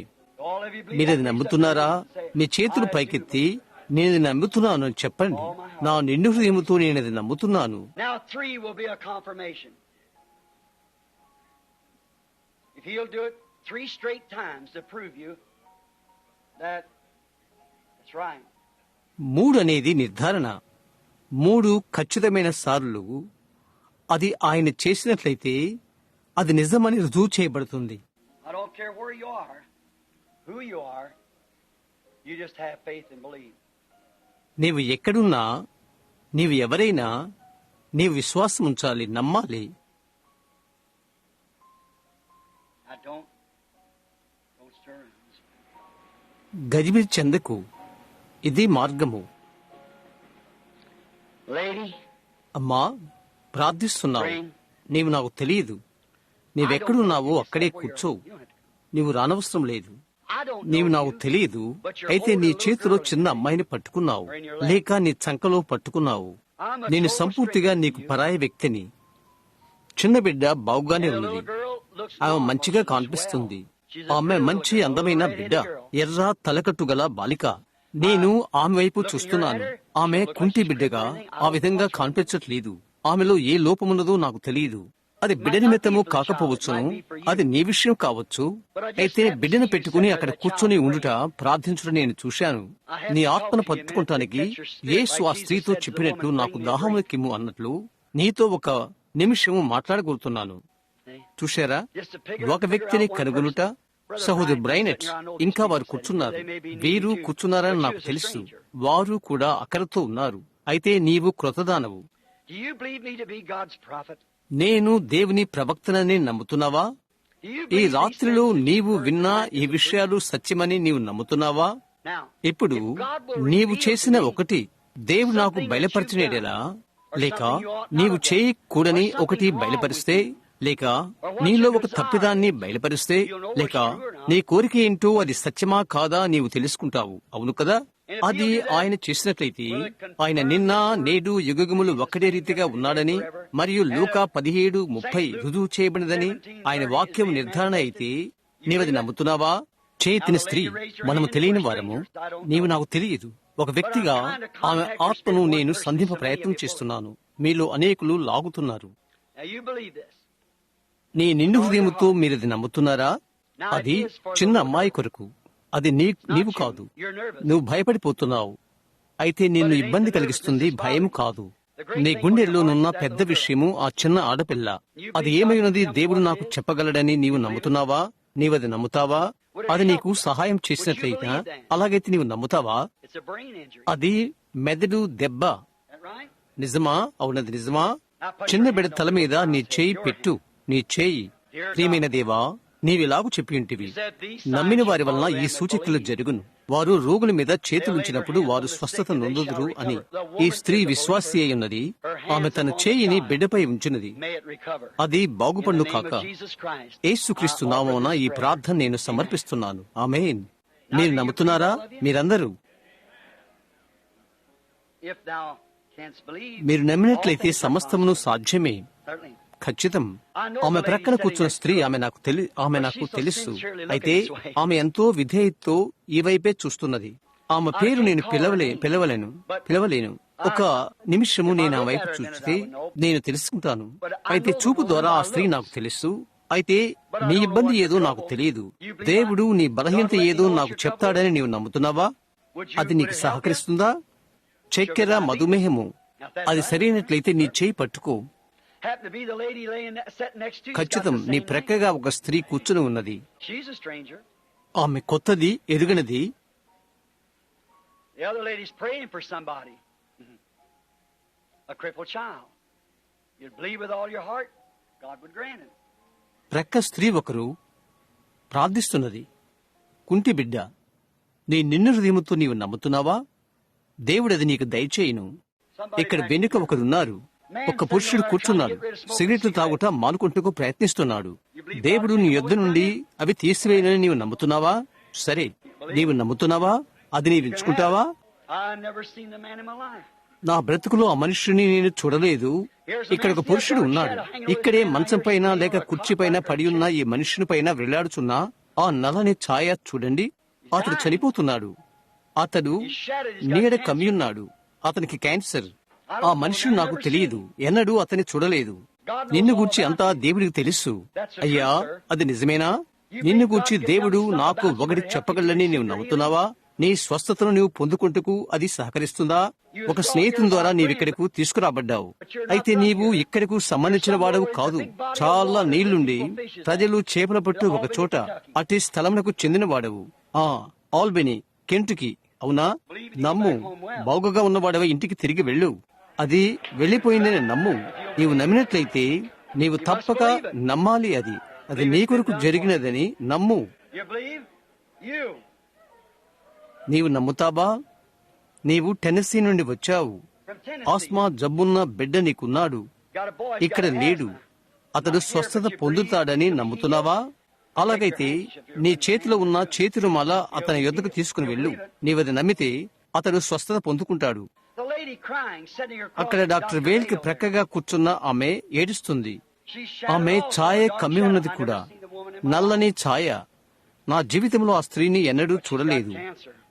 All of you believe మీరది that, నమ్ముతున్నారా? raise up your hand and me say, చేతులు I do పైకెత్తి believe. నేను నమ్ముతున్నాను అని చెప్పండి. నా నిండు హృదయముతో నేనది నమ్ముతున్నాను. Now 3 will be a confirmation. If he'll do it 3 straight times to prove you that it's right. 3 అనేది నిర్ధారణ. 3 ఖచ్చితమైన సార్లు అది ఆయన చేసినట్లయితే అది నిజమని రుజువు చేయబడుతుంది. I don't care where you are, who you are, you just have faith and believe. నీవు ఎక్కడున్నా, నీవు ఎవరైనా, నీవు విశ్వాసం ఉంచాలి, నమ్మాలి. I don't stir. గజిబిజి చెందకు, ఇది మార్గము. Lady, అమ్మా, ప్రార్థిస్తున్నావు. praying. నీవు నాకు తెలియదు. నీవెక్కడున్నావో అక్కడే కూర్చో. నీవు రానవసరం లేదు. I don't నీవు know నాకు you, తెలియదు. but you're అయితే holding నీ a little చేతిలో girl చిన్న in your అమ్మాయిని పట్టుకున్నావు, or in your lap. లేక నీ చంకలో పట్టుకున్నావు. I'm a నేను total సంపూర్తిగా stranger నీకు to you. పరాయి వ్యక్తిని. చిన్న బిడ్డ బాగుగానే And the ఉన్నది. little girl looks ఆమె normal. మంచిగా She's కనిపిస్తుంది. well. She's a ఆమె good మంచి looking, అందమైన little బిడ్డ, red-headed girl. ఎర్ర తలకట్టుగల బాలిక. నేను ఆమె వైపు చూస్తున్నాను. ఆమె కుంటి బిడ్డగా ఆ విధంగా కనిపించట్లేదు. ఆమెలో ఏ లోపమున్నదో నాకు తెలియదు. అది బిడ్డ నిమిత్తము కాకపోవచ్చును, అది నీ విషయం కావచ్చు. అయితే బిడ్డను పెట్టుకుని అక్కడ కూర్చొని ఉండుట, ప్రార్థించుట నేను చూశాను. నీ ఆత్మను పట్టుకుంటానికి యేసు ఆ స్త్రీతో చెప్పినట్లు నాకు దాహమును కిమ్ము అన్నట్లు నీతో ఒక నిమిషము మాట్లాడగలుగుతున్నాను. చూశారా? ఒక వ్యక్తిని కనుగొనుట. సహోదరు బ్రైనెట్ ఇంకా వారు కూర్చున్నారు. వీరు కూర్చున్నారని నాకు తెలుసు. వారు కూడా అక్కడతో ఉన్నారు. అయితే నీవు క్రొత్తదానవు. Do you believe me to be God's prophet? నేను దేవుని ప్రవక్తనని నమ్ముతున్నావా? Do you ఈ believe these రాత్రిలో things that నీవు you've heard విన్న tonight ఈ is the విషయాలు సత్యమని నీవు నమ్ముతున్నావా? Now, ఇప్పుడు if God will నీవు reveal చేసిన to me ఒకటి దేవుడు నాకు something that బయలుపరిచినడేలా, you've done, లేక or something you ought not నీవు have done, చేయకూడని or something ఒకటి wrong బయలుపరిస్తే, with you, లేక or what నీలో your ఒక desire తప్పిదాన్ని is, బయలుపరిస్తే, you'll know లేక what's true or not. నీ కోరిక ఏంటో అది సత్యమా కాదా నీవు తెలుసుకుంటావు. అవును కదా? And if అది he'll do that, ఆయన చేసినట్లయితే will it confirm ఆయన నిన్న the word నేడు యుగములు ఒక్కడే రీతిగా ఉన్నాడని, మరియు లూకా 17:30 రుజువు చేయబడినదని ఆయన వాక్యం నిర్ధారణ అయితే నీవది నమ్ముతున్నావా? చేతిన స్త్రీ, మనము తెలియని వారము. నీవు నాకు తెలియదు. ఒక వ్యక్తిగా ఆమె ఆత్మను నేను సంధింప ప్రయత్నం చేస్తున్నాను. మీలో అనేకులు లాగుతున్నారు. Now you believe this. నీ నిండు హృదయముతో మీరది నమ్ముతున్నారా? అది చిన్న అమ్మాయి కొరకు. అది నీవు కాదు. You're nervous. నువ్వు భయపడిపోతున్నావు. అయితే నిన్ను ఇబ్బంది కలిగిస్తుంది భయం కాదు. నీ గుండెల్లోనున్న పెద్ద విషయము ఆ చిన్న ఆడపిల్ల. అది ఏమైనది దేవుడు నాకు చెప్పగలడని నీవు నమ్ముతున్నావా? నీవది నమ్ముతావా? అది నీకు సహాయం చేసినట్లయితే అలాగైతే నీవు నమ్ముతావా? It's a brain injury. అది మెదడు దెబ్బ. That right? నిజమా? అవునది నిజమా? చిన్న బిడ్డ తల మీద నీ చేయి పెట్టు. నీ చేయి. ప్రియమైన దేవా, నీవిలాగు చెప్పి ఉంటివి, నమ్మిన వారి వలన ఈ సూచకులు జరుగును. వారు రోగుల మీద చేతులుంచినప్పుడు వారు స్వస్థత నొందుదురు అని. ఈ స్త్రీ విశ్వాసి అయి ఉన్నది. ఆమె తన చేయిని బిడ్డపై ఉంచినది. May it recover. అది In బాగుపడును the name కాక. of Jesus Christ. యేసుక్రీస్తు నామమున ఈ ప్రార్థన నేను సమర్పిస్తున్నాను. ఆమేన్. మీరు నమ్ముతున్నారా? మీరందరూ If thou canst believe, మీరు నమ్మినట్లయితే all things are సమస్తమును possible. సాధ్యమే. Certainly. ఖచ్చితం. ఆమె ప్రక్కన కూర్చున్న స్త్రీ ఆమె నాకు తెలుసు. అయితే ఆమె ఎంతో విధేయతతో ఈ వైపే చూస్తున్నది. ఆమె పేరు నేను పిలవలేను. ఒక నిమిషము నేను ఆ వైపు చూస్తే నేను తెలుసుకుంటాను. అయితే చూపు ద్వారా ఆ స్త్రీ నాకు తెలుసు. అయితే నీ ఇబ్బంది ఏదో నాకు తెలియదు. దేవుడు నీ బలహీనత ఏదో నాకు చెప్తాడని నీవు నమ్ముతున్నావా? అది నీకు సహకరిస్తుందా? చక్కెర, మధుమేహము అది సరైనట్లయితే నీ చేయి పట్టుకో. Happen to be the lady sitting next to you. ఖచ్చితం. నీ ప్రక్కగా ఒక స్త్రీ కూర్చుని ఉన్నది. She's a stranger. ఆమె కొత్తది, ఎరుగనిది. The other lady's praying for somebody. A crippled child. You'd believe with all your heart, God would grant it. ప్రక్క స్త్రీ ఒకరు ప్రార్థిస్తున్నది. కుంటి బిడ్డ, నీ నిన్ను హృదయముతో నీవు నమ్ముతున్నావా? దేవుడది నీకు దయచేయును. ఇక్కడ వెనుక ఒకరున్నారు. ఒక పురుషుడు కూర్చున్నాడు. సిగరెట్లు తాగుట మానుకుంటూ ప్రయత్నిస్తున్నాడు. దేవుడు నీ యొద్ద నుండి అవి తీసివేయనని నీవు నమ్ముతున్నావా? సరే, నీవు నమ్ముతున్నావా? అది నీవు ఎంచుకుంటావా? నా బ్రతుకులో ఆ మనుష్యుని నేను చూడలేదు. ఇక్కడ ఒక పురుషుడు ఉన్నాడు. ఇక్కడే మంచం పైన లేక కుర్చీ పైన పడి ఉన్న ఈ మనుష్యుని పైన వెళ్లాడుచున్న ఆ నల్లని ఛాయ చూడండి. అతడు చనిపోతున్నాడు. అతడు నీడ కమ్మియున్నాడు. అతనికి క్యాన్సర్. ఆ మనుషుడు నాకు తెలియదు. ఎన్నడూ అతన్ని చూడలేదు. నిన్ను గూర్చి అంతా దేవుడికి తెలుసు. అయ్యా, అది నిజమేనా? నిన్ను గూర్చి దేవుడు నాకు ఒకటి చెప్పగలని నీవు నమ్ముతున్నావా? నీ స్వస్థతను నీవు పొందుకుంటూ అది సహకరిస్తుందా? ఒక స్నేహితుని ద్వారా నీవిక్కడకు తీసుకురాబడ్డావు. అయితే నీవు ఇక్కడకు సంబంధించిన వాడవు కాదు. చాలా నీళ్లుండి ప్రజలు చేపల పట్టు ఒక చోట అటు స్థలమునకు చెందిన వాడవు. ఆల్బెనీ, కెంటుకీ. అవునా? నమ్ము. బాగుగా ఉన్నవాడవ ఇంటికి తిరిగి వెళ్ళు. అది వెళ్లిపోయిందని నమ్ము. నీవు నమ్మినట్లయితే నీవు తప్పక నమ్మాలి. అది నీ కొరకు జరిగినదని నమ్ము. నీవు నమ్ముతావా? నీవు టెన్నెస్సీ నుండి వచ్చావు. ఆస్మా జబ్బున్న బిడ్డ నీకున్నాడు. ఇక్కడ లేడు. అతడు స్వస్థత పొందుతాడని నమ్ముతున్నావా? అలాగైతే నీ చేతిలో ఉన్న చేతి రుమాల అతని యొద్దకు తీసుకుని వెళ్ళు. నీవది నమ్మితే అతడు స్వస్థత పొందుకుంటాడు. అక్కడ డాక్టర్ వేల్ కి ప్రక్కగా కూర్చున్న ఆమె ఏడుస్తుంది. ఆమె ఛాయ కమ్మి ఉన్నది కూడా, నల్లని ఛాయ. నా జీవితంలో ఆ స్త్రీని ఎన్నడూ చూడలేదు.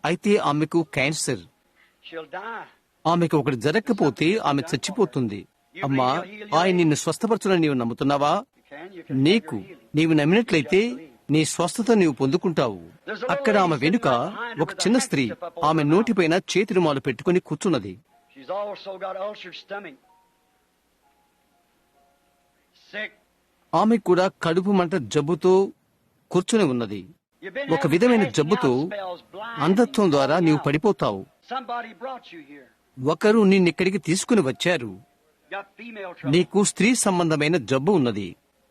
అయితే ఆమెకు క్యాన్సర్. ఆమెకు ఒకటి జరగకపోతే ఆమె చచ్చిపోతుంది. అమ్మా, ఆయన నిన్ను స్వస్థపరచులని నీవు నమ్ముతున్నావా? నీవు నమ్మినట్లయితే నీ స్వస్థత నీవు పొందుకుంటావు. అక్కడ ఆమె వెనుక ఒక చిన్న స్త్రీ ఆమె నోటిపైన చేతి రుమాలు పెట్టుకుని కూర్చున్నది. ఆమె కూడా కడుపు మంట జబ్బుతో కూర్చుని ఉన్నది. ఒక విధమైన జబ్బుతో అంధత్వం ద్వారా నీవు పడిపోతావు. ఒకరు నిన్నిక్కడికి తీసుకుని వచ్చారు. నీకు స్త్రీ సంబంధమైన జబ్బు ఉన్నది.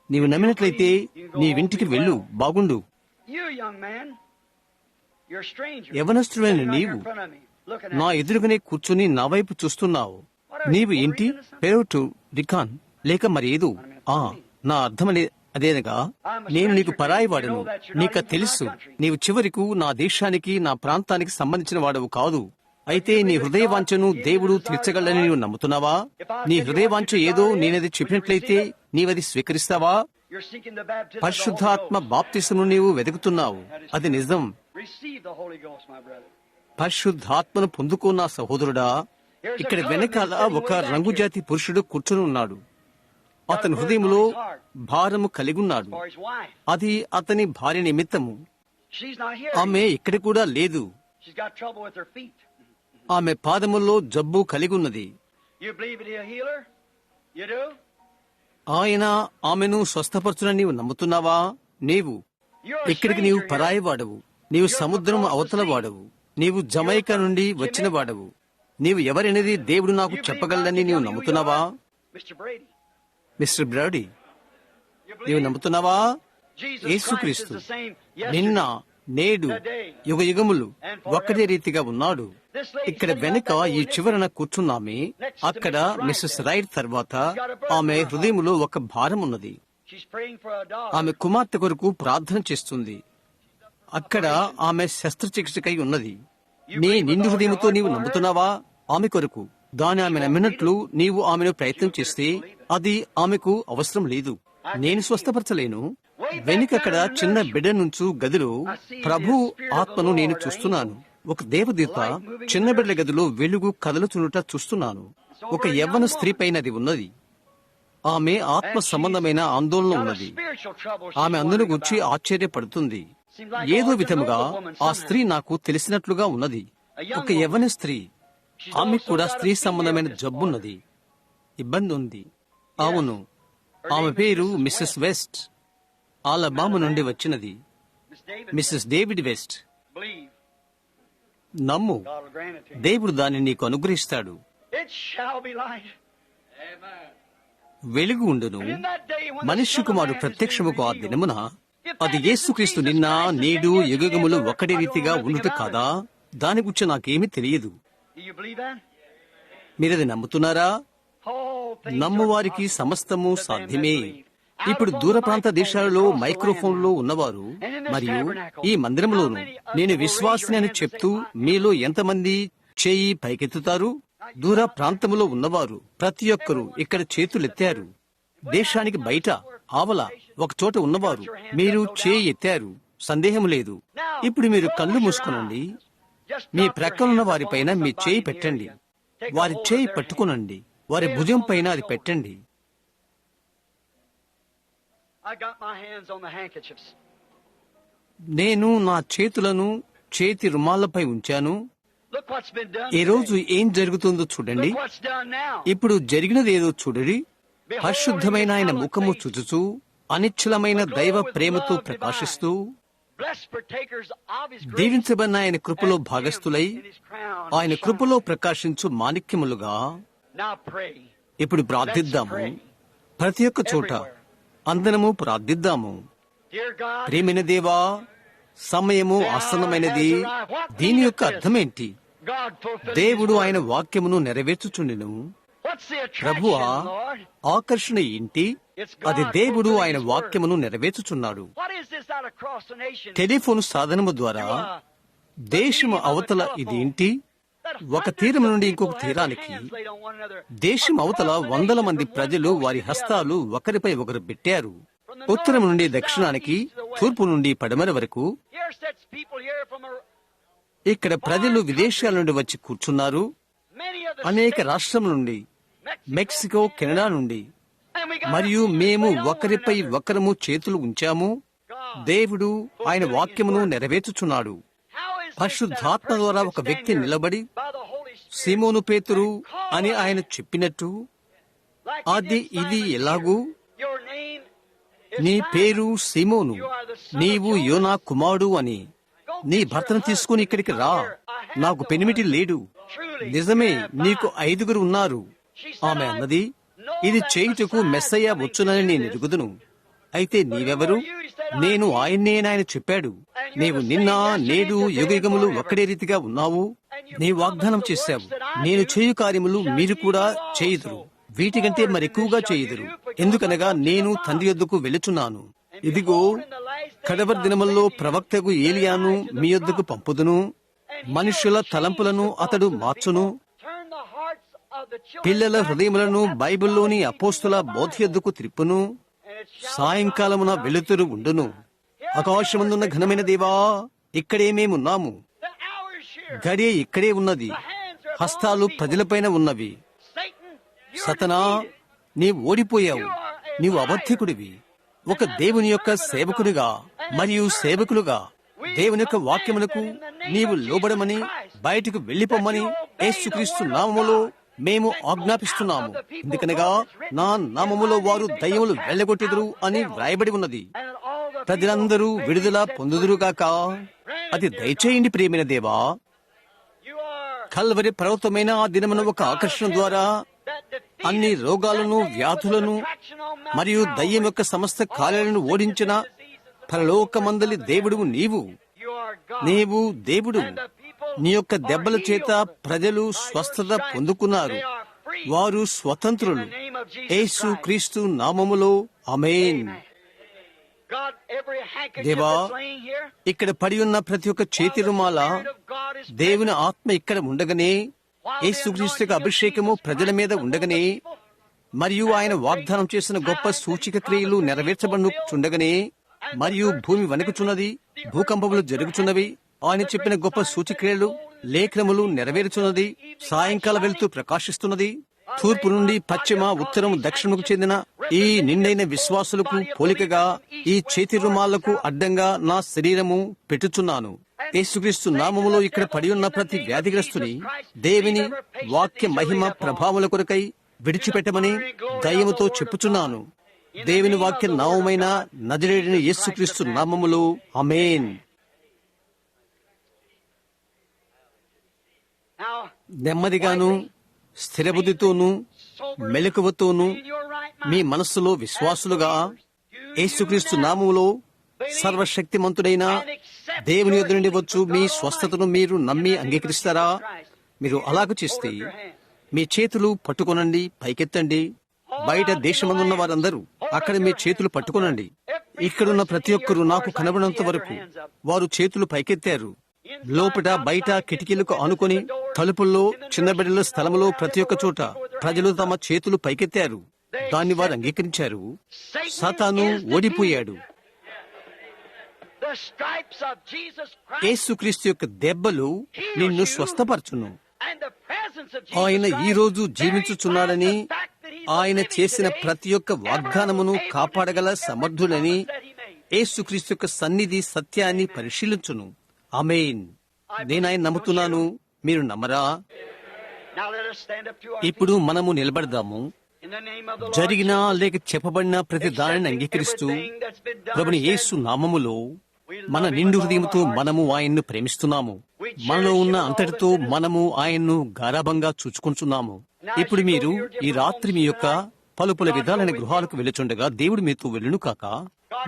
నీవు నమ్మినట్లయితే నీవింటికి వెళ్ళు, బాగుండు. యవనస్తుడైన నీవు నా ఎదురుగానే కూర్చుని నా వైపు చూస్తున్నావు. నీవు ఏంటి? పెరోటు రికాన్ లేక మరేదో. నా అర్థమనే అదేనగా, నేను నీకు పరాయివాడను. నీకు తెలుసు, నీవు చివరికి నా దేశానికి, నా ప్రాంతానికి సంబంధించిన వాడవు కాదు. అయితే నీ హృదయవాంఛను దేవుడు తీర్చగలని నీవు నమ్ముతున్నావా? నీ హృదయవాంఛ ఏదో నేనది చెప్పినట్లయితే నీవది స్వీకరిస్తావా? పరిశుద్ధాత్మ బాప్తిసమును నీవు వెతుకుతున్నావు. అది నిజం. పరిశుద్ధాత్మను పొందుకున్న సహోదరుడా, ఇక్కడ వెనకాల ఒక రంగుజాతి పురుషుడు కూర్చుని ఉన్నాడు. అతని హృదయంలో భారము కలిగున్నాడు. అది అతని భార్య నిమిత్తము. ఆమె ఇక్కడ కూడా లేదు. ఆమె పాదముల్లో జబ్బు కలిగున్నది. ఆయన ఆమెను స్వస్థపరచునని నీవు నమ్ముతున్నావా? ఇక్కడికి నీవు పరాయివాడవు. నీవు సముద్రం అవతల వాడవు. నీవు జమైకా నుండి వచ్చిన వాడవు. నీవు ఎవరనేది దేవుడు నాకు చెప్పగలదని నీవు నమ్ముతున్నావా? మిస్టర్ బ్రాడీ, నీవు నమ్ముతున్నావా? యేసుక్రీస్తు నిన్న, నేడు, యుగ యుగములు ఒక్కటే రీతిగా ఉన్నాడు. ఇక్కడ వెనుక ఈ చివరన కూర్చున్నామే, అక్కడ మిస్సెస్ రైట్ తర్వాత ఆమె హృదయములో ఒక భారం ఉన్నది. ఆమె కుమార్తె కొరకు ప్రార్థన చేస్తుంది. అక్కడ ఆమె శస్త్రచికిత్సకై ఉన్నది. నీ నిండు హృదయముతో నీవు నమ్ముతున్నావా? ఆమె కొరకు దాని ఆమె నమ్మినట్లు నీవు ఆమెను ప్రయత్నం చేస్తే అది ఆమెకు అవసరం లేదు. నేను స్వస్థపరచలేను. వెనుకక్కడ చిన్న బిడ్డ నుంచు గదిలో ప్రభు ఆత్మను నేను చూస్తున్నాను. ఒక దేవదూత చిన్న బిడ్డల గదిలో వెలుగు కదలుచునుట చూస్తున్నాను. ఒక యవ్వన స్త్రీ పైన అది ఉన్నది. ఆమె ఆత్మ సంబంధమైన ఆందోళన ఉన్నది. ఆమె అందును గురించి ఆశ్చర్యపడుతుంది. ఏదో విధముగా ఆ స్త్రీ నాకు తెలిసినట్లుగా ఉన్నది. ఒక యవ్వన స్త్రీ. ఆమె కూడా స్త్రీ సంబంధమైన జబ్బున్నది, ఇబ్బంది ఉంది. అవును, ఆమె పేరు మిస్సెస్ వెస్ట్. ఆలబామా నుండి వచ్చినది. Mrs David West. నమ్ము, దేవుడు దాన్ని నీకు అనుగ్రహిస్తాడు. వెలుగు ఉండును. మనుష్య కుమారుడు ప్రత్యక్షముకు ఆ దినమున అది యేసుక్రీస్తు నిన్న నేడు యుగములు ఒకటి రీతిగా ఉండుట కాదా? దాని గురించి నాకేమీ తెలియదు. Do you believe that? మీరది నమ్ముతున్నారా? Oh, things నమ్మువారికి are సమస్తము possible. సాధ్యమే. ఇప్పుడు దూర ప్రాంత దేశాలలో మైక్రోఫోన్లో ఉన్నవారు మరియు ఈ మందిరంలోను నేను విశ్వాసిని అని చెప్తూ మీలో ఎంతమంది చేయి పైకెత్తుతారు? దూర ప్రాంతంలో ఉన్నవారు ప్రతి ఒక్కరూ ఇక్కడ చేతులెత్తారు. దేశానికి బయట ఆవల ఒక చోట ఉన్నవారు మీరు చేయి ఎత్తారు, సందేహం లేదు. ఇప్పుడు మీరు కళ్ళు మూసుకునండి. మీ ప్రక్కనున్న వారిపైన మీ చేయి పెట్టండి. వారి చేయి పట్టుకునండి. వారి భుజం పైన అది పెట్టండి. I got my hands on the handkerchiefs. నేను నా చేతులను చేతి రుమాలపై ఉంచాను. Look what's been done. ఈ రోజు today. ఏం జరుగుతుందో చూడండి. Look what's done now. ఇప్పుడు జరిగినది ఏదో చూడండి. పరిశుద్ధమైన ఆయన ముఖము చూచుచూ అనిశ్చలమైన దైవ ప్రేమతో ప్రకాశిస్తూ Blessed partakers of his grace. దీవించబడిన ఆయన కృపలో భాగస్థులై In his crown. ఆయన కృపలో ప్రకాశించు మాణిక్యములుగా Now pray. ఇప్పుడు ప్రార్థిద్దాము. ప్రతి ఒక్క చోట అందరము ప్రార్థిద్దాము. Dear God, ప్రేమైన దేవా, సమయము ఆసన్నమైనది. దీని యొక్క అర్థమేంటి? God fulfill దేవుడు his word. ఆయన వాక్యమును నెరవేర్చుచుండెను. What's the ప్రభువా, attraction, Lord? ఆకర్షణ ఏంటి? అది దేవుడు ఆయన వాక్యమును నెరవేర్చుచున్నాడు. What is this out across the nation? Telephone సాధనము ద్వారా దేశము అవతల ఇదేంటి? ఒక తీరం నుండి ఇంకొక తీరానికి దేశం అవతల వందల మంది ప్రజలు వారి హస్తాలు ఒకరిపై ఒకరు పెట్టారు. ఉత్తరం నుండి దక్షిణానికి, తూర్పు నుండి పడమర వరకు ఇక్కడ ప్రజలు విదేశాల నుండి వచ్చి కూర్చున్నారు. అనేక రాష్ట్రముల నుండి, మెక్సికో, కెనడా నుండి. మరియు మేము ఒకరిపై ఒకరము చేతులు ఉంచాము. దేవుడు ఆయన వాక్యమును నెరవేర్చుచున్నాడు. పరిశుద్ధాత్మ ద్వారా ఒక వ్యక్తి నిలబడి సీమోను పేతురు అని ఆయన చెప్పినట్టు అది ఇది ఎలాగూ, నీ పేరు సీమోను, నీవు యోనా కుమారుడు అని. నీ భర్తను తీసుకుని ఇక్కడికి రా, నాకు పెనిమిటి లేడు. నిజమే, నీకు 5 ఉన్నారు. ఆమె అన్నది, ఇది చేయుటకు మెస్సయ్య వచ్చునని నేను ఎరుగుదును. అయితే నీవెవరు? నేను ఆయన్నే ఆయన చెప్పాడు. నీవు నిన్న నేడు యుగయుగములు ఒక్కడే రీతిగా ఉన్నావు. నీ వాగ్దానం చేశావు, నేను చేయు కార్యములు మీరు కూడా చేయుదురు, వీటికంటే మరెక్కువగా చేయుదురు. ఎందుకనగా నేను తండ్రి యొద్దకు వెళుచున్నాను. ఇదిగో కడవరి దినముల్లో ప్రవక్తకు ఏలియాను మీ యొద్దకు పంపుదును. మనుష్యుల తలంపులను అతడు మార్చును. పిల్లల హృదయములను బైబిల్లోని అపోస్తుల బోధ యొద్దకు త్రిప్పును. సాయంకాలమున వెలుతురు ఉండును. ఆకాశమందున్న ఘనమైన దేవా, ఇక్కడే మేమున్నాము. గడియ ఇక్కడే ఉన్నది. హస్తాలు ప్రజలపైన ఉన్నవి. సతనా, నీవు ఓడిపోయావు. నీవు అబద్ధికుడివి. ఒక దేవుని యొక్క సేవకునిగా మరియు సేవకులుగా దేవుని యొక్క వాక్యములకు నీవు లోబడమని, బయటకు వెళ్లిపోమ్మని యేసుక్రీస్తు నామములో మేము ఆజ్ఞాపిస్తున్నాము. ఎందుకనగా నా నామములో వారు దయ్యములు వెళ్ళగొట్టెదరు అని వ్రాయబడి ఉన్నది. ప్రజలందరూ విడుదల పొందుదురుగాక. అది దయచేయండి ప్రియమైన దేవా. కల్వరి పర్వతమైన ఆ దినమున ఒక ఆకర్షణ ద్వారా అన్ని రోగాలను, వ్యాధులను మరియు దయ్యం యొక్క సమస్త కార్యాలను ఓడించిన పరలోకమందలి దేవుడు నీవు. నీవు దేవుడు. నీ యొక్క దెబ్బల చేత ప్రజలు స్వస్థత పొందుకున్నారు. వారు స్వతంత్రులు. యేసు క్రీస్తు నామములో ఆమేన్. దేవా, ఇక్కడ పడి ఉన్న ప్రతి ఒక్క చేతి రుమాల దేవుని ఆత్మ ఇక్కడ ఉండగానే, యేసుక్రీస్తు యొక్క అభిషేకము ప్రజల మీద ఉండగానే, మరియు ఆయన వాగ్దానం చేసిన గొప్ప సూచిక క్రియలు నెరవేర్చబడుచుండగానే, మరియు భూమి వణుకుచున్నది, భూకంపములు జరుగుచున్నవి. ఆయన చెప్పిన గొప్ప సూచిక్రియలు, లేఖనములు నెరవేరుచున్నది. సాయంకాల వెలుతూ ప్రకాశిస్తున్నది. తూర్పు నుండి పశ్చిమ, ఉత్తరం, దక్షిణకు చెందిన ఈ నిండైన విశ్వాసులకు పోలికగా ఈ చేతి రుమాలకు అడ్డంగా నా శరీరము పెట్టుచున్నాను. యేసుక్రీస్తు నామములో ఇక్కడ పడి ఉన్న ప్రతి వ్యాధిగ్రస్తుని దేవుని వాక్య మహిమ ప్రభావముల కొరకై విడిచిపెట్టమని దయ్యముతో చెప్పుచున్నాను. దేవుని వాక్య నామమైన నజరేయుడైన యేసుక్రీస్తు నామములో ఆమేన్. నెమ్మదిగాను, స్థిరబుద్ధితోనూ, మెలకువతోనూ మీ మనస్సులో విశ్వాసులుగా యేసుక్రీస్తు నామములో సర్వశక్తిమంతుడైన దేవుని యొద్ద నుండి వచ్చు మీ స్వస్థతను మీరు నమ్మి అంగీకరిస్తారా? మీరు అలాగ చేస్తే మీ చేతులు పట్టుకొనండి, పైకెత్తండి. బయట దేశమందున్న వారందరూ అక్కడ మీ చేతులు పట్టుకొనండి. ఇక్కడున్న ప్రతి ఒక్కరూ నాకు కనబడినంత వరకు వారు చేతులు పైకెత్తారు. లోపట బయట కిటికీలకు ఆనుకొని, తలుపుల్లో, చిన్న బిడ్డల స్థలములో ప్రతి ఒక్క చోట ప్రజలు తమ చేతులు పైకెత్తారు. దాన్ని వారు అంగీకరించారు. సాతాను ఓడిపోయాడు. యేసుక్రీస్తు యొక్క దెబ్బలు నిన్ను స్వస్థపరచును. ఆయన ఈ రోజు జీవించుచున్నాడని, ఆయన చేసిన ప్రతి ఒక్క వాగ్దానమును కాపాడగల సమర్థుడని యేసుక్రీస్తు యొక్క సన్నిధి సత్యాన్ని పరిశీలించును. ఆమేన్. నేను ఆయన నమ్ముతున్నాను. మీరు నమ్మరా? ఇప్పుడు మనము నిలబడదాము. జరిగిన లేక చెప్పబడిన ప్రతి దానిని అంగీకరిస్తూ ప్రభుని యేసు నామములో మన నిండు హృదయంతో మనము ఆయన్ను ప్రేమిస్తున్నాము. మనలో ఉన్న అంతటితో మనము ఆయన్ను గారాభంగా చూచుకుంటున్నాము. ఇప్పుడు మీరు ఈ రాత్రి మీ యొక్క పలు విధాలైన గృహాలకు వెళ్ళుచుండగా దేవుడు మీతో వెళ్ళును కాక.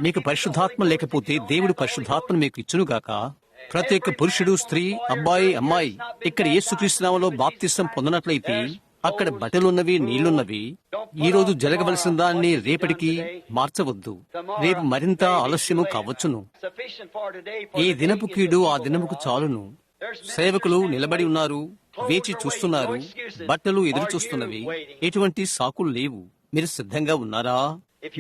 మీకు పరిశుద్ధాత్మ లేకపోతే దేవుడు పరిశుద్ధాత్మను మీకు ఇచ్చును గాక. ప్రతి ఒక్క పురుషుడు, స్త్రీ, అబ్బాయి, అమ్మాయి ఇక్కడ యేసుక్రీస్తు నామములో బాప్తిసం పొందినట్లయితే అక్కడ బట్టలున్నవి, నీళ్లున్నవి. ఈ రోజు జరగవలసిన దాన్ని రేపటికి మార్చవద్దు. రేపు మరింత ఆలస్యము కావచ్చును. ఈ దినపు కీడు ఆ దినముకు చాలును. సేవకులు నిలబడి ఉన్నారు, వేచి చూస్తున్నారు. బట్టలు ఎదురు చూస్తున్నవి. ఎటువంటి సాకులు లేవు. మీరు సిద్ధంగా ఉన్నారా?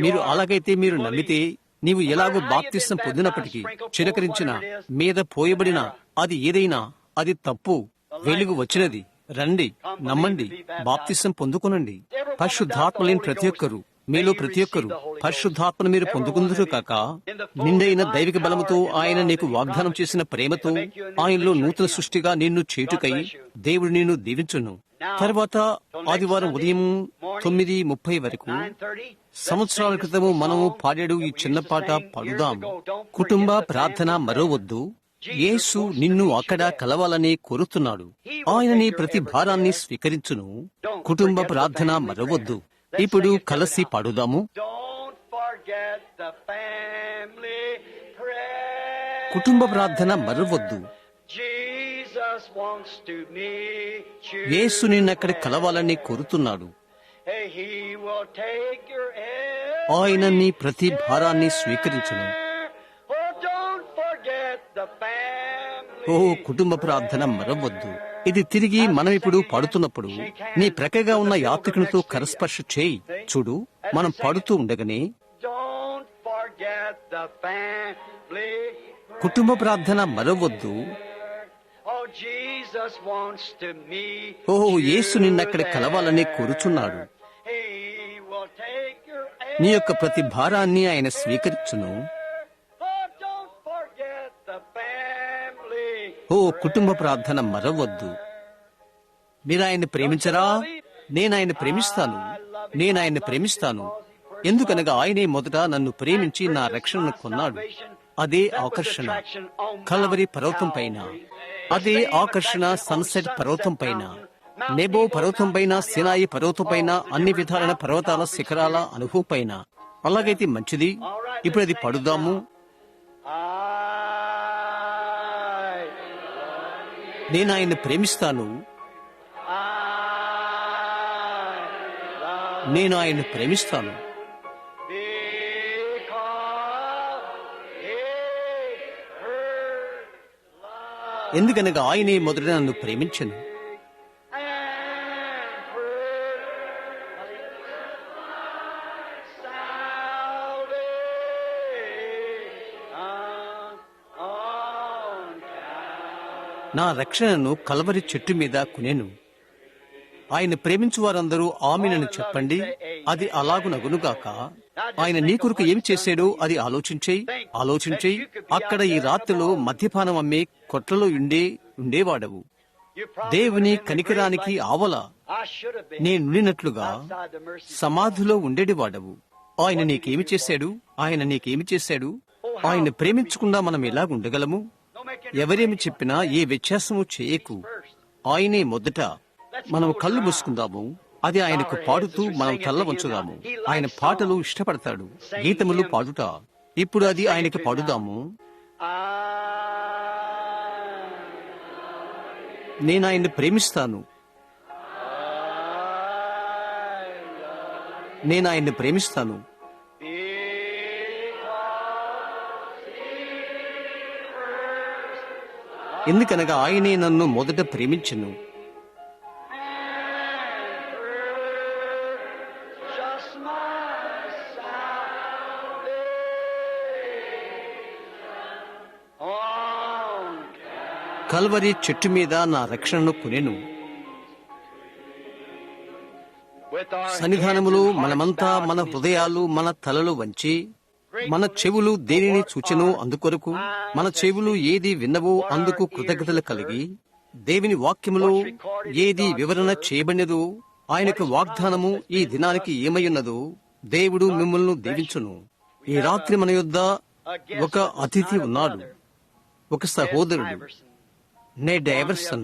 మీరు అలాగైతే, మీరు నమ్మితే, నీవు ఎలాగో బాప్తిసం పొందినప్పటికీ చిరకరించిన మీద పోయబడిన అది ఏదైనా అది తప్పు. వెలుగు వచ్చినది. రండి, నమ్మండి, బాప్తిసం పొందుకొనండి. పరిశుద్ధాత్మ లేని ప్రతి ఒక్కరు, మీలో ప్రతి ఒక్కరు పరిశుద్ధాత్మను మీరు పొందుకుందరు కాక, నిండైన దైవిక బలముతో ఆయన నీకు వాగ్దానం చేసిన ప్రేమతో ఆయనలో నూతన సృష్టిగా నిన్ను చేటుకై దేవుడు నిన్ను దీవించును. తర్వాత ఆదివారం ఉదయం 9:30 వరకు సంవత్సరాల క్రితము మనము పాడాడు ఈ చిన్న పాట పాడుదాం. కుటుంబ ప్రార్థన మరోవద్దు. యేసు నిన్ను అక్కడ కలవాలని కోరుతున్నాడు. ఆయన నీ ప్రతి భారాన్ని స్వీకరించును. కుటుంబ ప్రార్థన మరవద్దు. ఇప్పుడు కలిసి పాడుదాము. కుటుంబ ప్రార్థన మరవద్దు. యేసు నిన్నక్కడ కలవాలని కోరుతున్నాడు. ఆయన నీ ప్రతి భారాన్ని స్వీకరించును. ఓ కుటుంబ ప్రార్థన మరవద్దు. ఇది తిరిగి మనం ఇప్పుడు పాడుతున్నప్పుడు నీ ప్రక్కగా ఉన్న యాత్రికునితో కరస్పర్శ చేయి. చూడు, మనం పాడుతూ ఉండగానే కుటుంబ ప్రార్థన మరవద్దు. ఓ యేసు నిన్నక్కడ కలవాలని కోరుచున్నాడు. నీ యొక్క ప్రతి భారాన్ని ఆయన స్వీకరించును. ఓ కుటుంబ ప్రార్థన మరవద్దు. మీరు ఆయన్ని ప్రేమించరా? నేను ఆయన ప్రేమిస్తాను. నేను ఆయన్ని ప్రేమిస్తాను. ఎందుకనగా ఆయనే మొదట నన్ను ప్రేమించి నా రక్షణను కొన్నాడు. అదే ఆకర్షణ కల్వరి పర్వతం పైన, అదే ఆకర్షణ సన్సెట్ పర్వతం పైన, నెబో పర్వతం పైన, సినాయి పర్వతం పైన, అన్ని విధాలైన పర్వతాల శిఖరాల అనుభవం పైన. అలాగైతే మంచిది. ఇప్పుడు అది పడుదాము. నేను ఆయన్ని ప్రేమిస్తాను. నేను ఆయన్ని ప్రేమిస్తాను. ఎందుకనగా ఆయనే మొదట నన్ను ప్రేమించను. నా రక్షణను కల్వరి చెట్టు మీద కొనేను. ఆయన ప్రేమించు వారందరూ ఆమెనని చెప్పండి. అది అలాగునగునుగాక. ఆయన నీ కొరకు ఏమి చేశాడో అది ఆలోచించేయి. అక్కడ ఈ రాత్రిలో మద్యపానం అమ్మే కొట్లలో ఉండేవాడవు. దేవుని కనికరానికి ఆవల నేనుండినట్లుగా సమాధిలో ఉండేవాడవు. ఆయన నీకేమి చేశాడు? ఆయన ప్రేమించకుండా మనం ఎలాగుండగలము? ఎవరేమి చెప్పినా ఏ వ్యత్యాసము చేయకు. ఆయనే మొదట. మనం కళ్ళు మూసుకుందాము. అది ఆయనకు పాడుతూ మనం కళ్ళ వంచుదాము. ఆయన పాటలు ఇష్టపడతాడు. గీతములు పాడుట. ఇప్పుడు అది ఆయనకి పాడుదాము. నేను ఆయన్ని ప్రేమిస్తాను, నేను ఆయన్ని ప్రేమిస్తాను. ఎందుకనగా ఆయనే నన్ను మొదట ప్రేమించెను. కల్వరి చెట్టు మీద నా రక్షణను కొనెను. సన్నిధానములో మనమంతా మన హృదయాలు, మన తలలు వంచి, మన చెవులు దేనిని చూచెనో అందుకొరకు, మన చెవులు ఏది విన్నవో అందుకు కృతజ్ఞతలు కలిగి, దేవుని వాక్యములో ఏది వివరణ చేయబడినదో, ఆయనకు వాగ్దానము ఈ దినానికి ఏమయ్యున్నదో దేవుడు మిమ్మల్ని దీవించును. ఈ రాత్రి మన యొద్ద ఒక అతిథి ఉన్నాడు, ఒక సహోదరుడు. నెడ్ ఎవర్సన్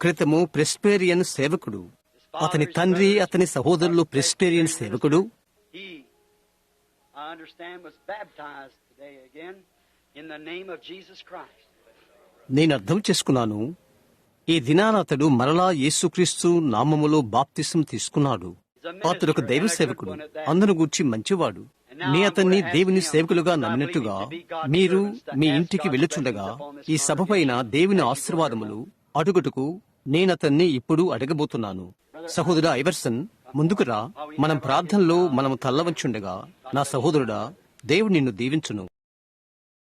క్రితము ప్రెస్బిటేరియన్ సేవకుడు. అతని తండ్రి, అతని సహోదరులు ప్రెస్బిటేరియన్ సేవకుడు. నేను అర్థం చేసుకున్నాను, ఈ దినాన అతడు మరలా యేసుక్రీస్తు నామములో బాప్తిసం తీసుకున్నాడు. అతడు ఒక దైవ సేవకుడు, అందరు గూర్చి మంచివాడు. నీ అతన్ని దేవుని సేవకులుగా నమ్మినట్టుగా మీరు మీ ఇంటికి వెళ్ళుచుండగా ఈ సభ పైన దేవుని ఆశీర్వాదములు అడుగుటకు నేనతన్ని ఇప్పుడు అడగబోతున్నాను. సహోదరుడా ఐవర్సన్, ముందుకురా. మనం ప్రార్థనలో మనము తల్లవంచుండగా, నా సహోదరుడా, దేవుడు నిన్ను దీవించును.